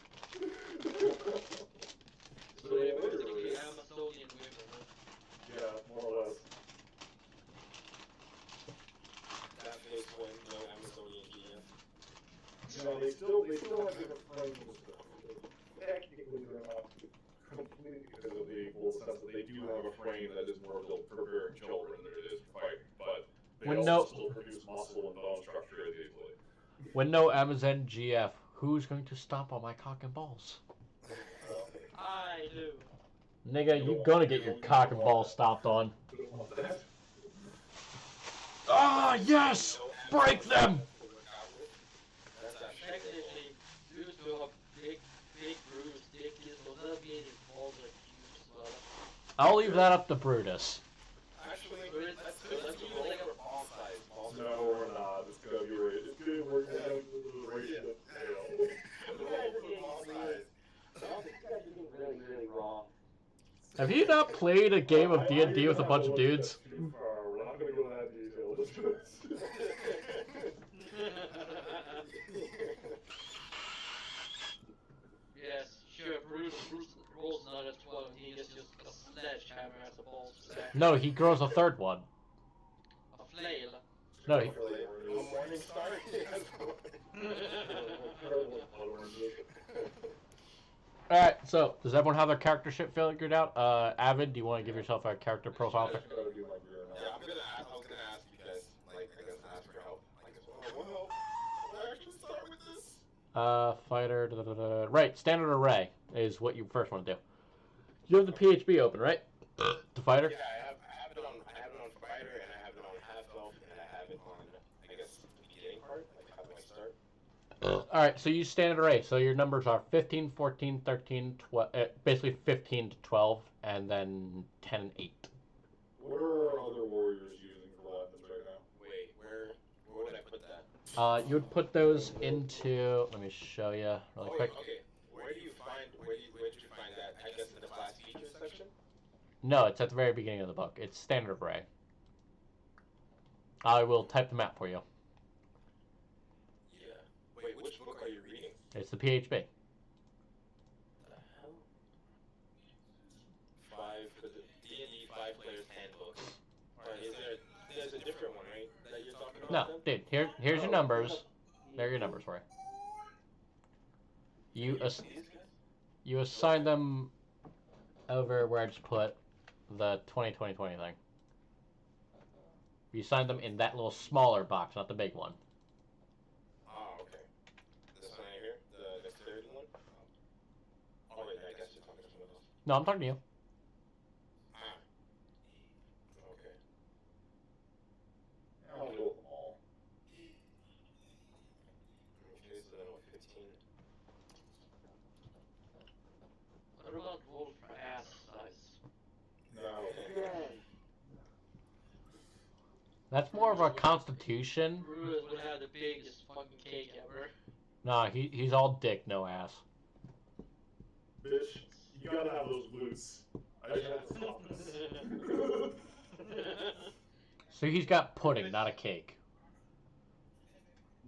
So they basically Amazonian women. Yeah, more or less. That face one, no Amazonian GF. No, they still have different frames and stuff. Technically, they're not completely equal in the sense that they do have a frame that is more built for preparing children than it is for fighting, but they also still produce muscle and bone structure as easily. When no Amazon GF, who's going to stomp on my cock and balls? I do. Nigga, you gonna get your cock and balls stomped on. Ah, yes! Break them! Technically, due to a big bruise dick is, will that be any balls are huge as well? I'll leave that up to Brutus. Actually, let's do like a ball size. Ball size. No, we're not. It's gonna be right. It's gonna work out right in the tail. Ball size. You guys are getting really, really wrong. Have you not played a game of D&D with a bunch of dudes? That's too far. We're not gonna go that detail. Yes, sure, Bruce rolls another 12 and he gets just a sledgehammer as a ball sack. No, he grows a third one. A flail. No, he, A morning star. Alright, so, does everyone have their character shit figured out? Avid, do you want to give yourself a character profile? Yeah, I was gonna ask you guys, like, I guess, ask for help. Like, what help? I actually start with this? Fighter, Right, standard array is what you first want to do. You have the PHB open, right? The fighter? Yeah, I have it on fighter, and I have it on half elf, and I have it on, I guess, the beginning part, like how do I start? Alright, so you use standard array. So your numbers are 15, 14, 13, 12, basically 15 to 12, and then 10 and 8. What are our other warriors using for weapons right now? Wait, where would I put that? You would put those into, let me show you really quick. Okay. Where did you find that? I guess in the class features section? No, it's at the very beginning of the book. It's standard array. I will type the map for you. Yeah. Wait, which book are you reading? It's the PHB. The hell? D&D 5 Players Handbook. Alright, there's a different one, right? That you're talking about? No, dude. Here's your numbers. There are your numbers for you. You assign them over where I just put the 20-20-20 thing. You assign them in that little smaller box, not the big one. Oh, okay. This one right here? The dexterity one? Oh, wait, I guess you're talking to someone else. No, I'm talking to you. Ah. Okay. I'll deal with them all. Okay, so then 15. What about wolf ass size? No. That's more of a constitution. Bruce would have the biggest fucking cake ever. Nah, he's all dick, no ass. Bitch, you gotta have those glutes. I just have to stop this. So he's got pudding, not a cake.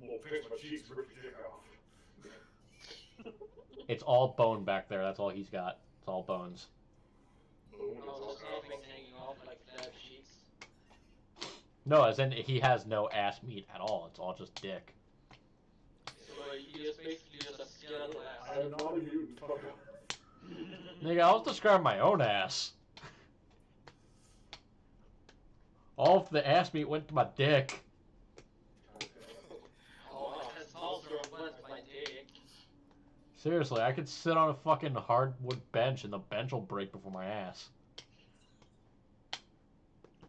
Well, pinch my cheeks, rip your dick off. It's all bone back there. That's all he's got. It's all bones. Boom, it's No, all there's nothing hanging off like flat cheeks. No, as in he has no ass meat at all. It's all just dick. So you just basically just a skeletal I ass. am not a mutant, fuck off. Nigga, I was describing my own ass. All of the ass meat went to my dick. Oh, my testosterone went to my dick. Seriously, I could sit on a fucking hardwood bench and the bench will break before my ass.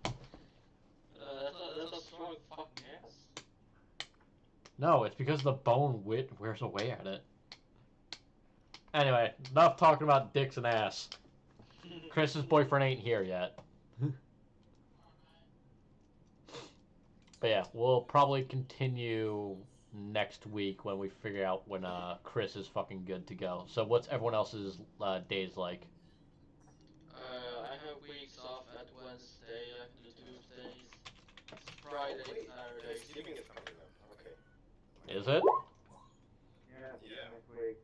That's a strong fucking ass. No, it's because the bone wears away at it. Anyway, enough talking about dicks and ass. Chris's boyfriend ain't here yet. But yeah, we'll probably continue next week when we figure out when Chris is fucking good to go. So what's everyone else's days like? I have weeks off at Wednesday, I can do Tuesdays, Friday, Wait, Saturday. Thanksgiving is coming up. Okay. Is it? Yeah. Next week.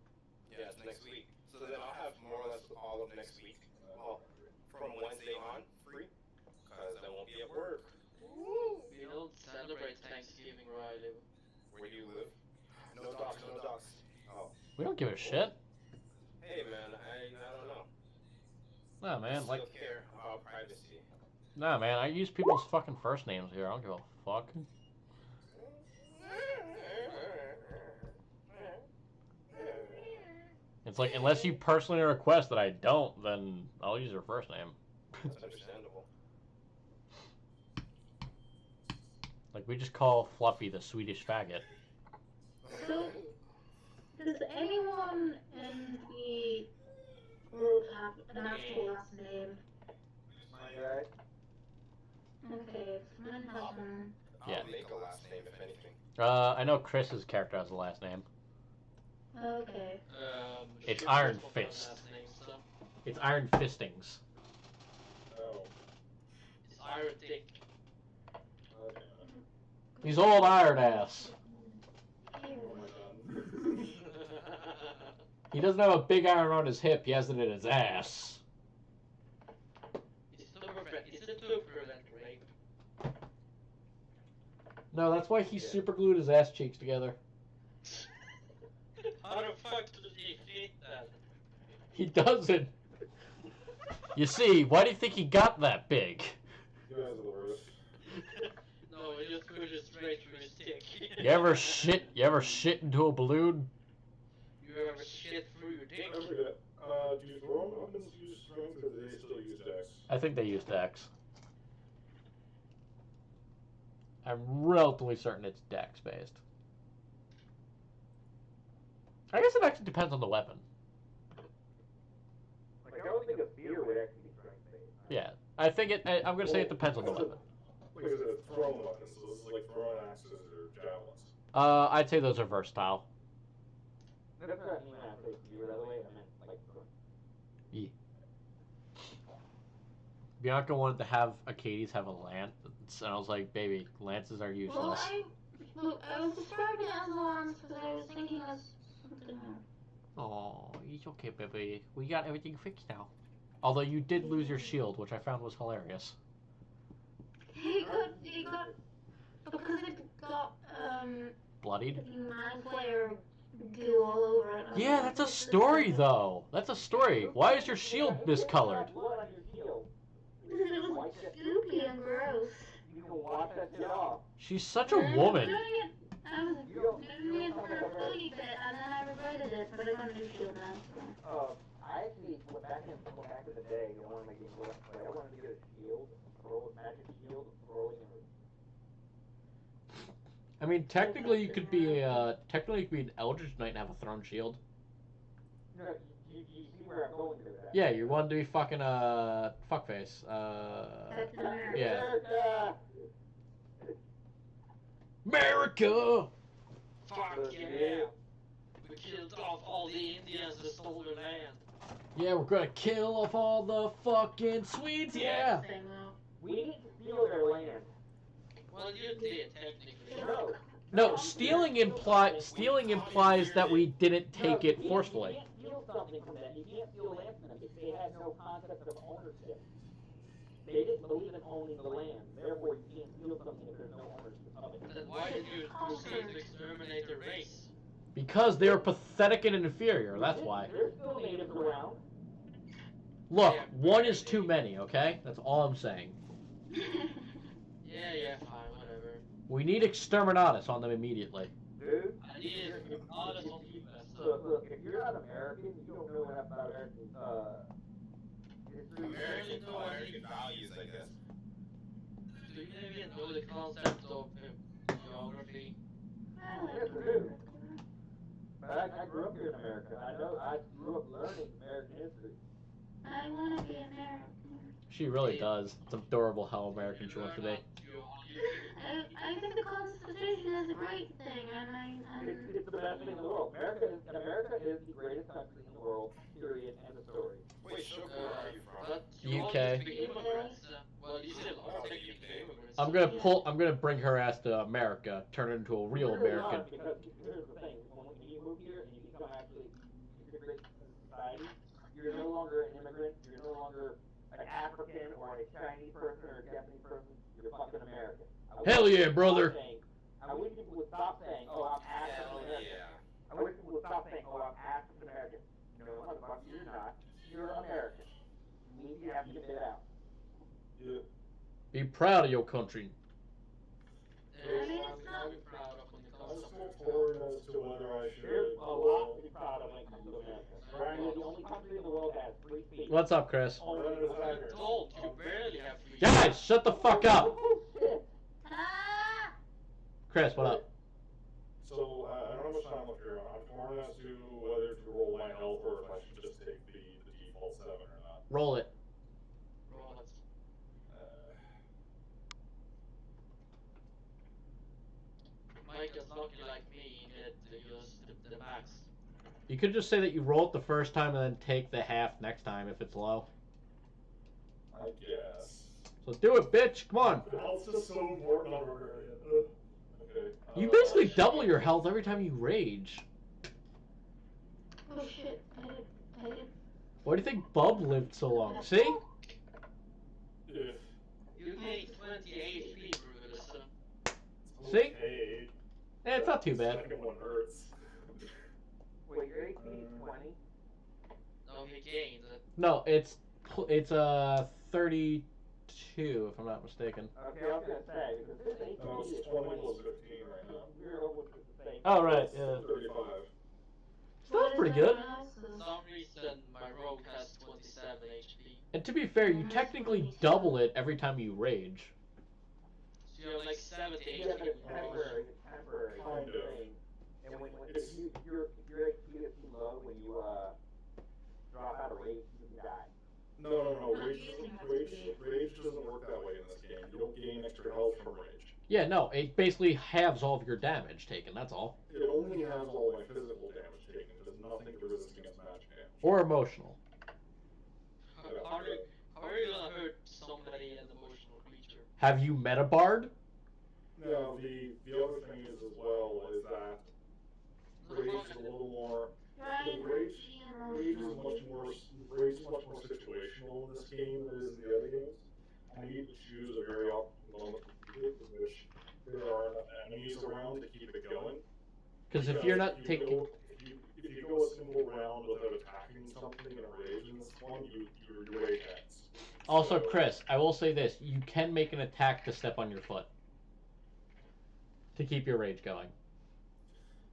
Yeah, it's next week. So then I'll have more or less all of next week. Well, from Wednesday on, free. Because I won't be at work. We don't celebrate Thanksgiving where I live. Where do you live? No docs, no docs. Oh. We don't give a shit. Hey man, I don't know. Nah, man, I like, still care about privacy. nah, man, I use people's fucking first names here. I don't give a fuck. It's like, unless you personally request that I don't, then I'll use your first name. That's understandable. Like, we just call Fluffy the Swedish faggot. So, does anyone in the group have an actual last name? My guy. Okay, mine has one. I'll Yeah. make a last name if anything. I know Chris's character has a last name. Okay. It's Shit, Iron what's my Fist. last name, so? It's Iron Fistings. Oh. It's Iron Dick. Okay. He's old iron ass. Oh my god. He doesn't have a big iron on his hip, he has it in his ass. Is it to prevent rape? No, that's why he super glued his ass cheeks together. How the fuck does he fit that? He doesn't. You see, why do you think he got that big? You guys are the worst. No, he just pushed it straight through his dick. You ever shit into a balloon? You ever shit through your dick? I forget. Do throwing weapons use strength or do they still use dex? I think they used Dex. I'm relatively certain it's Dex based. I guess it actually depends on the weapon. Like, I would think a spear would actually be strength-based. Yeah, I think I'm gonna say it depends on the weapon. Like I said, throwing weapons, so this is like throwing axes or javelins. I'd say those are versatile. That's what I mean when I say spear, by the way. I meant, like, Bianca wanted to have Arcades have a lance, and I was like, baby, lances are Well, useless. I was describing it as a lance because I was thinking of something else. Oh, it's okay, baby. We got everything fixed now. Although you did lose your shield, which I found was hilarious. He got, because it got, Bloodied? Mind Flayer goo all over it. Yeah, that's a story, though. That's a story. Why is your shield miscolored? Blood on your shield. Because it was spooky and gross. You can wash that shit off. She's such a woman. I was doing it for a funny bit, and then I regretted it, but I got a new shield now. I actually went back in the day. I wanted to make it look, but I wanted to get a shield, magic shield, throwing it. I mean, technically you could be an Eldritch Knight and have a thrown shield. No, you see where I'm going with that? Yeah, you want to be fucking fuckface. Yeah. America. Fuck yeah! We killed off all the Indians that stole their land. Yeah, we're gonna kill off all the fucking Swedes. Yeah. We need to steal their land. Well, you did, technically. No. No, stealing implies that we didn't take it forcefully. You can't steal something from them. You can't steal land from them because they had no concept of ownership. They didn't believe in owning the land. Therefore, you can't steal something if there's no ownership of it. Then why did you proceed to exterminate the race? Because they are pathetic and inferior. That's why. There's still natives around. Look, one is too many. Okay, that's all I'm saying. Yeah, fine, whatever. We need exterminatus on them immediately. Dude, I need it honest on you, look, if you're not American, you don't know enough about American history. American values, I guess. Do you even know the concept of geography? Yes, I do. But I grew up here in America. I grew up learning American history. I want to be American. She really does. It's adorable how American she wants to be. I think the Constitution is a great thing, and It's the best thing in the world. America is the greatest country in the world, period, end of story. Wait, so where are you from? But you UK. always speak immigrants. Well, you still are technically immigrants. I'm gonna bring her ass to America, turn her into a real You're really American. not, because here's the thing: when you move here and you become actually integrated into society, you're no longer an immigrant. You're no longer an African or a Chinese person or a Japanese person. You're fucking American. Hell yeah, brother. I wish people would stop saying, "Oh, I'm African Hell American." yeah. I wish people would stop saying, "Oh, I'm African American." No, motherfucker, you're not. You're American. You need to have to get it out. Yeah. Be proud of your country. There's one thing I'll be proud of when it I'm comes to still torn as to whether I should. There's a lot to be proud of when it comes to America. Brian is the only country in the world that has free speech. What's up, Chris? Only Run in it the as country. told you barely have free Guys, shut the fuck up. Oh, shit. Ah! Chris, what up? So, I don't know how much time left here. I'm torn as to whether to roll my health or if I should just take the default 7 or not. Roll it. rollers. Mike is lucky like me that you use the max. You could just say that you roll it the first time and then take the half next time if it's low. I guess. So do it, bitch. Come on. Health's just so important on Barbarian. Okay. You basically double your health every time you rage. Oh shit, I did. Why do you think Bub lived so long? See? Yeah. You gain 20 HP, Brutus. See? Okay. It's not too bad. Second one hurts. Wait, your AP is 20? No, he gained. No, it's 32 if I'm not mistaken. Okay, I was gonna say, because his AP No, is it's 20. 20 plus 15 right now. We're almost at the same. Oh right, yeah. 35. Still pretty good. For some reason, my rogue has 27 HP. And to be fair, you technically double it every time you rage. So you're like 70 Yeah, but HP. it's temporary. It's temporary. Kind of. And when if your HP gets too low, when you drop out of rage, you die. No. Rage doesn't work that way in this game. You don't gain extra health from rage. Yeah, no, it basically halves all of your damage taken, that's all. It only has all my physical damage taken. It does nothing to resist against magic damage. Or emotional. How are you gonna hurt somebody an emotional creature. Have you met a bard? Now, the other thing is as well is that rage is a little more. The rage is much more situational in this game than it is in the other games. I need to choose a very optimal moment in which there are enough enemies around to keep it going. Because if you're not if taking... if you go a single round without attacking something in a rage in this one, your rage ends. Also, So, Chris, I will say this. You can make an attack to step on your foot. To keep your rage going.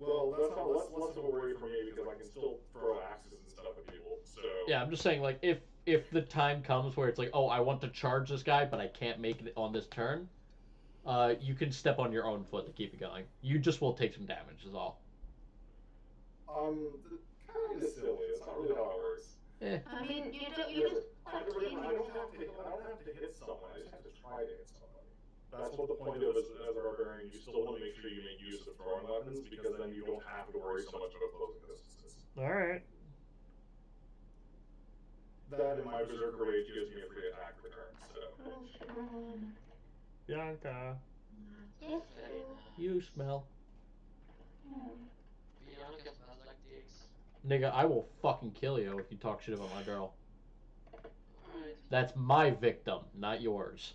well, that's less of a worry for me because I can still throw axes and stuff at people. So Yeah, I'm just saying, like, if the time comes where it's like, oh, I want to charge this guy, but I can't make it on this turn, you can step on your own foot to keep it going. You just will take some damage, is all. kind of silly. It's not really how it works. Eh. I mean, you just I don't have to hit someone. I just have to try to hit somebody. That's what the point of as a barbarian. You still want to make sure you make use of throwing weapons because then you don't have to worry so much about closing distances. Alright. That and my berserker rage gives me a free attack return. So Bianca, Yes, you smell. Bianca smells like dicks. Nigga, I will fucking kill you if you talk shit about my girl. Alright. That's my victim, not yours.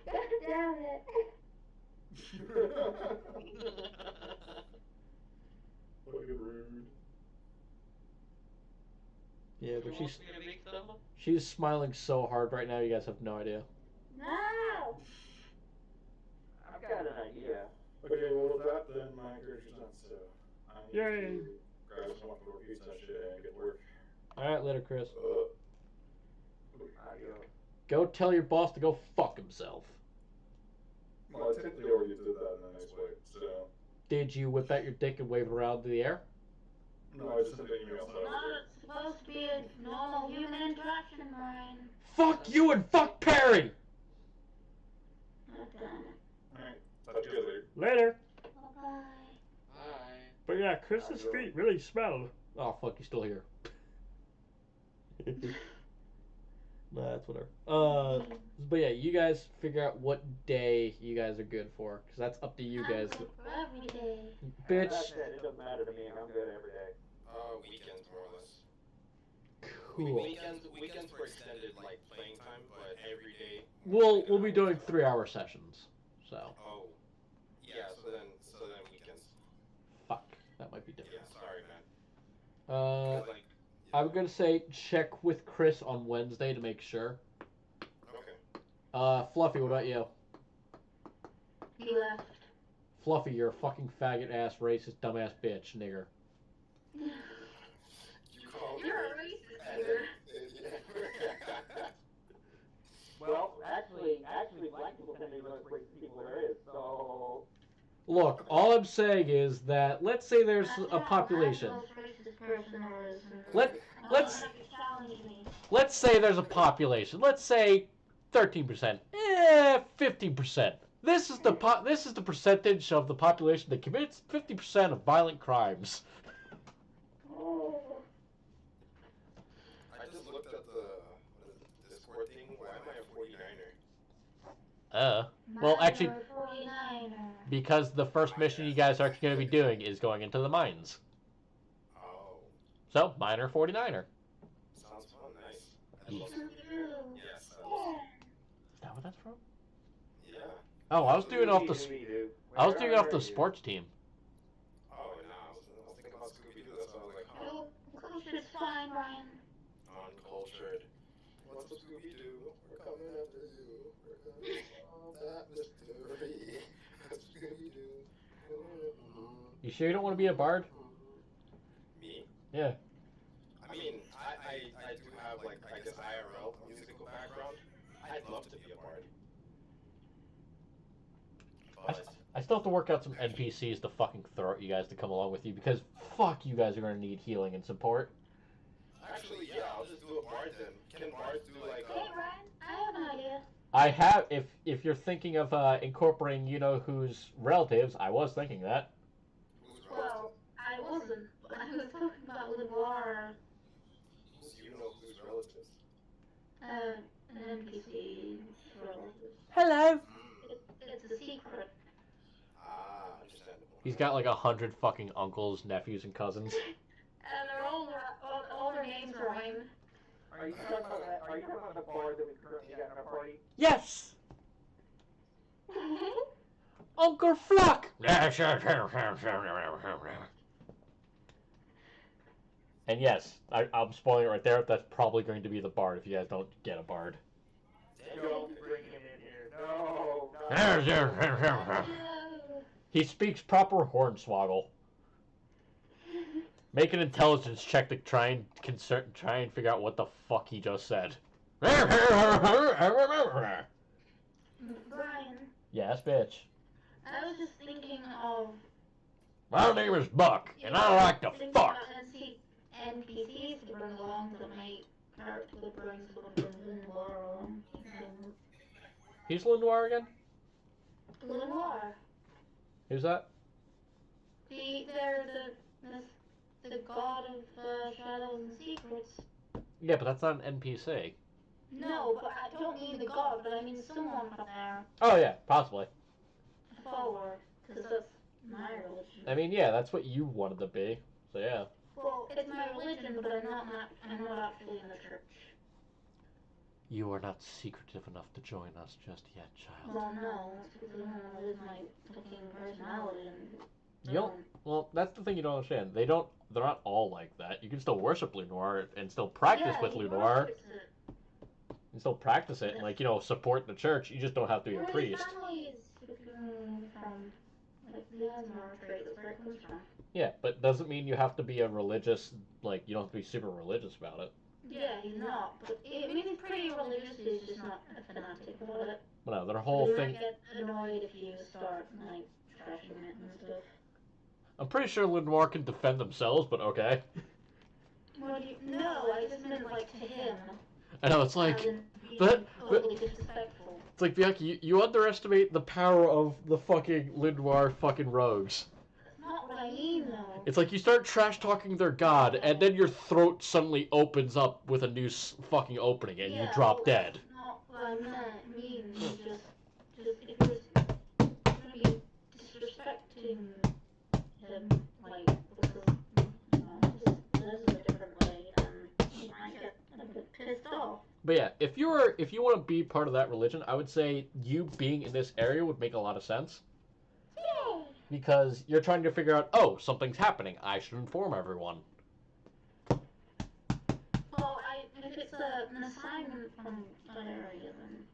God damn it. Fucking rude. Yeah, but You want to be a victim? she's smiling so hard right now, you guys have no idea. No! I've got an idea. Okay, well with that then my character's done. So I need Yay. to grab some more pizza and shit and get to work. Alright, later, Chris. Adios. Go tell your boss to go fuck himself. Well, I technically already did that in a nice way. So Did you whip out your dick and wave it around in the air? no, I just sent an email. So No, it's supposed to be a normal human interaction, Brian. Fuck you and fuck Perry! Not done. alright, talk to you guys later. Later. Bye-bye. Hi. But yeah, Chris's feet really smell. Oh fuck, he's still here. Nah, that's whatever. But yeah, you guys figure out what day you guys are good for, because that's up to you guys. I'm good for every day. Bitch. That's it. It doesn't matter to me. I'm good every day. Weekends more or less. Cool. Weekends for extended like playing time, but every day. We'll be doing 3-hour sessions, so Oh, yeah. So then weekends. fuck, that might be different. Yeah, sorry, man. 'Cause, like, I'm gonna say check with Chris on Wednesday to make sure. Okay. Fluffy, what about you? He left. Fluffy, you're a fucking faggot ass, racist, dumbass bitch, nigger. You call me. You're a racist, nigger. Well, actually, black people tend to be the most racist people there is. So Look, all I'm saying is that let's say there's a population. Let's say there's a population. Let's say 13%. 15%. This is the percentage of the population that commits 50% of violent crimes. I just looked at the Discord thing. Why am I a 49er? Well, actually, because the first mission you guys are going to be doing is going into the mines. Oh, So, miner 49er. sounds fun. Nice. I Yeah. love it. Yes. Is that what that's from? Yeah. Oh, I was doing off the the sports team. Oh, no. I was thinking about Scooby Doo. That's why I was like, huh. Culture's fine, Brian. Uncultured. What's up, Scooby Doo? We're coming after you. We're coming all that mystery. Scooby Doo. You sure you don't want to be a bard? Me? Yeah. I mean, I do have, like, I guess IRL musical background. I'd love to be a bard. But, I still have to work out some NPCs to fucking throw at you guys to come along with you because fuck, you guys are going to need healing and support. actually, yeah, I'll just do a bard then. Can bards do, like, Hey, Brian, I have an idea. I have, if you're thinking of incorporating you-know-whose relatives, I was thinking that. who's Well, relative? I wasn't. I was talking about Levar. You know who's relatives. an NPC relative. Hello. It's a secret. Ah, understandable. He's got like 100 fucking uncles, nephews, and cousins. And they're all their names rhyme. Are you talking about that? Are you talking about the bard that we currently got in our party? Yes. Uncle Fluck. And yes, I'm spoiling it right there. That's probably going to be the bard if you guys don't get a bard. Don't bring him in here. No. He speaks proper hornswoggle. Make an intelligence check to try and figure out what the fuck he just said. Brian, Yes, bitch. I was just thinking of. My name is Buck, and I like to thinking fuck. about NPCs to bring along that my character could bring someone from Lenoir along. Who's Lenoir again? Lenoir. Who's that? They're the god of shadows and secrets. Yeah, but that's not an NPC. No, but I don't mean the god, but I mean someone from there. Oh yeah, possibly. A follower, because that's my religion. I mean, yeah, that's what you wanted to be. So yeah. Well, it's my religion, but I'm not actually in the church. You are not secretive enough to join us just yet, child. Well, no, it's because I don't want to lose my fucking personality and. You don't. Well, that's the thing you don't understand. They're not all like that. You can still worship Lenoir and still practice with Lenoir. You can still practice it and, like, support the church. You just don't have to be a priest. Yeah, but doesn't mean you have to be a religious, like, you don't have to be super religious about it. Yeah, he's not, but I mean, he's pretty religious, he's just not a fanatic about it. Well, no, their whole thing. You might get annoyed if you start, like, trashing it and stuff. I'm pretty sure Lenoir can defend themselves, but okay. What do you... No, I just meant, like, to him. I know, it's like... Totally disrespectful. It's like, Bianchi, you underestimate the power of the fucking Lenoir fucking rogues. That's not what I mean, though. It's like you start trash-talking their god, and then your throat suddenly opens up with a new fucking opening, and you drop dead. That's not what I mean. Just if you're gonna be disrespecting him, like, because, this is a different way, you might get a bit pissed off. But yeah, if you want to be part of that religion, I would say you being in this area would make a lot of sense. Yeah. Because you're trying to figure out, oh, something's happening. I should inform everyone. Well, if it's an assignment from that area, then...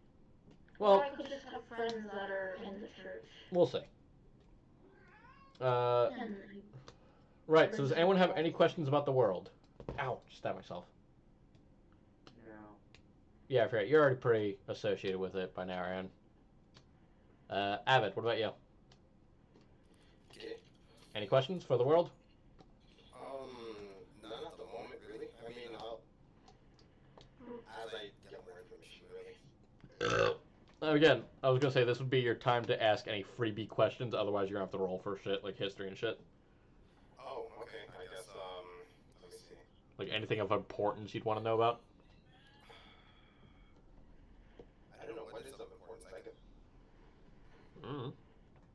Well, or I could just have friends that are in the church. We'll see. Right, so does anyone have any questions about the world? Ow, just stabbed myself. No. Yeah, I forgot. You're already pretty associated with it by now, Aaron. Avid, what about you? Okay. Any questions for the world? None at the moment, really. I mean, as I get more information, really. Again, I was gonna say this would be your time to ask any freebie questions, otherwise you're gonna have to roll for shit like history and shit. Oh, okay. I guess, let me see. Like anything of importance you'd want to know about? I don't know, what is of importance, I guess?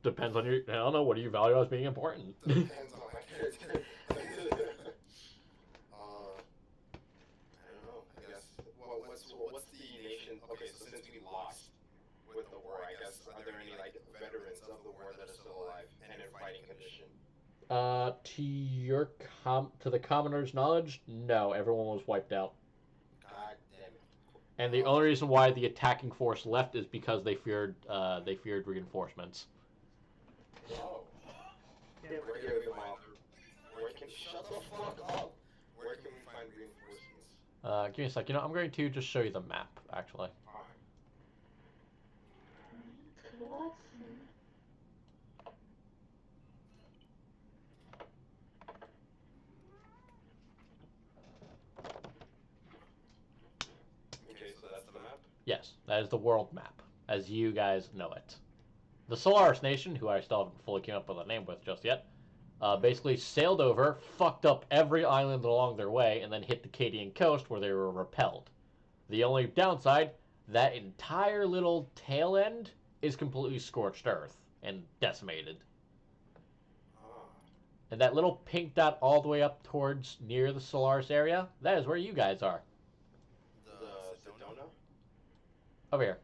Depends on your... I don't know, what do you value as being important? Depends on my character. I don't know, I guess. What's the nation... Okay, so since we lost with the war, I guess, are there any, like, veterans of the war that are still alive and in fighting condition? To the commoner's knowledge, no, everyone was wiped out. God damn it. And the only reason why the attacking force left is because they feared reinforcements. Oh. Shut the fuck up! Where can we find reinforcements? Give me a sec. I'm going to just show you the map, actually. What? Okay, so that's the map? Yes, that is the world map, as you guys know it. The Solaris Nation, who I still haven't fully came up with a name with just yet, basically sailed over, fucked up every island along their way, and then hit the Cadian coast where they were repelled. The only downside, that entire little tail end is completely scorched earth and decimated. And that little pink dot all the way up towards near the Solaris area, that is where you guys are. The Sedona? Over here.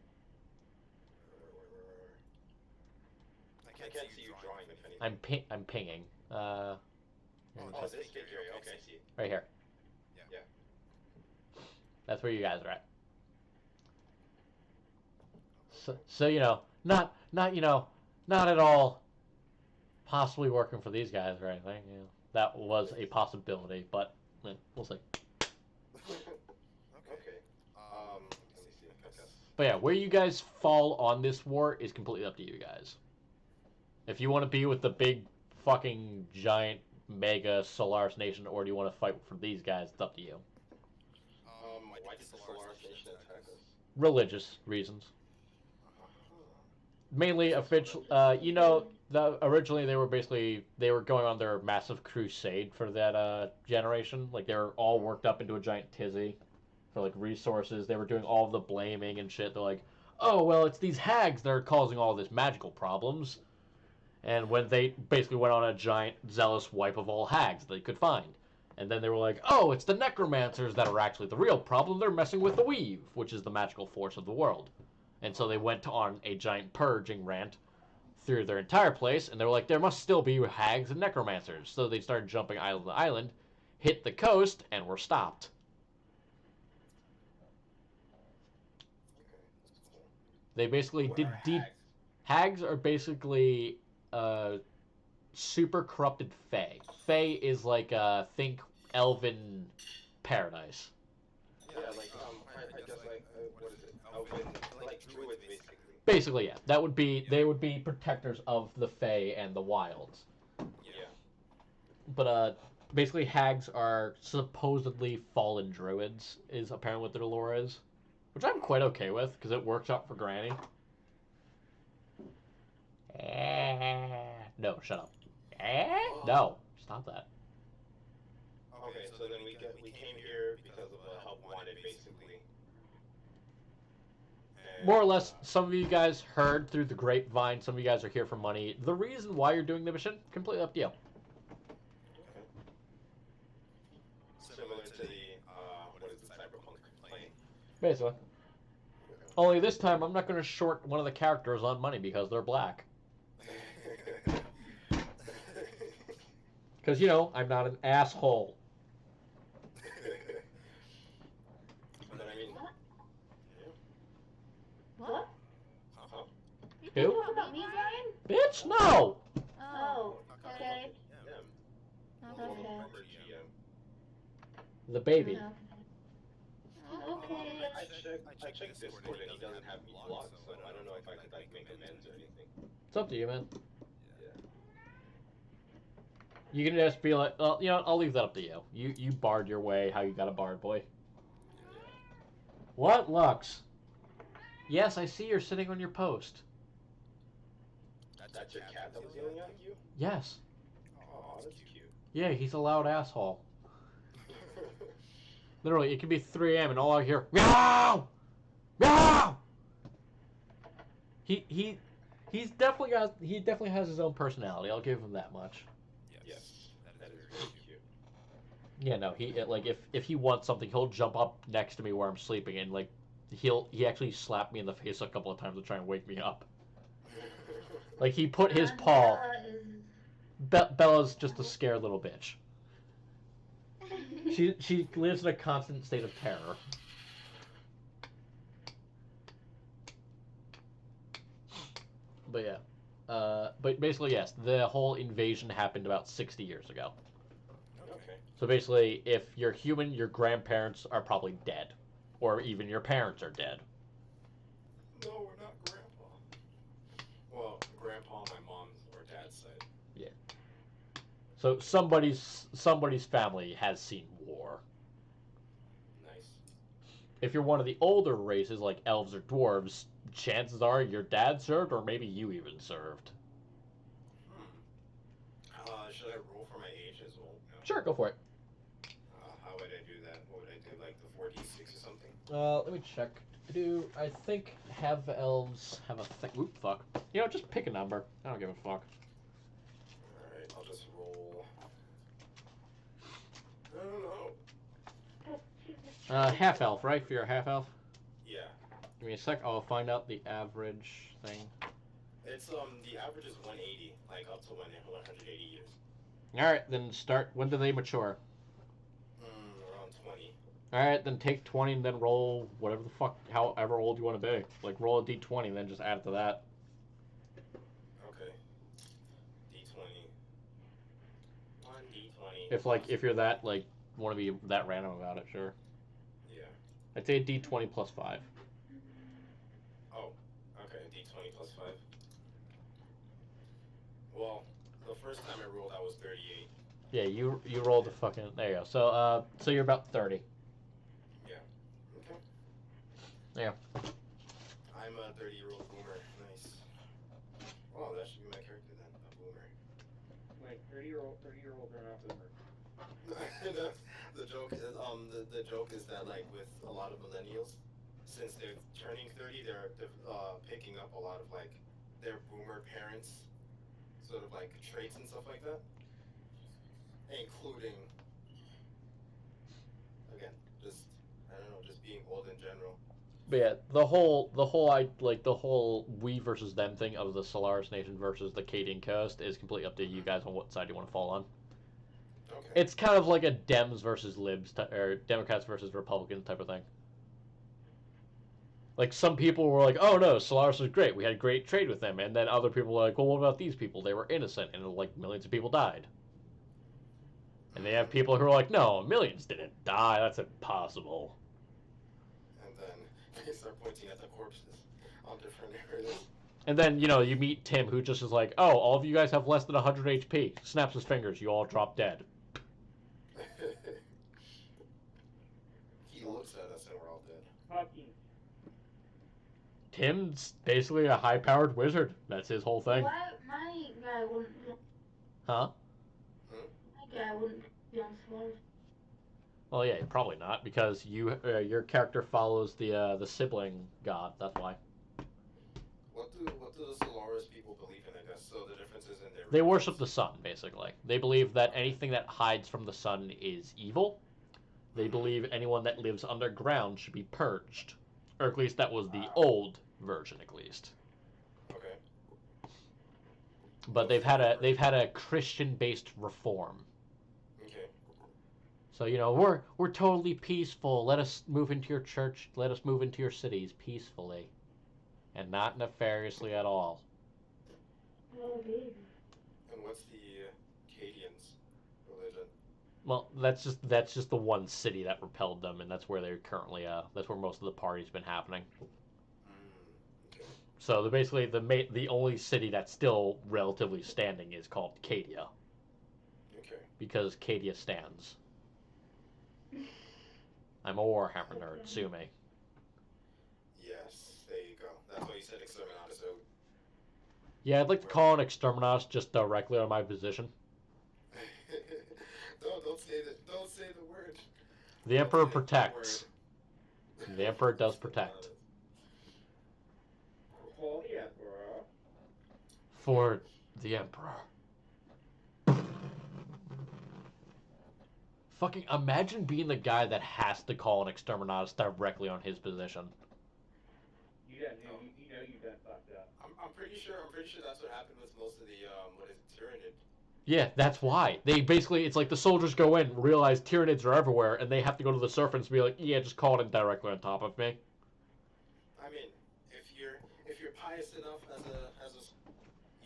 I can't see you drawing, if anything. I'm pinging. Oh, this area. Okay, I see. Right here. Yeah. That's where you guys are at. So you know, not at all possibly working for these guys or anything. You know, that was a possibility, but we'll see. Okay. Let me see. I guess. But yeah, where you guys fall on this war is completely up to you guys. If you want to be with the big fucking giant mega Solaris nation, or do you want to fight for these guys, it's up to you. Why did the Solaris Nation attack us? Religious reasons. Mainly official, you know, originally they were going on their massive crusade for that generation. Like, they were all worked up into a giant tizzy for like resources. They were doing all of the blaming and shit. They're like, oh well, it's these hags that are causing all this magical problems. And when they basically went on a giant zealous wipe of all hags they could find. And then they were like, oh, it's the necromancers that are actually the real problem. They're messing with the weave, which is the magical force of the world. And so they went on a giant purging rant through their entire place, and they were like, there must still be hags and necromancers. So they started jumping island to island, hit the coast, and were stopped. They basically did hags are basically super corrupted fae. Fae is like think elven paradise. Yeah, like I guess like what is it? Elven, like druids, basically. Basically, yeah. They would be protectors of the fae and the wilds. Yeah. But basically hags are supposedly fallen druids is apparently what their lore is, which I'm quite okay with because it works out for Granny. No, shut up. No, stop that. Okay, so then we came here because of the help wanted, basically. And, More or less, some of you guys heard through the grapevine. Some of you guys are here for money. The reason why you're doing the mission, completely up to you. Okay. Similar to the what is the cyberpunk complaint? Basically. Only this time, I'm not going to short one of the characters on money because they're black. Because, you know, I'm not an asshole. But I mean, What? uh-huh. You Who? talking about me, Brian? Bitch, no! Oh, okay. Yeah. Okay. Former GM. The baby. Okay. I checked Discord and he doesn't have me blocked, so I don't know if I could like make amends or anything. It's up to you, man. Yeah. You can just be like, well, you know, I'll leave that up to you. You barred your way how you got a barred, boy. What, Lux? Yes, I see you're sitting on your post. That's your cat that was yelling at you? Yes. Oh, that's cute. Yeah, he's a loud asshole. Literally, it could be 3 a.m. and all I hear, meow, meow. He definitely has his own personality. I'll give him that much. Yes, that is really cute. Yeah, no, like if he wants something, he'll jump up next to me where I'm sleeping and like he actually slapped me in the face a couple of times to try and wake me up. Like he put his paw. Bella's just a scared little bitch. She lives in a constant state of terror. But yeah, but basically yes, the whole invasion happened about 60 years ago. Okay. So basically, if you're human, your grandparents are probably dead, or even your parents are dead. No, we're not grandpa. Well, grandpa on my mom's or dad's side. Yeah. So somebody's family has seen war. Nice. If you're one of the older races like elves or dwarves, chances are your dad served, or maybe you even served. Should I roll for my age as well? No. Sure, go for it. How would I do that? What would I do? Like the 4d6 or something? Let me check. I think have elves have a thing? Oop, fuck. You know, just pick a number. I don't give a fuck. Alright, I'll just roll. I don't know. Half elf, right? For your half elf. Yeah. Give me a sec. I'll find out the average thing. It's the average is 180, like up to 180 years. All right, then start. When do they mature? Around 20. All right, then take 20 and then roll whatever the fuck, however old you want to be. Like roll a d20 and then just add it to that. Okay. D20. 1d20. If you're that like want to be that random about it, sure. Yeah. I'd say d20 plus 5. Oh, okay. D20 plus 5. Well, the first time I rolled, I was 38. Yeah, you rolled the fucking. There you go. So you're about 30. Yeah. Okay. Yeah. I'm a 30-year-old boomer. Nice. Oh, that should be my character then. A boomer. Like 30-year-olds are not boomers. The joke is the joke is that like with a lot of millennials, since they're turning 30, they're picking up a lot of like their boomer parents, sort of like traits and stuff like that, including again just I don't know, just being old in general. But yeah, the whole we versus them thing of the Solaris Nation versus the Cadian Coast is completely up to you guys on what side you want to fall on. Okay. It's kind of like a Dems versus Libs, or Democrats versus Republicans type of thing. Like, some people were like, oh no, Solaris was great, we had great trade with them, and then other people were like, well, what about these people? They were innocent, and like millions of people died. And they have people who are like, no, millions didn't die, that's impossible. And then they start pointing at the corpses on different areas. And then, you meet Tim, who just is like, oh, all of you guys have less than 100 HP. Snaps his fingers, you all drop dead. He looks at us and we're all dead. Fucking. Tim's basically a high-powered wizard. That's his whole thing. Why my guy wouldn't? Huh? My guy wouldn't be on Solaris. Well, yeah, probably not, because your character follows the sibling god. That's why. What do the Solaris people believe in? I guess so. The difference is in their. They worship the sun, basically. They believe that anything that hides from the sun is evil. They believe anyone that lives underground should be purged, or at least that was the old version, at least. Okay. But they've had a Christian-based reform. Okay. So we're totally peaceful. Let us move into your church. Let us move into your cities peacefully, and not nefariously at all. Oh, baby. And what's the Cadians' religion? Well, that's just the one city that repelled them, and that's where they're currently. That's where most of the party's been happening. Okay. So basically the only city that's still relatively standing is called Cadia. Okay. Because Cadia stands. I'm a Warhammer nerd, sue me. Yes, there you go. That's why you said Exterminatus. So Yeah, I'd like to call an Exterminatus just directly on my position. don't say the word. The Emperor protects. The Emperor does protect. For the Emperor. For the Emperor. Fucking imagine being the guy that has to call an Exterminatus directly on his position. You done fucked up. I'm pretty sure that's what happened with most of the what is it, Tyranid. Yeah, that's why. It's like the soldiers go in, realize Tyranids are everywhere, and they have to go to the serpents and be like, yeah, just call it directly on top of me. I mean, if you're pious enough as a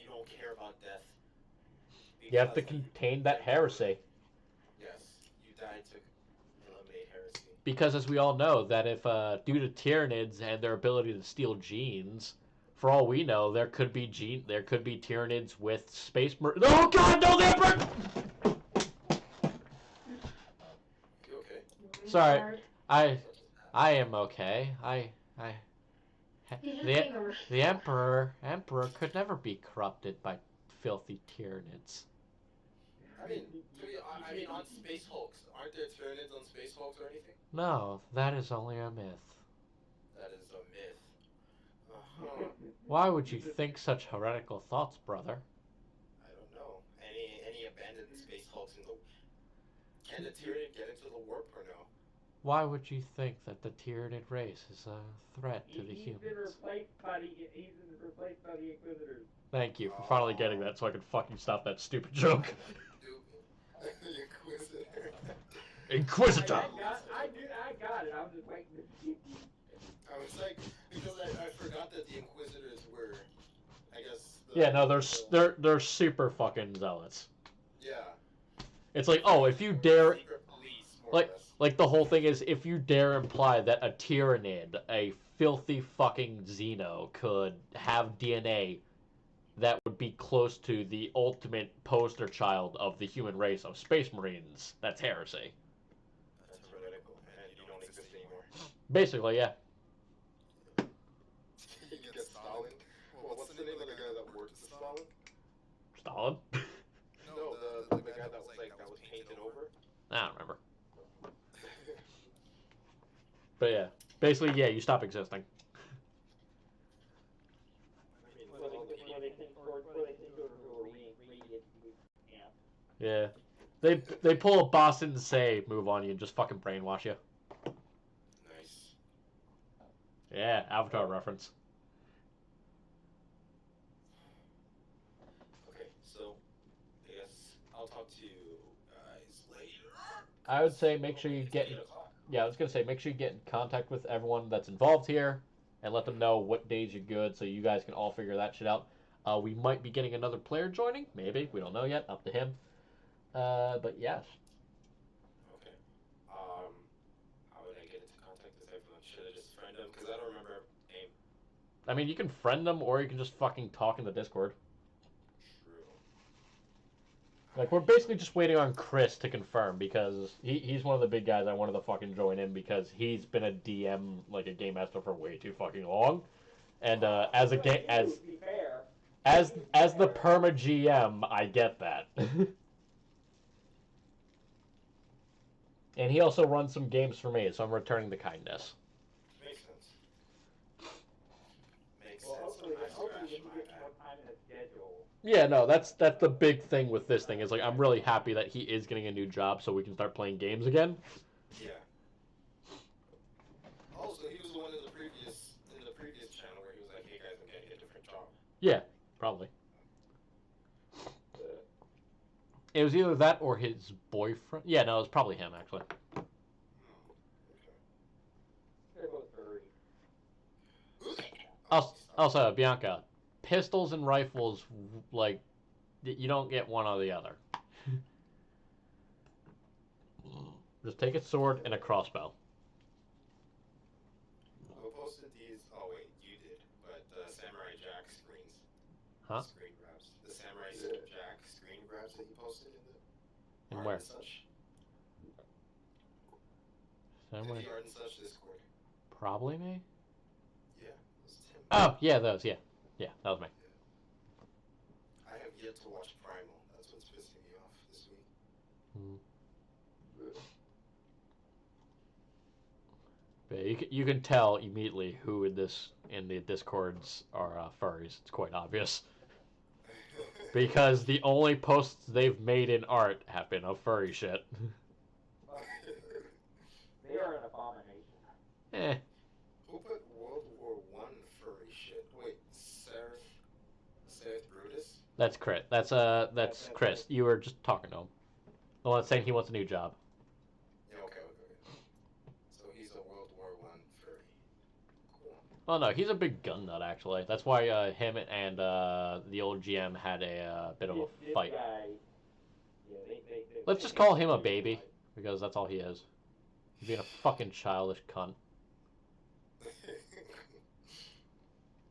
you don't care about death. You have to contain that heresy. Yes, you died to eliminate heresy. Because as we all know, that if due to Tyranids and their ability to steal genes, for all we know, there could be Tyranids with space Oh God, no, the Emperor! You okay? Sorry, I am okay. The Emperor could never be corrupted by filthy Tyranids. I mean, on Space Hulks, aren't there Tyranids on Space Hulks or anything? No, that is only a myth. that is a myth. Uh-huh. Why would you think such heretical thoughts, brother? I don't know. Any abandoned space hulks in the... Can the Tyranid get into the warp or no? Why would you think that the Tyranid race is a threat to the He's humans? been replaced by the Inquisitors. Thank you for finally getting that so I could fucking stop that stupid joke. The Inquisitor! I got it. I was just waiting to see. I was like, because I forgot that the Inquisitors were, I guess... Yeah, no, they're super fucking zealots. Yeah. It's like, oh, if you dare... Secret police, more or less. Like, the whole thing is, if you dare imply that a Tyranid, a filthy fucking Xeno, could have DNA that would be close to the ultimate poster child of the human race of Space Marines, that's heresy. That's heretical, and you don't exist anymore. Basically, yeah. You get Stalin. Well, what's the name of the guy that worked for Stalin? Stalin? No, the guy that was painted over. I don't remember. But yeah, basically, yeah, you stop existing. Yeah. They pull a Boston Say move on you and just fucking brainwash you. Nice. Yeah, Avatar reference. Okay, so I guess I'll talk to you guys later. I would say make sure you get... 8 o'clock. Yeah, I was going to say, make sure you get in contact with everyone that's involved here and let them know what days you're good so you guys can all figure that shit out. We might be getting another player joining. Maybe. We don't know yet. Up to him. But yes. Okay. How would I get into contact with everyone? Should I just friend them? Because I don't remember name. I mean, you can friend them or you can just fucking talk in the Discord. True. Like, we're basically just waiting on Chris to confirm because he's one of the big guys I wanted to fucking join in because he's been a DM, like a game master for way too fucking long. And as the perma GM, I get that. And he also runs some games for me, so I'm returning the kindness. Makes sense. Makes Well, sense. hopefully, I hopefully when scratched you my get back. more time in the schedule. Yeah, no, that's the big thing with this thing is like I'm really happy that he is getting a new job so we can start playing games again. Yeah. Also, he was the one in the previous channel where he was like, "Hey guys, I'm getting a different job." Yeah, probably. It was either that or his boyfriend. Yeah, no, it was probably him actually. Okay. They're both furry. Also, Bianca, pistols and rifles, like, you don't get one or the other. Just take a sword and a crossbow. Who posted these? Oh wait, you did. But the Samurai Jack screens. Huh? Screen grabs. The Samurai Jack screen grabs that you posted in the And Art where? and Such. Somewhere. In the Art and Such Discord. Probably me. Yeah, it was Tim. Oh, yeah, those, yeah. Yeah, that was me. I have yet to watch Primal. That's what's pissing me off this week. Hmm. But you can tell immediately who in the Discords are furries. It's quite obvious. Because the only posts they've made in art have been of furry shit. They are an abomination. Eh. Who put World War I furry shit? Wait, Seraph Brutus? That's Chris. That's Chris. You were just talking to him. The one saying he wants a new job. Yeah, okay. So he's a World War I furry. Cool. Oh no, he's a big gun nut actually. That's why him and the old GM had a bit of a This fight. guy, yeah, they Let's just call him a baby because that's all he is. He's being a fucking childish cunt.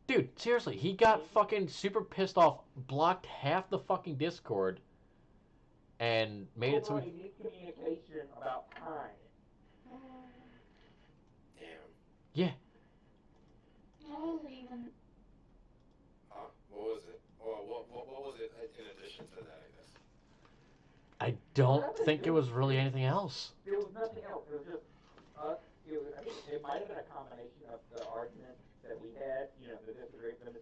Dude, seriously, he got fucking super pissed off, blocked half the fucking Discord, and made it so Nobody needs communication about time. Damn. yeah. I wasn't even. Huh? What was it? Or what was it in addition to that, I guess? I don't think it was really anything else. There was nothing else. It was just us. It I think it might have been a combination of the arguments that we had, the disagreement